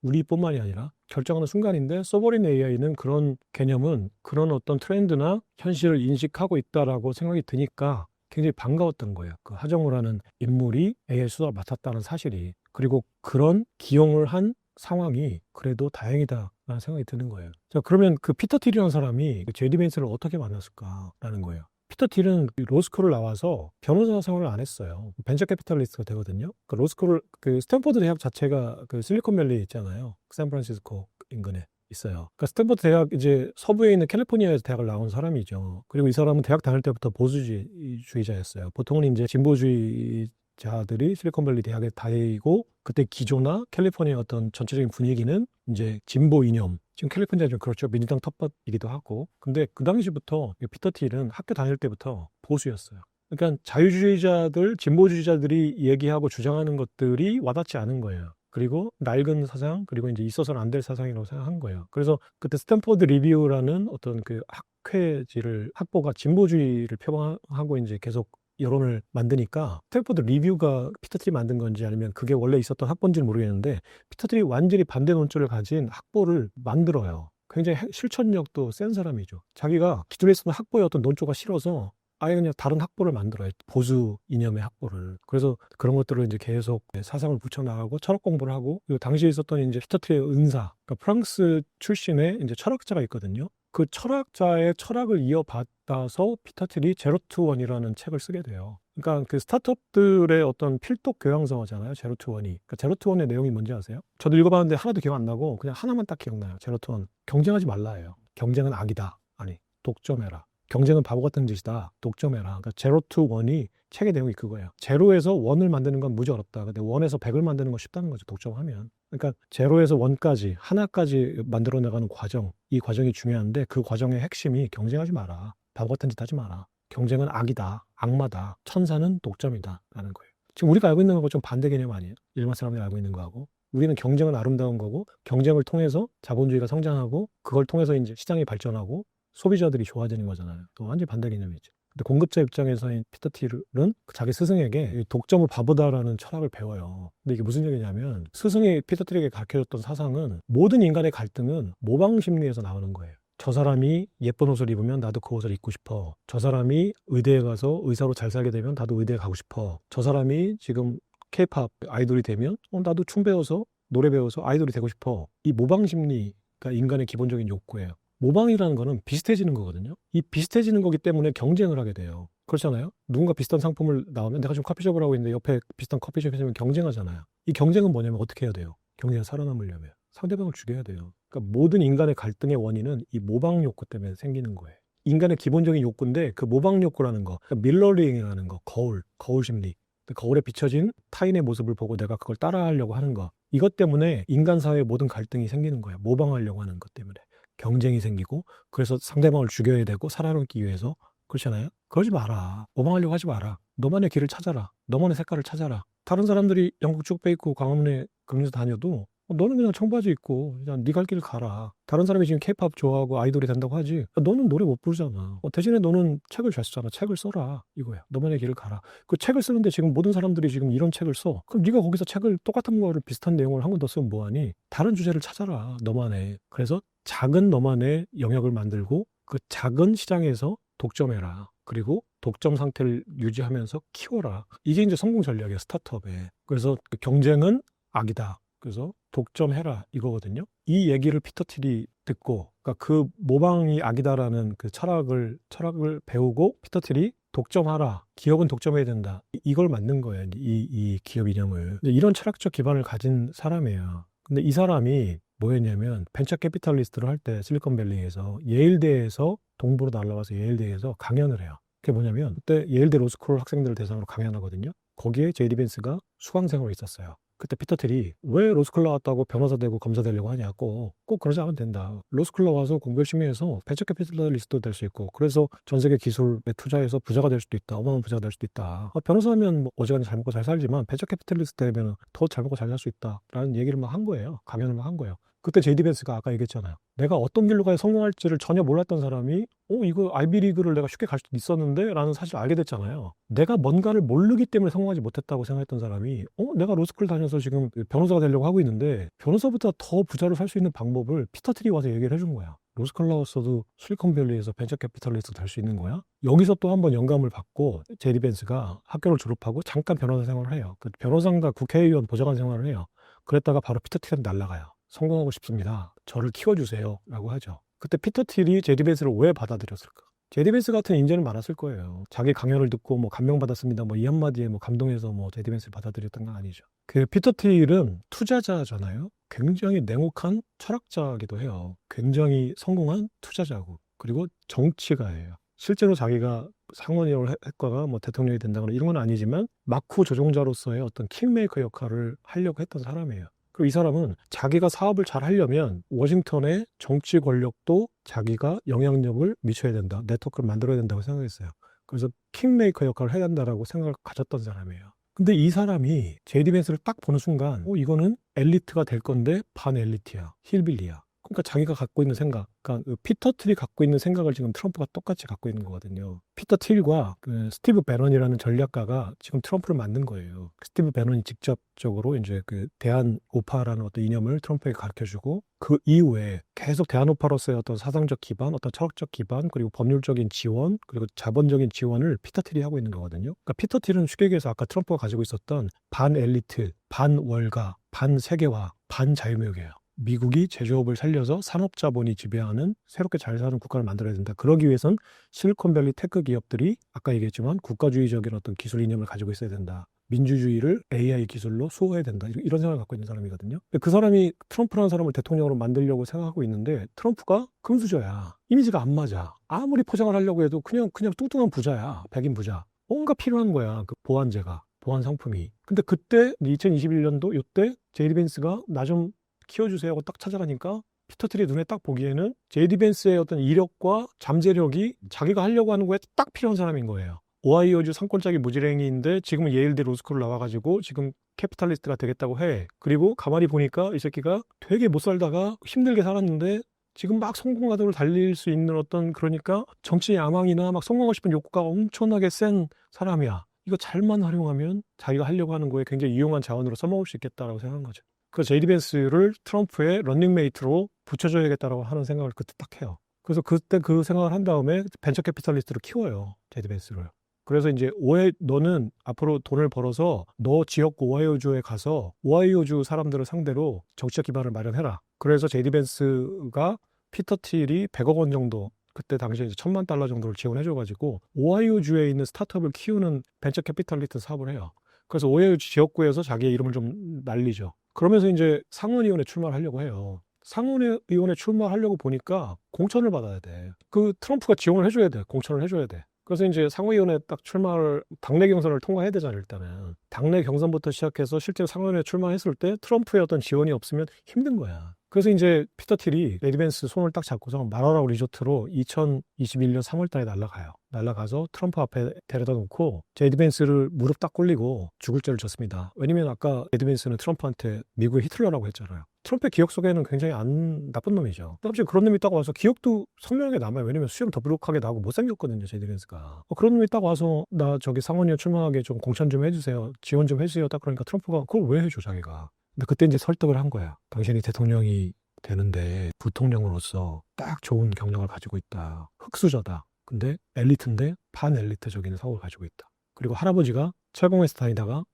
우리뿐만이 아니라 결정하는 순간인데, 서버린 AI는 그런 개념은 그런 어떤 트렌드나 현실을 인식하고 있다라고 생각이 드니까 굉장히 반가웠던 거예요. 그 하정우라는 인물이 AI 수사를 맡았다는 사실이. 그리고 그런 기용을 한 상황이 그래도 다행이다라는 생각이 드는 거예요. 자, 그러면 그 피터 틸이라는 사람이 제디 벤슨을 어떻게 만났을까라는 거예요. 피터 틸은 로스쿨을 나와서 변호사 생활을 안 했어요. 벤처 캐피탈리스트가 되거든요. 그 로스쿨을, 그 스탠포드 대학 자체가 그 실리콘밸리 있잖아요. 샌프란시스코 인근에 있어요. 그러니까 스탠포드 대학, 이제 서부에 있는 캘리포니아에서 대학을 나온 사람이죠. 그리고 이 사람은 대학 다닐 때부터 보수주의자였어요. 보통은 이제 진보주의자들이 실리콘밸리 대학에 다니고, 그때 기조나 캘리포니아 어떤 전체적인 분위기는 이제 진보 이념. 지금 캘리포니아 좀 그렇죠. 민주당 텃밭이기도 하고. 근데 그 당시부터 피터 틸은 학교 다닐 때부터 보수였어요. 그러니까 자유주의자들, 진보주의자들이 얘기하고 주장하는 것들이 와닿지 않은 거예요. 그리고 낡은 사상, 그리고 이제 있어서는 안 될 사상이라고 생각한 거예요. 그래서 그때 스탠포드 리뷰라는 어떤 그 학회지를 학보가 진보주의를 표방하고 이제 계속 여론을 만드니까 스탠포드 리뷰가 피터 트리 만든 건지 아니면 그게 원래 있었던 학본지는 모르겠는데 피터 트리 완전히 반대 논조를 가진 학보를 만들어요. 굉장히 실천력도 센 사람이죠. 자기가 기존에 있었던 학보의 어떤 논조가 싫어서 아예 그냥 다른 학보를 만들어요. 보수 이념의 학보를. 그래서 그런 것들을 이제 계속 사상을 붙여나가고 철학 공부를 하고, 그리고 당시에 있었던 이제 피터 트리의 은사, 그러니까 프랑스 출신의 이제 철학자가 있거든요. 그 철학자의 철학을 이어받아서 피터 트리 제로 투 원이라는 책을 쓰게 돼요. 그러니까 그 스타트업들의 어떤 필독 교양서잖아요. 제로 투 원이. 그러니까 제로 투 원의 내용이 뭔지 아세요? 저도 읽어봤는데 하나도 기억 안 나고 그냥 하나만 딱 기억나요. 제로 투 원. 경쟁하지 말라예요. 경쟁은 악이다. 아니, 독점해라. 경쟁은 바보 같은 짓이다. 독점해라. 그러니까 제로 투 원이 책의 내용이 그거예요. 제로에서 원을 만드는 건 무지 어렵다. 근데 원에서 백을 만드는 건 쉽다는 거죠. 독점하면. 그러니까 제로에서 원까지, 하나까지 만들어 나가는 과정, 이 과정이 중요한데 그 과정의 핵심이 경쟁하지 마라. 바보 같은 짓 하지 마라. 경쟁은 악이다. 악마다. 천사는 독점이다. 라는 거예요. 지금 우리가 알고 있는 거하고 좀 반대 개념 아니에요? 일반 사람들이 알고 있는 거하고. 우리는 경쟁은 아름다운 거고, 경쟁을 통해서 자본주의가 성장하고, 그걸 통해서 이제 시장이 발전하고, 소비자들이 좋아지는 거잖아요. 또 완전히 반대 개념이죠. 근데 공급자 입장에서인 피터 트리는 자기 스승에게 독점을 바보다라는 철학을 배워요. 근데 이게 무슨 얘기냐면 스승이 피터 트리에게 가르쳐줬던 사상은 모든 인간의 갈등은 모방 심리에서 나오는 거예요. 저 사람이 예쁜 옷을 입으면 나도 그 옷을 입고 싶어. 저 사람이 의대에 가서 의사로 잘 살게 되면 나도 의대에 가고 싶어. 저 사람이 지금 케이팝 아이돌이 되면 나도 춤 배워서 노래 배워서 아이돌이 되고 싶어. 이 모방 심리가 인간의 기본적인 욕구예요. 모방이라는 거는 비슷해지는 거거든요. 이 비슷해지는 거기 때문에 경쟁을 하게 돼요. 그렇잖아요. 누군가 비슷한 상품을 나오면 내가 지금 커피숍을 하고 있는데 옆에 비슷한 커피숍이 있으면 경쟁하잖아요. 이 경쟁은 뭐냐면 어떻게 해야 돼요? 경쟁을 살아남으려면 상대방을 죽여야 돼요. 그러니까 모든 인간의 갈등의 원인은 이 모방 욕구 때문에 생기는 거예요. 인간의 기본적인 욕구인데 그 모방 욕구라는 거, 그러니까 밀러링이라는 거, 거울 심리. 거울에 비춰진 타인의 모습을 보고 내가 그걸 따라하려고 하는 거. 이것 때문에 인간 사회의 모든 갈등이 생기는 거예요. 모방하려고 하는 것 때문에. 경쟁이 생기고, 그래서 상대방을 죽여야 되고 살아남기 위해서. 그렇잖아요. 그러지 마라. 모방하려고 하지 마라. 너만의 길을 찾아라. 너만의 색깔을 찾아라. 다른 사람들이 영국 쭉 빼입고 광화문에 금리에서 다녀도 너는 그냥 청바지 입고 그냥 네 갈 길 가라. 다른 사람이 지금 케이팝 좋아하고 아이돌이 된다고 하지. 너는 노래 못 부르잖아. 대신에 너는 책을 잘 쓰잖아. 책을 써라. 이거야. 너만의 길을 가라. 그 책을 쓰는데 지금 모든 사람들이 지금 이런 책을 써. 그럼 네가 거기서 책을 똑같은 거를 비슷한 내용을 한 권 더 쓰면 뭐하니? 다른 주제를 찾아라. 너만의. 그래서 작은 너만의 영역을 만들고 그 작은 시장에서 독점해라. 그리고 독점 상태를 유지하면서 키워라. 이게 이제 성공 전략이에요. 스타트업에. 그래서 그 경쟁은 악이다. 그래서 독점해라 이거거든요. 이 얘기를 피터 트리 듣고, 그러니까 그 모방이 악이다라는 그 철학을 배우고 피터 트리 독점하라. 기업은 독점해야 된다. 이걸 만든 거예요. 이 기업 이념을. 이런 철학적 기반을 가진 사람이에요. 근데 이 사람이 뭐였냐면 벤처 캐피탈리스트를 할 때 실리콘밸리에서 예일대에서 동부로 날아와서 예일대에서 강연을 해요. 그게 뭐냐면 그때 예일대 로스쿨 학생들을 대상으로 강연하거든요. 거기에 제이디 벤스가 수강생으로 있었어요. 그때 피터 트리 왜 로스쿨 나왔다고 변호사 되고 검사 되려고 하냐고. 꼭 그러지 않으면 된다. 로스쿨 나와서 공부 열심히 해서 벤처 캐피탈리스트도 될 수 있고, 그래서 전 세계 기술에 투자해서 부자가 될 수도 있다. 어마어마한 부자가 될 수도 있다. 변호사면 뭐 어지간히 잘 먹고 잘 살지만 벤처 캐피탈리스트 되면 더 잘 먹고 잘 살 수 있다라는 얘기를 막 한 거예요. 강연을 막 한 거예요. 그때 제이디 벤스가 아까 얘기했잖아요. 내가 어떤 길로 가야 성공할지를 전혀 몰랐던 사람이 이거 아이비리그를 내가 쉽게 갈 수도 있었는데 라는 사실을 알게 됐잖아요. 내가 뭔가를 모르기 때문에 성공하지 못했다고 생각했던 사람이 내가 로스쿨 다녀서 지금 변호사가 되려고 하고 있는데 변호사보다 더 부자로 살 수 있는 방법을 피터 트리 와서 얘기를 해준 거야. 로스쿨 나왔어도 실리콘밸리에서 벤처 캐피탈리스트 될 수 있는 거야? 여기서 또 한 번 영감을 받고 제이디 벤스가 학교를 졸업하고 잠깐 변호사 생활을 해요. 그 변호사인가 국회의원 보좌관 생활을 해요. 그랬다가 바로 피터 트리한테 날아가요. 성공하고 싶습니다. 저를 키워주세요. 라고 하죠. 그때 피터 트리 제이디 벤스를 왜 받아들였을까? 제이디 벤스 같은 인재는 많았을 거예요. 자기 강연을 듣고 뭐 감명받았습니다. 뭐 이 한마디에 뭐 감동해서 뭐 제이디 벤스를 받아들였던 건 아니죠. 그 피터 트리는 투자자잖아요. 굉장히 냉혹한 철학자이기도 해요. 굉장히 성공한 투자자고, 그리고 정치가예요. 실제로 자기가 상원의원 했거나 뭐 대통령이 된다거나 이런 건 아니지만 마쿠 조종자로서의 어떤 킹메이커 역할을 하려고 했던 사람이에요. 그리고 이 사람은 자기가 사업을 잘 하려면 워싱턴의 정치 권력도 자기가 영향력을 미쳐야 된다. 네트워크를 만들어야 된다고 생각했어요. 그래서 킹메이커 역할을 해야 한다라고 생각을 가졌던 사람이에요. 근데 이 사람이 제디 벤스를 딱 보는 순간 이거는 엘리트가 될 건데 반 엘리트야. 힐빌리야. 그러니까 자기가 갖고 있는 생각, 그러니까 그 피터 틸이 갖고 있는 생각을 지금 트럼프가 똑같이 갖고 있는 거거든요. 피터 틸과 그 스티브 배넌이라는 전략가가 지금 트럼프를 만든 거예요. 스티브 배넌이 직접적으로 이제 그 대한 우파라는 어떤 이념을 트럼프에게 가르쳐주고 그 이후에 계속 대한 우파로서의 어떤 사상적 기반, 어떤 철학적 기반, 그리고 법률적인 지원, 그리고 자본적인 지원을 피터 틸이 하고 있는 거거든요. 그러니까 피터 틸은 쉽게 얘기해서 아까 트럼프가 가지고 있었던 반 엘리트, 반 월가, 반 세계화, 반 자유무역이에요. 미국이 제조업을 살려서 산업자본이 지배하는 새롭게 잘 사는 국가를 만들어야 된다. 그러기 위해선 실리콘밸리 테크 기업들이 아까 얘기했지만 국가주의적인 어떤 기술 이념을 가지고 있어야 된다. 민주주의를 AI 기술로 수호해야 된다. 이런 생각을 갖고 있는 사람이거든요. 그 사람이 트럼프라는 사람을 대통령으로 만들려고 생각하고 있는데 트럼프가 금수저야. 이미지가 안 맞아. 아무리 포장을 하려고 해도 그냥 뚱뚱한 부자야. 백인 부자. 뭔가 필요한 거야. 그 보완제가. 보완 상품이. 근데 그때 2021년도 이때 제이디 벤스가 나 좀 키워주세요 하고 딱 찾아가니까 피터 틸이 눈에 딱 보기에는 제이디 벤스의 어떤 이력과 잠재력이 자기가 하려고 하는 거에 딱 필요한 사람인 거예요. 오하이오주 상권짜기 무지랭이인데 지금은 예일대 로스쿨을 나와가지고 지금 캐피탈리스트가 되겠다고 해. 그리고 가만히 보니까 이 새끼가 되게 못 살다가 힘들게 살았는데 지금 막 성공가도를 달릴 수 있는 어떤 그러니까 정치 야망이나 막 성공하고 싶은 욕구가 엄청나게 센 사람이야. 이거 잘만 활용하면 자기가 하려고 하는 거에 굉장히 유용한 자원으로 써먹을 수 있겠다라고 생각한 거죠. 그 제이디 벤스를 트럼프의 런닝메이트로 붙여줘야겠다라고 하는 생각을 그때 딱 해요. 그래서 그때 그 생각을 한 다음에 벤처 캐피탈리스트로 키워요. 제이디 벤스를. 그래서 이제 너는 앞으로 돈을 벌어서 너 지역 오하이오주에 가서 오하이오주 사람들을 상대로 정치적 기반을 마련해라. 그래서 제이디 벤스가 피터 틸이 100억 원 정도 그때 당시에 이제 $10,000,000 정도를 지원해줘가지고 오하이오주에 있는 스타트업을 키우는 벤처 캐피탈리스트 사업을 해요. 그래서 오하이오주 지역구에서 자기의 이름을 좀 날리죠. 그러면서 이제 상원의원에 출마를 하려고 해요. 상원의원에 출마하려고 보니까 공천을 받아야 돼. 그 트럼프가 지원을 해줘야 돼. 공천을 해줘야 돼. 그래서 이제 상원의원에 딱 출마를 당내 경선을 통과해야 되잖아요. 일단은 당내 경선부터 시작해서 실제로 상원의원에 출마했을 때 트럼프의 어떤 지원이 없으면 힘든 거야. 그래서 이제 피터 틸이 제이디 벤스 손을 딱 잡고서 마라라고 리조트로 2021년 3월 달에 날아가요. 날아가서 트럼프 앞에 데려다 놓고 제이디 벤스를 무릎 딱 꿇리고 죽을 죄를 졌습니다. 왜냐면 아까 제이디 벤스는 트럼프한테 미국의 히틀러라고 했잖아요. 트럼프의 기억 속에는 굉장히 안 나쁜 놈이죠. 갑자기 그런 놈이 딱 와서 기억도 선명하게 남아요. 왜냐면 수염 더부룩하게 나고 못생겼거든요. 제이디 벤스가. 그런 놈이 딱 와서 나 저기 상원의원 출마하게 좀 공천 좀 해주세요. 지원 좀 해주세요. 딱 그러니까 트럼프가 그걸 왜 해줘 자기가. 근데 그때 이제 설득을 한 거야. 당신이 대통령이 되는데 부통령으로서 딱 좋은 경력을 가지고 있다. 흑수저다. 근데 엘리트인데 반엘리트적인 사고를 가지고 있다. 그리고 할아버지가 철공회사 다니다가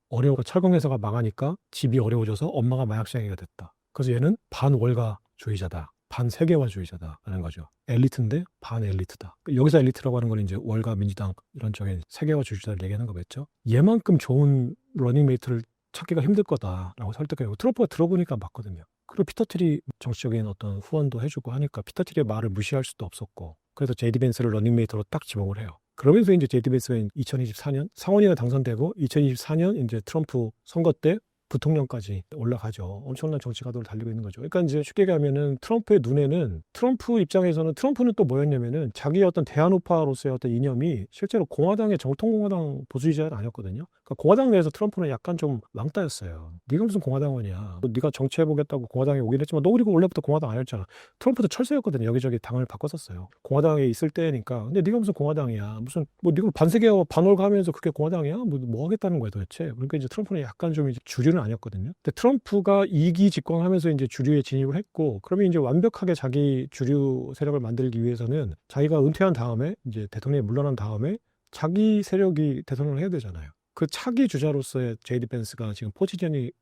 철공회사가 망하니까 집이 어려워져서 엄마가 마약장애가 됐다. 그래서 얘는 반월가주의자다. 반세계화주의자다라는 거죠. 엘리트인데 반엘리트다. 여기서 엘리트라고 하는 건 이제 월가 민주당 이런 쪽에 세계화주의자를 얘기하는 거겠죠. 얘만큼 좋은 러닝메이트를 찾기가 힘들 거다라고 설득해요. 트럼프가 들어보니까 맞거든요. 그리고 피터 틸이 정치적인 어떤 후원도 해주고 하니까 피터 틸의 말을 무시할 수도 없었고 그래서 제이디 벤스를 러닝메이트로 딱 지목을 해요. 그러면서 이제 제이디 벤스가 2024년 상원의원 당선되고 2024년 이제 트럼프 선거 때 부통령까지 올라가죠. 엄청난 정치 가도를 달리고 있는 거죠. 그러니까 이제 쉽게 얘기하면은 트럼프의 눈에는 트럼프 입장에서는 트럼프는 또 뭐였냐면은 자기의 어떤 대한우파로서의 어떤 이념이 실제로 공화당의 정통공화당 보수주의자는 아니었거든요. 그러니까 공화당 내에서 트럼프는 약간 좀 왕따였어요. 네가 무슨 공화당원이야. 네가 정치해보겠다고 공화당에 오긴 했지만 너 그리고 원래부터 공화당 아니었잖아. 트럼프도 철새였거든요. 여기저기 당을 바꿨었어요. 공화당에 있을 때니까. 근데 네가 무슨 공화당이야. 무슨 뭐 네가 반세계와 반월가 하면서 그게 공화당이야? 뭐 하겠다는 거야 도대체. 그러니까 이제 트럼프는 약간 좀 이제 주류는 아니었거든요. 근데 트럼프가 2기 집권하면서 이제 주류에 진입을 했고 그러면 이제 완벽하게 자기 주류 세력을 만들기 위해서는 자기가 은퇴한 다음에 이제 대통령이 물러난 다음에 자기 세력이 대통령을 해야 되잖아요. 그 차기 주자로서의 제이디 벤스가 지금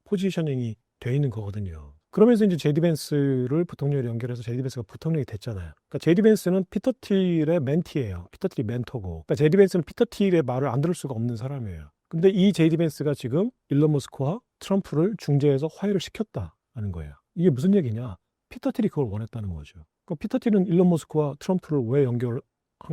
포지셔닝이 돼 있는 거거든요. 그러면서 이제 제이디 벤스를 부통령으로 연결해서 제이디 벤스가 부통령이 됐잖아요. 그러니까 제이디 벤스는 피터 틸의 멘티예요. 피터 틸이 멘토고. 그러니까 제이디 벤스는 피터 틸의 말을 안 들을 수가 없는 사람이에요. 근데 이 제이디 벤스가 지금 일론 머스크와 트럼프를 중재해서 화해를 시켰다는 거예요. 이게 무슨 얘기냐? 피터 틸이 그걸 원했다는 거죠. 그럼 피터 틸은 일론 머스크와 트럼프를 왜 연결한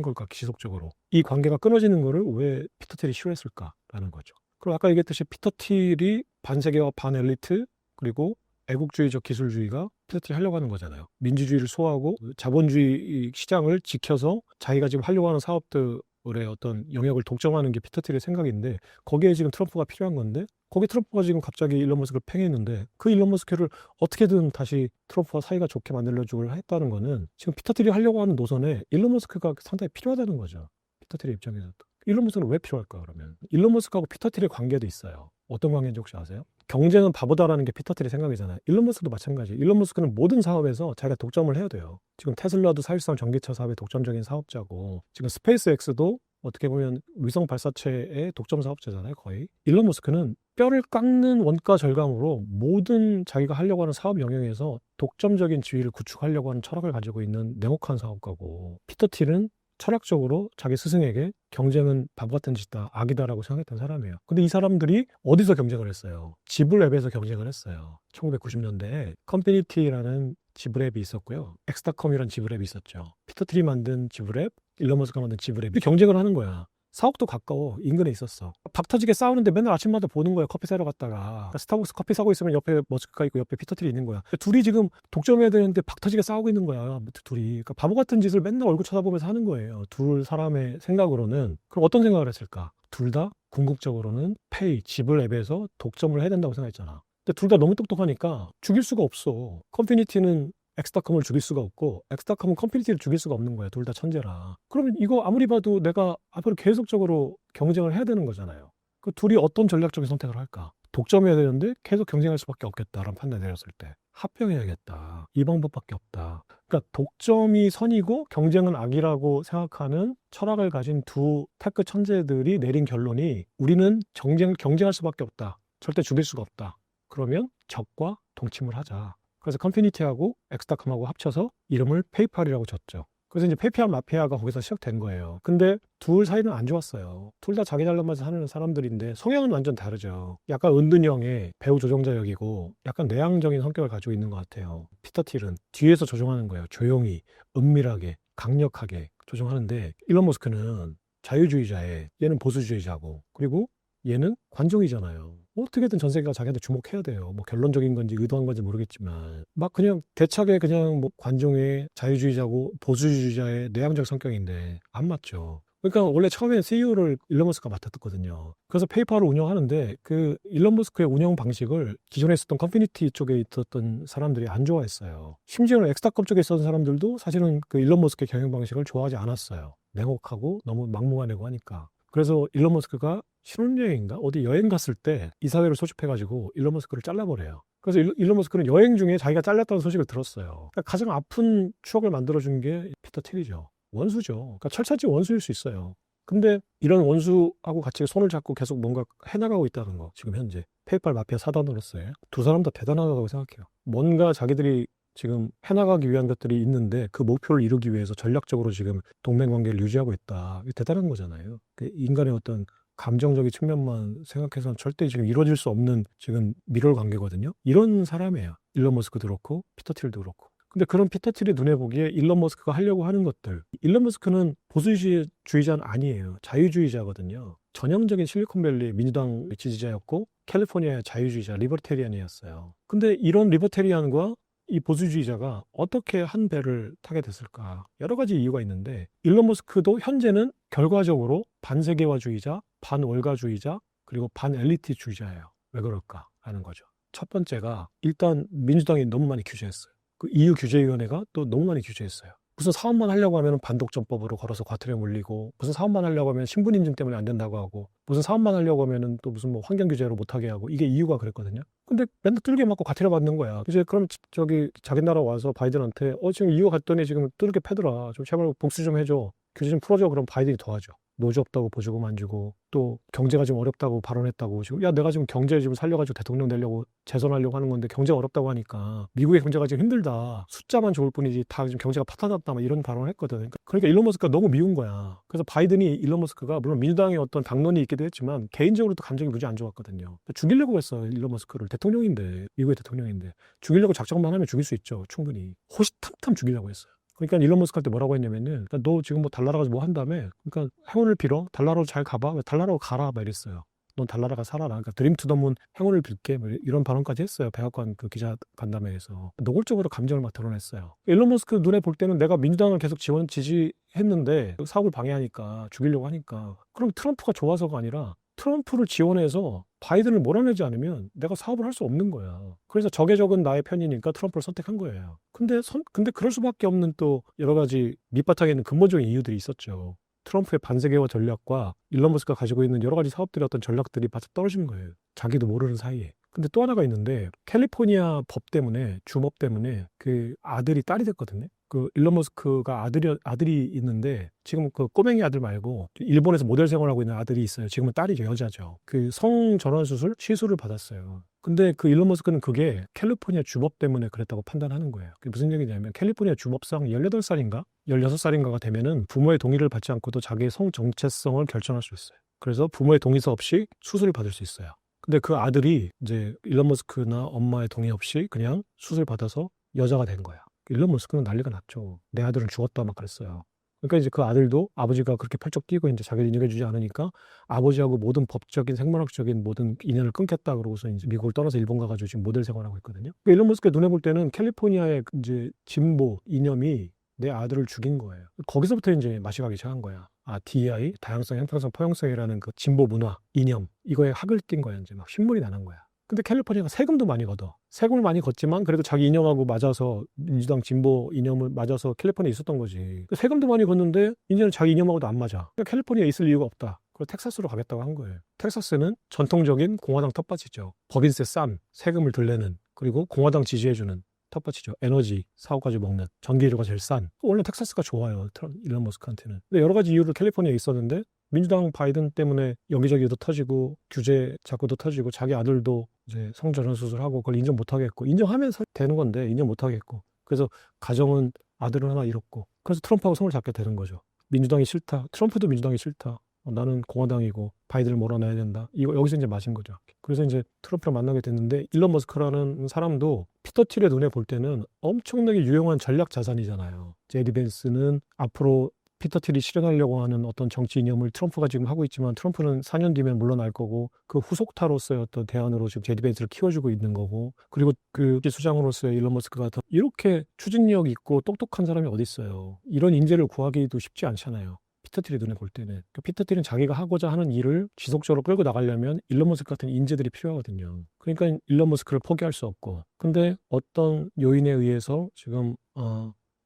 걸까? 지속적으로. 이 관계가 끊어지는 거를 왜 피터 틸이 싫어했을까라는 거죠. 그리고 아까 얘기했듯이 피터 틸이 반세계와 반엘리트 그리고 애국주의적 기술주의가 피터 틸이 하려고 하는 거잖아요. 민주주의를 소화하고 자본주의 시장을 지켜서 자기가 지금 하려고 하는 사업들을 의 어떤 영역을 독점하는 게 피터 틸의 생각인데 거기에 지금 트럼프가 필요한 건데 거기 트럼프가 지금 갑자기 일론 머스크를 팽했는데 그 일론 머스크를 어떻게든 다시 트럼프와 사이가 좋게 만들려고 했다는 거는 지금 피터 틸이 하려고 하는 노선에 일론 머스크가 상당히 필요하다는 거죠. 피터 틸의 입장에서도. 일론 머스크는 왜 필요할까 그러면? 일론 머스크하고 피터 틸의 관계도 있어요. 어떤 관계인지 혹시 아세요? 경쟁은 바보다라는 게 피터 틸의 생각이잖아요. 일론 머스크도 마찬가지. 일론 머스크는 모든 사업에서 자기가 독점을 해야 돼요. 지금 테슬라도 사실상 전기차 사업의 독점적인 사업자고 지금 스페이스X도 어떻게 보면 위성 발사체의 독점 사업자잖아요, 거의. 일론 머스크는 뼈를 깎는 원가 절감으로 모든 자기가 하려고 하는 사업 영역에서 독점적인 지위를 구축하려고 하는 철학을 가지고 있는 냉혹한 사업가고 피터 틸은 철학적으로 자기 스승에게 경쟁은 바보 같은 짓이다, 악이다라고 생각했던 사람이에요. 근데 이 사람들이 어디서 경쟁을 했어요? 지불 앱에서 경쟁을 했어요. 1990년대에 컴피니티라는 지불 앱이 있었고요. 엑스닷컴이라는 지불 앱이 있었죠. 피터 틸이 만든 지불 앱, 일론 머스크가 만든 지불 앱이 경쟁을 하는 거야. 사옥도 가까워. 인근에 있었어. 박 터지게 싸우는데 맨날 아침마다 보는 거야. 커피 사러 갔다가. 그러니까 스타벅스 커피 사고 있으면 옆에 머스크가 있고 옆에 피터 틸이 있는 거야. 둘이 지금 독점해야 되는데 박 터지게 싸우고 있는 거야. 둘이. 그러니까 바보 같은 짓을 맨날 얼굴 쳐다보면서 하는 거예요. 둘 사람의 생각으로는. 그럼 어떤 생각을 했을까? 둘 다 궁극적으로는 페이, 지불 앱에서 독점을 해야 된다고 생각했잖아. 근데 둘 다 너무 똑똑하니까 죽일 수가 없어. 컴피니티는 엑스닷컴을 죽일 수가 없고 엑스닷컴은 컴피니티를 죽일 수가 없는 거야. 둘 다 천재라. 그러면 이거 아무리 봐도 내가 앞으로 계속적으로 경쟁을 해야 되는 거잖아요. 그 둘이 어떤 전략적인 선택을 할까? 독점해야 되는데 계속 경쟁할 수밖에 없겠다라는 판단 내렸을 때 합병해야겠다. 이 방법밖에 없다. 그러니까 독점이 선이고 경쟁은 악이라고 생각하는 철학을 가진 두 테크 천재들이 내린 결론이 우리는 경쟁할 수밖에 없다. 절대 죽일 수가 없다. 그러면 적과 동침을 하자. 그래서 컴피니티하고 엑스닷컴하고 합쳐서 이름을 페이팔이라고 줬죠. 그래서 이제 페이팔 마피아가 거기서 시작된 거예요. 근데 둘 사이는 안 좋았어요. 둘 다 자기 잘난맛을 하는 사람들인데 성향은 완전 다르죠. 약간 은둔형의 배우 조종자 역이고 약간 내향적인 성격을 가지고 있는 것 같아요. 피터 틸은 뒤에서 조종하는 거예요. 조용히, 은밀하게, 강력하게 조종하는데 일론 머스크는 자유주의자에 얘는 보수주의자고 그리고 얘는 관종이잖아요. 어떻게든 전 세계가 자기한테 주목해야 돼요. 뭐 결론적인 건지 의도한 건지 모르겠지만 막 그냥 대차게 그냥 뭐 관종의 자유주의자고 보수주의자의 내향적 성격인데 안 맞죠. 그러니까 원래 처음에 CEO를 일론 머스크가 맡았거든요. 그래서 페이팔을 운영하는데 그 일론 머스크의 운영 방식을 기존에 있었던 커뮤니티 쪽에 있었던 사람들이 안 좋아했어요. 심지어는 엑스닷컴 쪽에 있었던 사람들도 사실은 그 일론 머스크의 경영 방식을 좋아하지 않았어요. 냉혹하고 너무 막무가내고 하니까. 그래서 일론 머스크가 신혼여행인가 어디 여행 갔을 때 이사회를 소집해가지고 일론 머스크를 잘라버려요. 그래서 일론 머스크는 여행 중에 자기가 잘렸다는 소식을 들었어요. 그러니까 가장 아픈 추억을 만들어준 게 피터 틸이죠. 원수죠. 그러니까 철저히 원수일 수 있어요. 근데 이런 원수하고 같이 손을 잡고 계속 뭔가 해나가고 있다는 거 지금 현재 페이팔 마피아 사단으로서의 두 사람 다 대단하다고 생각해요. 뭔가 자기들이 지금 해나가기 위한 것들이 있는데 그 목표를 이루기 위해서 전략적으로 지금 동맹관계를 유지하고 있다. 이게 대단한 거잖아요. 그 인간의 어떤 감정적인 측면만 생각해서는 절대 지금 이루어질 수 없는 지금 미럴 관계거든요. 이런 사람이에요. 일론 머스크도 그렇고 피터 틸도 그렇고. 근데 그런 피터 틸의 눈에 보기에 일론 머스크가 하려고 하는 것들. 일론 머스크는 보수주의자는 아니에요. 자유주의자거든요. 전형적인 실리콘밸리 민주당 지지자였고 캘리포니아의 자유주의자 리버테리안이었어요. 근데 이런 리버테리안과 이 보수주의자가 어떻게 한 배를 타게 됐을까? 여러 가지 이유가 있는데 일론 머스크도 현재는 결과적으로 반세계화주의자, 반월가주의자, 그리고 반엘리트주의자예요. 왜 그럴까 하는 거죠. 첫 번째가 일단 민주당이 너무 많이 규제했어요. 그 EU 규제위원회가 또 너무 많이 규제했어요. 무슨 사업만 하려고 하면 반독점법으로 걸어서 과태료 물리고 무슨 사업만 하려고 하면 신분 인증 때문에 안 된다고 하고 무슨 사업만 하려고 하면 또 무슨 뭐 환경 규제로 못하게 하고 이게 EU가 그랬거든요. 근데 맨날 뚫게 맞고 과태료 받는 거야. 이제 그럼 저기 자기 나라 와서 바이든한테 지금 EU 갔더니 지금 뚫게 패더라. 좀 제발 복수 좀 해줘. 규제 좀 풀어줘. 그럼 바이든이 도와줘. 노조 없다고 보조금 안 주고 또 경제가 지금 어렵다고 발언했다고 지금 야 내가 지금 경제 지금 살려가지고 대통령 되려고 재선하려고 하는 건데 경제가 어렵다고 하니까 미국의 경제가 지금 힘들다 숫자만 좋을 뿐이지 다 지금 경제가 파탄났다 막 이런 발언을 했거든. 그러니까 일론 머스크가 너무 미운 거야. 그래서 바이든이 일론 머스크가 물론 민주당의 어떤 당론이 있기도 했지만 개인적으로도 감정이 무지 안 좋았거든요. 죽이려고 했어. 일론 머스크를. 대통령인데 미국의 대통령인데 죽이려고 작정만 하면 죽일 수 있죠. 충분히 호시탐탐 죽이려고 했어요. 그러니까 일론 머스크한테 뭐라고 했냐면은 그러니까 너 지금 뭐 달나라 가서 뭐 한다며 그러니까 행운을 빌어 달나라로 잘 가봐 달나라로 가라 막 이랬어요. 넌 달나라가 살아라. 그러니까 드림 투 더 문 행운을 빌게 뭐 이런 발언까지 했어요. 백악관 그 기자 간담회에서 노골적으로 감정을 막 드러냈어요. 일론 머스크 눈에 볼 때는 내가 민주당을 계속 지지했는데 사업을 방해하니까 죽이려고 하니까 그럼 트럼프가 좋아서가 아니라 트럼프를 지원해서 바이든을 몰아내지 않으면 내가 사업을 할 수 없는 거야. 그래서 적의 적은 나의 편이니까 트럼프를 선택한 거예요. 근데 그럴 수밖에 없는 또 여러 가지 밑바탕에 있는 근본적인 이유들이 있었죠. 트럼프의 반세계화 전략과 일론 머스크가 가지고 있는 여러 가지 사업들의 어떤 전략들이 바짝 떨어진 거예요. 자기도 모르는 사이에. 근데 또 하나가 있는데 캘리포니아 법 때문에 주법 때문에 그 아들이 딸이 됐거든요. 그 일론 머스크가 아들이 있는데 지금 그 꼬맹이 아들 말고 일본에서 모델 생활하고 있는 아들이 있어요. 지금은 딸이죠. 여자죠. 그 성전환 시술을 받았어요. 근데 그 일론 머스크는 그게 캘리포니아 주법 때문에 그랬다고 판단하는 거예요. 그게 무슨 얘기냐면 캘리포니아 주법상 18살인가 16살인가가 되면은 부모의 동의를 받지 않고도 자기의 성 정체성을 결정할 수 있어요. 그래서 부모의 동의서 없이 수술을 받을 수 있어요. 근데 그 아들이 이제 일론 머스크나 엄마의 동의 없이 그냥 수술 받아서 여자가 된 거야. 일론 머스크는 난리가 났죠. 내 아들은 죽었다 막 그랬어요. 그러니까 이제 그 아들도 아버지가 그렇게 펄쩍 뛰고 이제 자기를 인정해주지 않으니까 아버지하고 모든 법적인 생물학적인 모든 인연을 끊겠다 그러고서 이제 미국을 떠나서 일본 가가지고 지금 모델 생활하고 있거든요. 그러니까 일론 머스크의 눈에 볼 때는 캘리포니아의 이제 진보 이념이 내 아들을 죽인 거예요. 거기서부터 이제 맛이 가기 시작한 거야. DEI, 다양성, 형평성, 포용성이라는 그 진보 문화, 이념, 이거에 학을 띈 거야. 이제 막 신물이 나는 거야. 근데 캘리포니아가 세금도 많이 걷어. 세금을 많이 걷지만 그래도 자기 이념하고 맞아서 민주당 진보 이념을 맞아서 캘리포니아에 있었던 거지. 세금도 많이 걷는데 이제는 자기 이념하고도 안 맞아. 그러니까 캘리포니아에 있을 이유가 없다. 그래서 텍사스로 가겠다고 한 거예요. 텍사스는 전통적인 공화당 텃밭이죠. 법인세 싼, 세금을 덜 내는, 그리고 공화당 지지해주는 텃밭이죠. 에너지 사업 가지고 먹는 전기료가 제일 싼. 원래 텍사스가 좋아요. 일론 머스크한테는. 근데 여러 가지 이유로 캘리포니아에 있었는데 민주당 바이든 때문에 여기저기도 터지고 규제 자꾸도 터지고 자기 아들도 이제 성전환 수술하고 그걸 인정 못 하겠고 인정하면 되는 건데 인정 못 하겠고 그래서 가정은 아들을 하나 잃었고 그래서 트럼프하고 손을 잡게 되는 거죠. 민주당이 싫다. 트럼프도 민주당이 싫다. 나는 공화당이고 바이든을 몰아내야 된다. 여기서 이제 마신 거죠. 그래서 이제 트럼프랑 만나게 됐는데 일론 머스크라는 사람도 피터 틸의 눈에 볼 때는 엄청나게 유용한 전략 자산이잖아요. 제디 벤스는 앞으로 피터 틸이 실현하려고 하는 어떤 정치 이념을 트럼프가 지금 하고 있지만 트럼프는 4년 뒤면 물러날 거고 그 후속타로서의 어떤 대안으로 지금 제디 벤스를 키워주고 있는 거고 그리고 그 수장으로서의 일론 머스크가 더 이렇게 추진력 있고 똑똑한 사람이 어디 있어요. 이런 인재를 구하기도 쉽지 않잖아요. 피터 틸의 눈에 볼 때는. 피터 틸은 자기가 하고자 하는 일을 지속적으로 끌고 나가려면 일론 머스크 같은 인재들이 필요하거든요. 그러니까 일론 머스크를 포기할 수 없고 근데 어떤 요인에 의해서 지금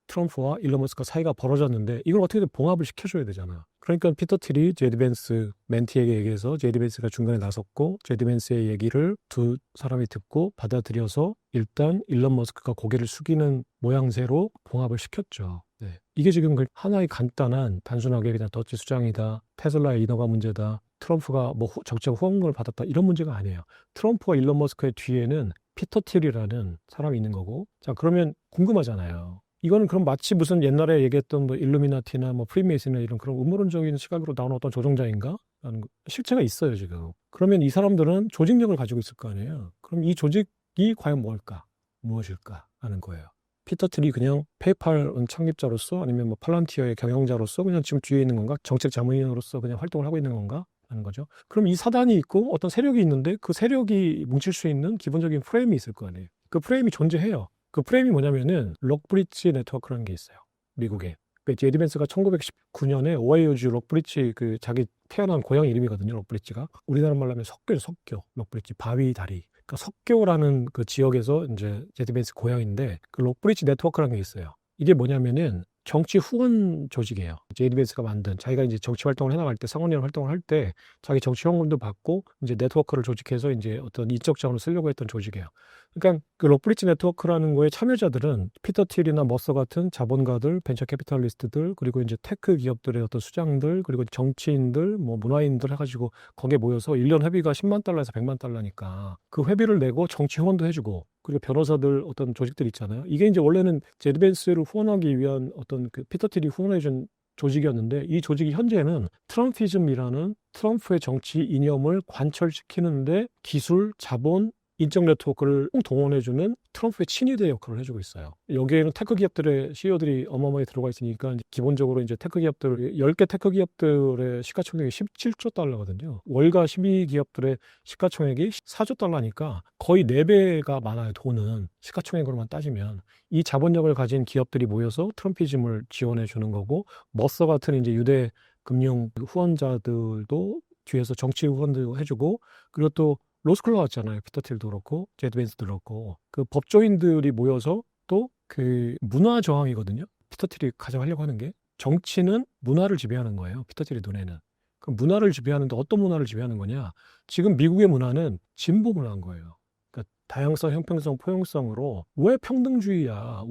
트럼프와 일론 머스크가 사이가 벌어졌는데 이걸 어떻게든 봉합을 시켜줘야 되잖아. 그러니까 피터 틸이 제디 벤스 멘티에게 얘기해서 제디 벤스가 중간에 나섰고 제디 벤스의 얘기를 두 사람이 듣고 받아들여서 일단 일론 머스크가 고개를 숙이는 모양새로 봉합을 시켰죠. 네. 이게 지금 하나의 간단한 단순하게 그냥 더치 수장이다. 테슬라의 인허가 문제다. 트럼프가 뭐 적정 후원금을 받았다. 이런 문제가 아니에요. 트럼프와 일론 머스크의 뒤에는 피터 틸이라는 사람이 있는 거고 자 그러면 궁금하잖아요. 이거는 그럼 마치 무슨 옛날에 얘기했던 뭐 일루미나티나 뭐 프리메이슨이나 이런 그런 음모론적인 시각으로 나오는 어떤 조종자인가? 라는 실체가 있어요 지금. 그러면 이 사람들은 조직력을 가지고 있을 거 아니에요. 그럼 이 조직이 과연 뭘까? 무엇일까? 하는 거예요. 피터 틸이 그냥 페이팔 창립자로서 아니면 뭐 팔란티어의 경영자로서 그냥 지금 뒤에 있는 건가? 정책 자문인으로서 그냥 활동을 하고 있는 건가? 하는 거죠. 그럼 이 사단이 있고 어떤 세력이 있는데 그 세력이 뭉칠 수 있는 기본적인 프레임이 있을 거 아니에요. 그 프레임이 존재해요. 그 프레임이 뭐냐면은 록브리지 네트워크라는 게 있어요. 미국에. 제디 벤스가 1919년에 오하이오주 록브리지 그 자기 태어난 고향 이름이거든요. 록브리지가. 우리나라 말로 하면 석교. 록브리지 바위 다리. 그러니까 석교라는 그 지역에서 이제 제디 벤스 고향인데 그 록브리지 네트워크라는 게 있어요. 이게 뭐냐면은 정치 후원 조직이에요. 제디 벤스가 만든 자기가 이제 정치 활동을 해나갈 때 상원의원 활동을 할 때 자기 정치 후원금도 받고 이제 네트워크를 조직해서 이제 어떤 인적 자원을 쓰려고 했던 조직이에요. 그러니까 그 록브리지 네트워크라는 거에 참여자들은 피터 틸이나 머서 같은 자본가들, 벤처 캐피탈리스트들, 그리고 이제 테크 기업들의 어떤 수장들, 그리고 정치인들, 뭐 문화인들 해가지고 거기에 모여서 1년 회비가 10만 달러에서 100만 달러니까 그 회비를 내고 정치 후원도 해주고 그리고 변호사들 어떤 조직들 있잖아요. 이게 이제 원래는 제디 벤스를 후원하기 위한 어떤 그 피터 틸이 후원해준 조직이었는데 이 조직이 현재는 트럼피즘이라는 트럼프의 정치 이념을 관철시키는데 기술, 자본, 인적 네트워크를 동원해주는 트럼프의 친위대 역할을 해주고 있어요. 여기에는 테크 기업들의 CEO들이 어마어마하게 들어가 있으니까 기본적으로 이제 테크 기업들 10개 테크 기업들의 시가총액이 17조 달러거든요. 월가 12기업들의 시가총액이 4조 달러니까 거의 4배가 많아요. 돈은 시가총액으로만 따지면. 이 자본력을 가진 기업들이 모여서 트럼피즘을 지원해 주는 거고, 머서 같은 이제 유대 금융 후원자들도 뒤에서 정치 후원도 해주고, 그리고 또 로스쿨 나왔잖아요. 피터 틸도 그렇고 제드 벤스도 그렇고 그 법조인들이 모여서 또 그 문화 저항이거든요. 피터 틸이 가장 하려고 하는 게 정치는 문화를 지배하는 거예요. 피터 틸의 눈에는. 그 문화를 지배하는데 어떤 문화를 지배하는 거냐? 지금 미국의 문화는 진보 문화인 거예요. 그러니까 다양성, 형평성, 포용성으로 왜 평등주의야?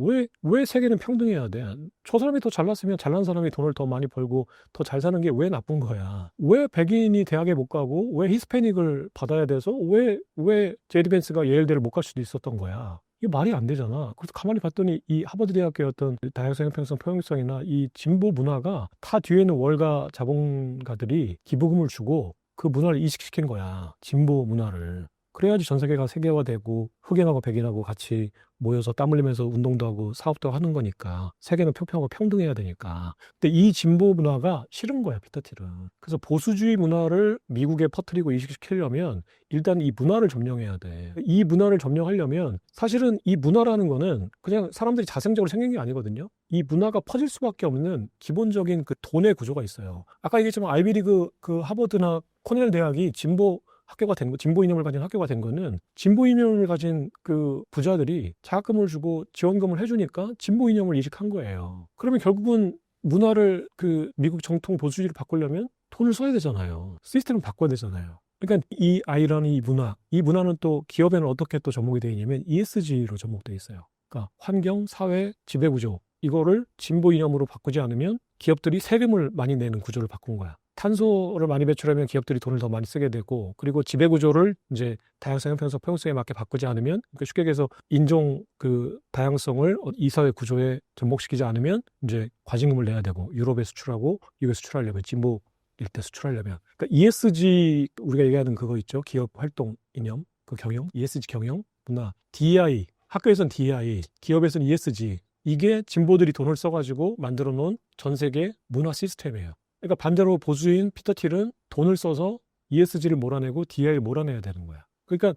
왜 세계는 평등해야 돼? 저 사람이 더 잘났으면 잘난 사람이 돈을 더 많이 벌고 더 잘 사는 게 왜 나쁜 거야? 왜 백인이 대학에 못 가고 왜 히스패닉을 받아야 돼서 왜 제디 벤스가 예일대를 못 갈 수도 있었던 거야? 이게 말이 안 되잖아. 그래서 가만히 봤더니 이 하버드 대학교의 어떤 다양성, 형평성, 포용성이나 이 진보 문화가 다 뒤에 있는 월가 자본가들이 기부금을 주고 그 문화를 이식시킨 거야. 진보 문화를. 그래야지 전 세계가 세계화되고 흑인하고 백인하고 같이 모여서 땀 흘리면서 운동도 하고 사업도 하는 거니까 세계는 평평하고 평등해야 되니까. 근데 이 진보 문화가 싫은 거야, 피터 틸은. 그래서 보수주의 문화를 미국에 퍼뜨리고 이식시키려면 일단 이 문화를 점령해야 돼. 이 문화를 점령하려면 사실은 이 문화라는 거는 그냥 사람들이 자생적으로 생긴 게 아니거든요. 이 문화가 퍼질 수밖에 없는 기본적인 그 돈의 구조가 있어요. 아까 얘기했지만 아이비리그 그 하버드나 코넬 대학이 진보 학교가 된 거, 진보 이념을 가진 학교가 된 거는 진보 이념을 가진 그 부자들이 자금을 주고 지원금을 해주니까 진보 이념을 이식한 거예요. 그러면 결국은 문화를 그 미국 정통 보수주의를 바꾸려면 돈을 써야 되잖아요. 시스템을 바꿔야 되잖아요. 그러니까 이 아이라는 이 문화는 또 기업에는 어떻게 또 접목이 되어 있냐면 ESG로 접목되어 있어요. 그러니까 환경, 사회, 지배구조 이거를 진보 이념으로 바꾸지 않으면 기업들이 세금을 많이 내는 구조를 바꾼 거야. 탄소를 많이 배출하면 기업들이 돈을 더 많이 쓰게 되고, 그리고 지배구조를 이제 다양성, 형평성, 포용성에 맞게 바꾸지 않으면, 그러니까 쉽게 얘기해서 인종 그 다양성을 이 사회 구조에 접목시키지 않으면 이제 과징금을 내야 되고, 유럽에 수출하고 미국에 수출하려면 진보 일대 수출하려면, 그러니까 ESG 우리가 얘기하는 그거 있죠. 기업 활동 이념, 그 경영, ESG 경영 문화, DEI 학교에서는 DEI, 기업에서는 ESG. 이게 진보들이 돈을 써가지고 만들어 놓은 전 세계 문화 시스템이에요. 그러니까 반대로 보수인 피터 틸은 돈을 써서 ESG를 몰아내고 DEI를 몰아내야 되는 거야. 그러니까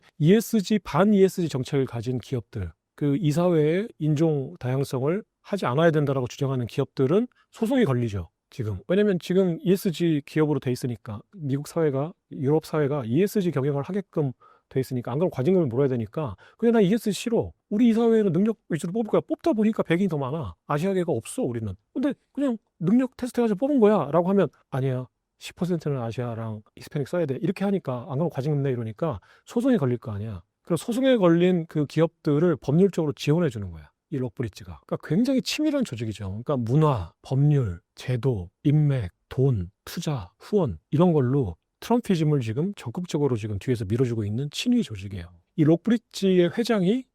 반 ESG 정책을 가진 기업들, 그 이 사회의 인종 다양성을 하지 않아야 된다라고 주장하는 기업들은 소송이 걸리죠. 지금. 왜냐면 지금 ESG 기업으로 돼 있으니까 미국 사회가, 유럽 사회가 ESG 경영을 하게끔 돼 있으니까 안 그러면 과징금을 물어야 되니까 그냥 나 ESG 싫어. 우리 이 사회는 능력 위주로 뽑을 거야. 뽑다 보니까 백인이 더 많아. 아시아계가 없어 우리는. 근데 그냥 능력 테스트 해가지고 뽑은 거야 라고 하면 아니야. 10%는 아시아랑 히스패닉 써야 돼. 이렇게 하니까 안 그러면 과징금 내 이러니까 소송이 걸릴 거 아니야. 그래서 소송에 걸린 그 기업들을 법률적으로 지원해 주는 거야. 이 록브리지가. 그러니까 굉장히 치밀한 조직이죠. 그러니까 문화, 법률, 제도, 인맥, 돈, 투자, 후원 이런 걸로 트럼피즘을 지금 적극적으로 지금 뒤에서 밀어주고 있는 친위 조직이에요. 이 록브리지의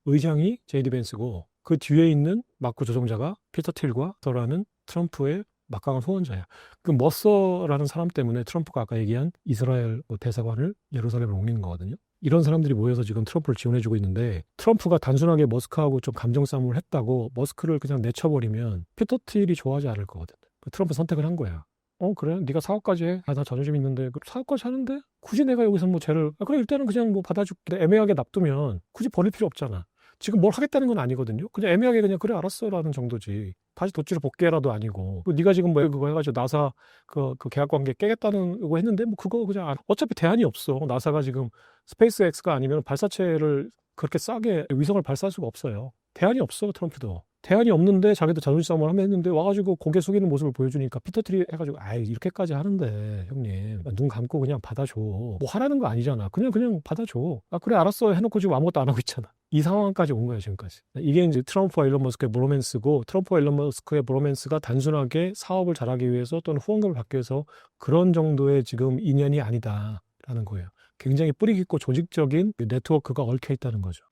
의장이 제이디 벤스고 그 뒤에 있는 마크 조종자가 피터 틸과 더라는 트럼프의 막강한 후원자야. 그 머서라는 사람 때문에 트럼프가 아까 얘기한 이스라엘 대사관을 예루살렘으로 옮기는 거거든요. 이런 사람들이 모여서 지금 트럼프를 지원해주고 있는데 트럼프가 단순하게 머스크하고 좀 감정 싸움을 했다고 머스크를 그냥 내쳐버리면 피터 틸이 좋아하지 않을 거거든. 트럼프 선택을 한 거야. 그래? 네가 사업까지 해? 나 자존심 있는데 사업까지 하는데? 굳이 내가 여기서 뭐 쟤를 그래 일단은 그냥 뭐 받아줄게 애매하게 놔두면 굳이 버릴 필요 없잖아. 지금 뭘 하겠다는 건 아니거든요. 그냥 애매하게 그냥 그래 알았어라는 정도지. 다시 도치로 복귀해라도 아니고. 네가 지금 뭐 그거 해가지고 나사 그 계약 관계 깨겠다는 거 했는데 뭐 그거 그냥 어차피 대안이 없어. 나사가 지금 스페이스X가 아니면 발사체를 그렇게 싸게 위성을 발사할 수가 없어요. 대안이 없어 트럼프도. 대안이 없는데 자기도 자존심 싸움을 하면 했는데 와가지고 고개 숙이는 모습을 보여주니까 피터 틸이 해가지고 아이 이렇게까지 하는데 형님 눈 감고 그냥 받아줘. 뭐 하라는 거 아니잖아. 그냥 받아줘. 아 그래 알았어 해놓고 지금 아무것도 안 하고 있잖아. 이 상황까지 온 거야 지금까지. 이게 이제 트럼프와 일론 머스크의 브로맨스고 트럼프와 일론 머스크의 브로맨스가 단순하게 사업을 잘하기 위해서 또는 후원금을 받기 위해서 그런 정도의 지금 인연이 아니다라는 거예요. 굉장히 뿌리 깊고 조직적인 네트워크가 얽혀 있다는 거죠.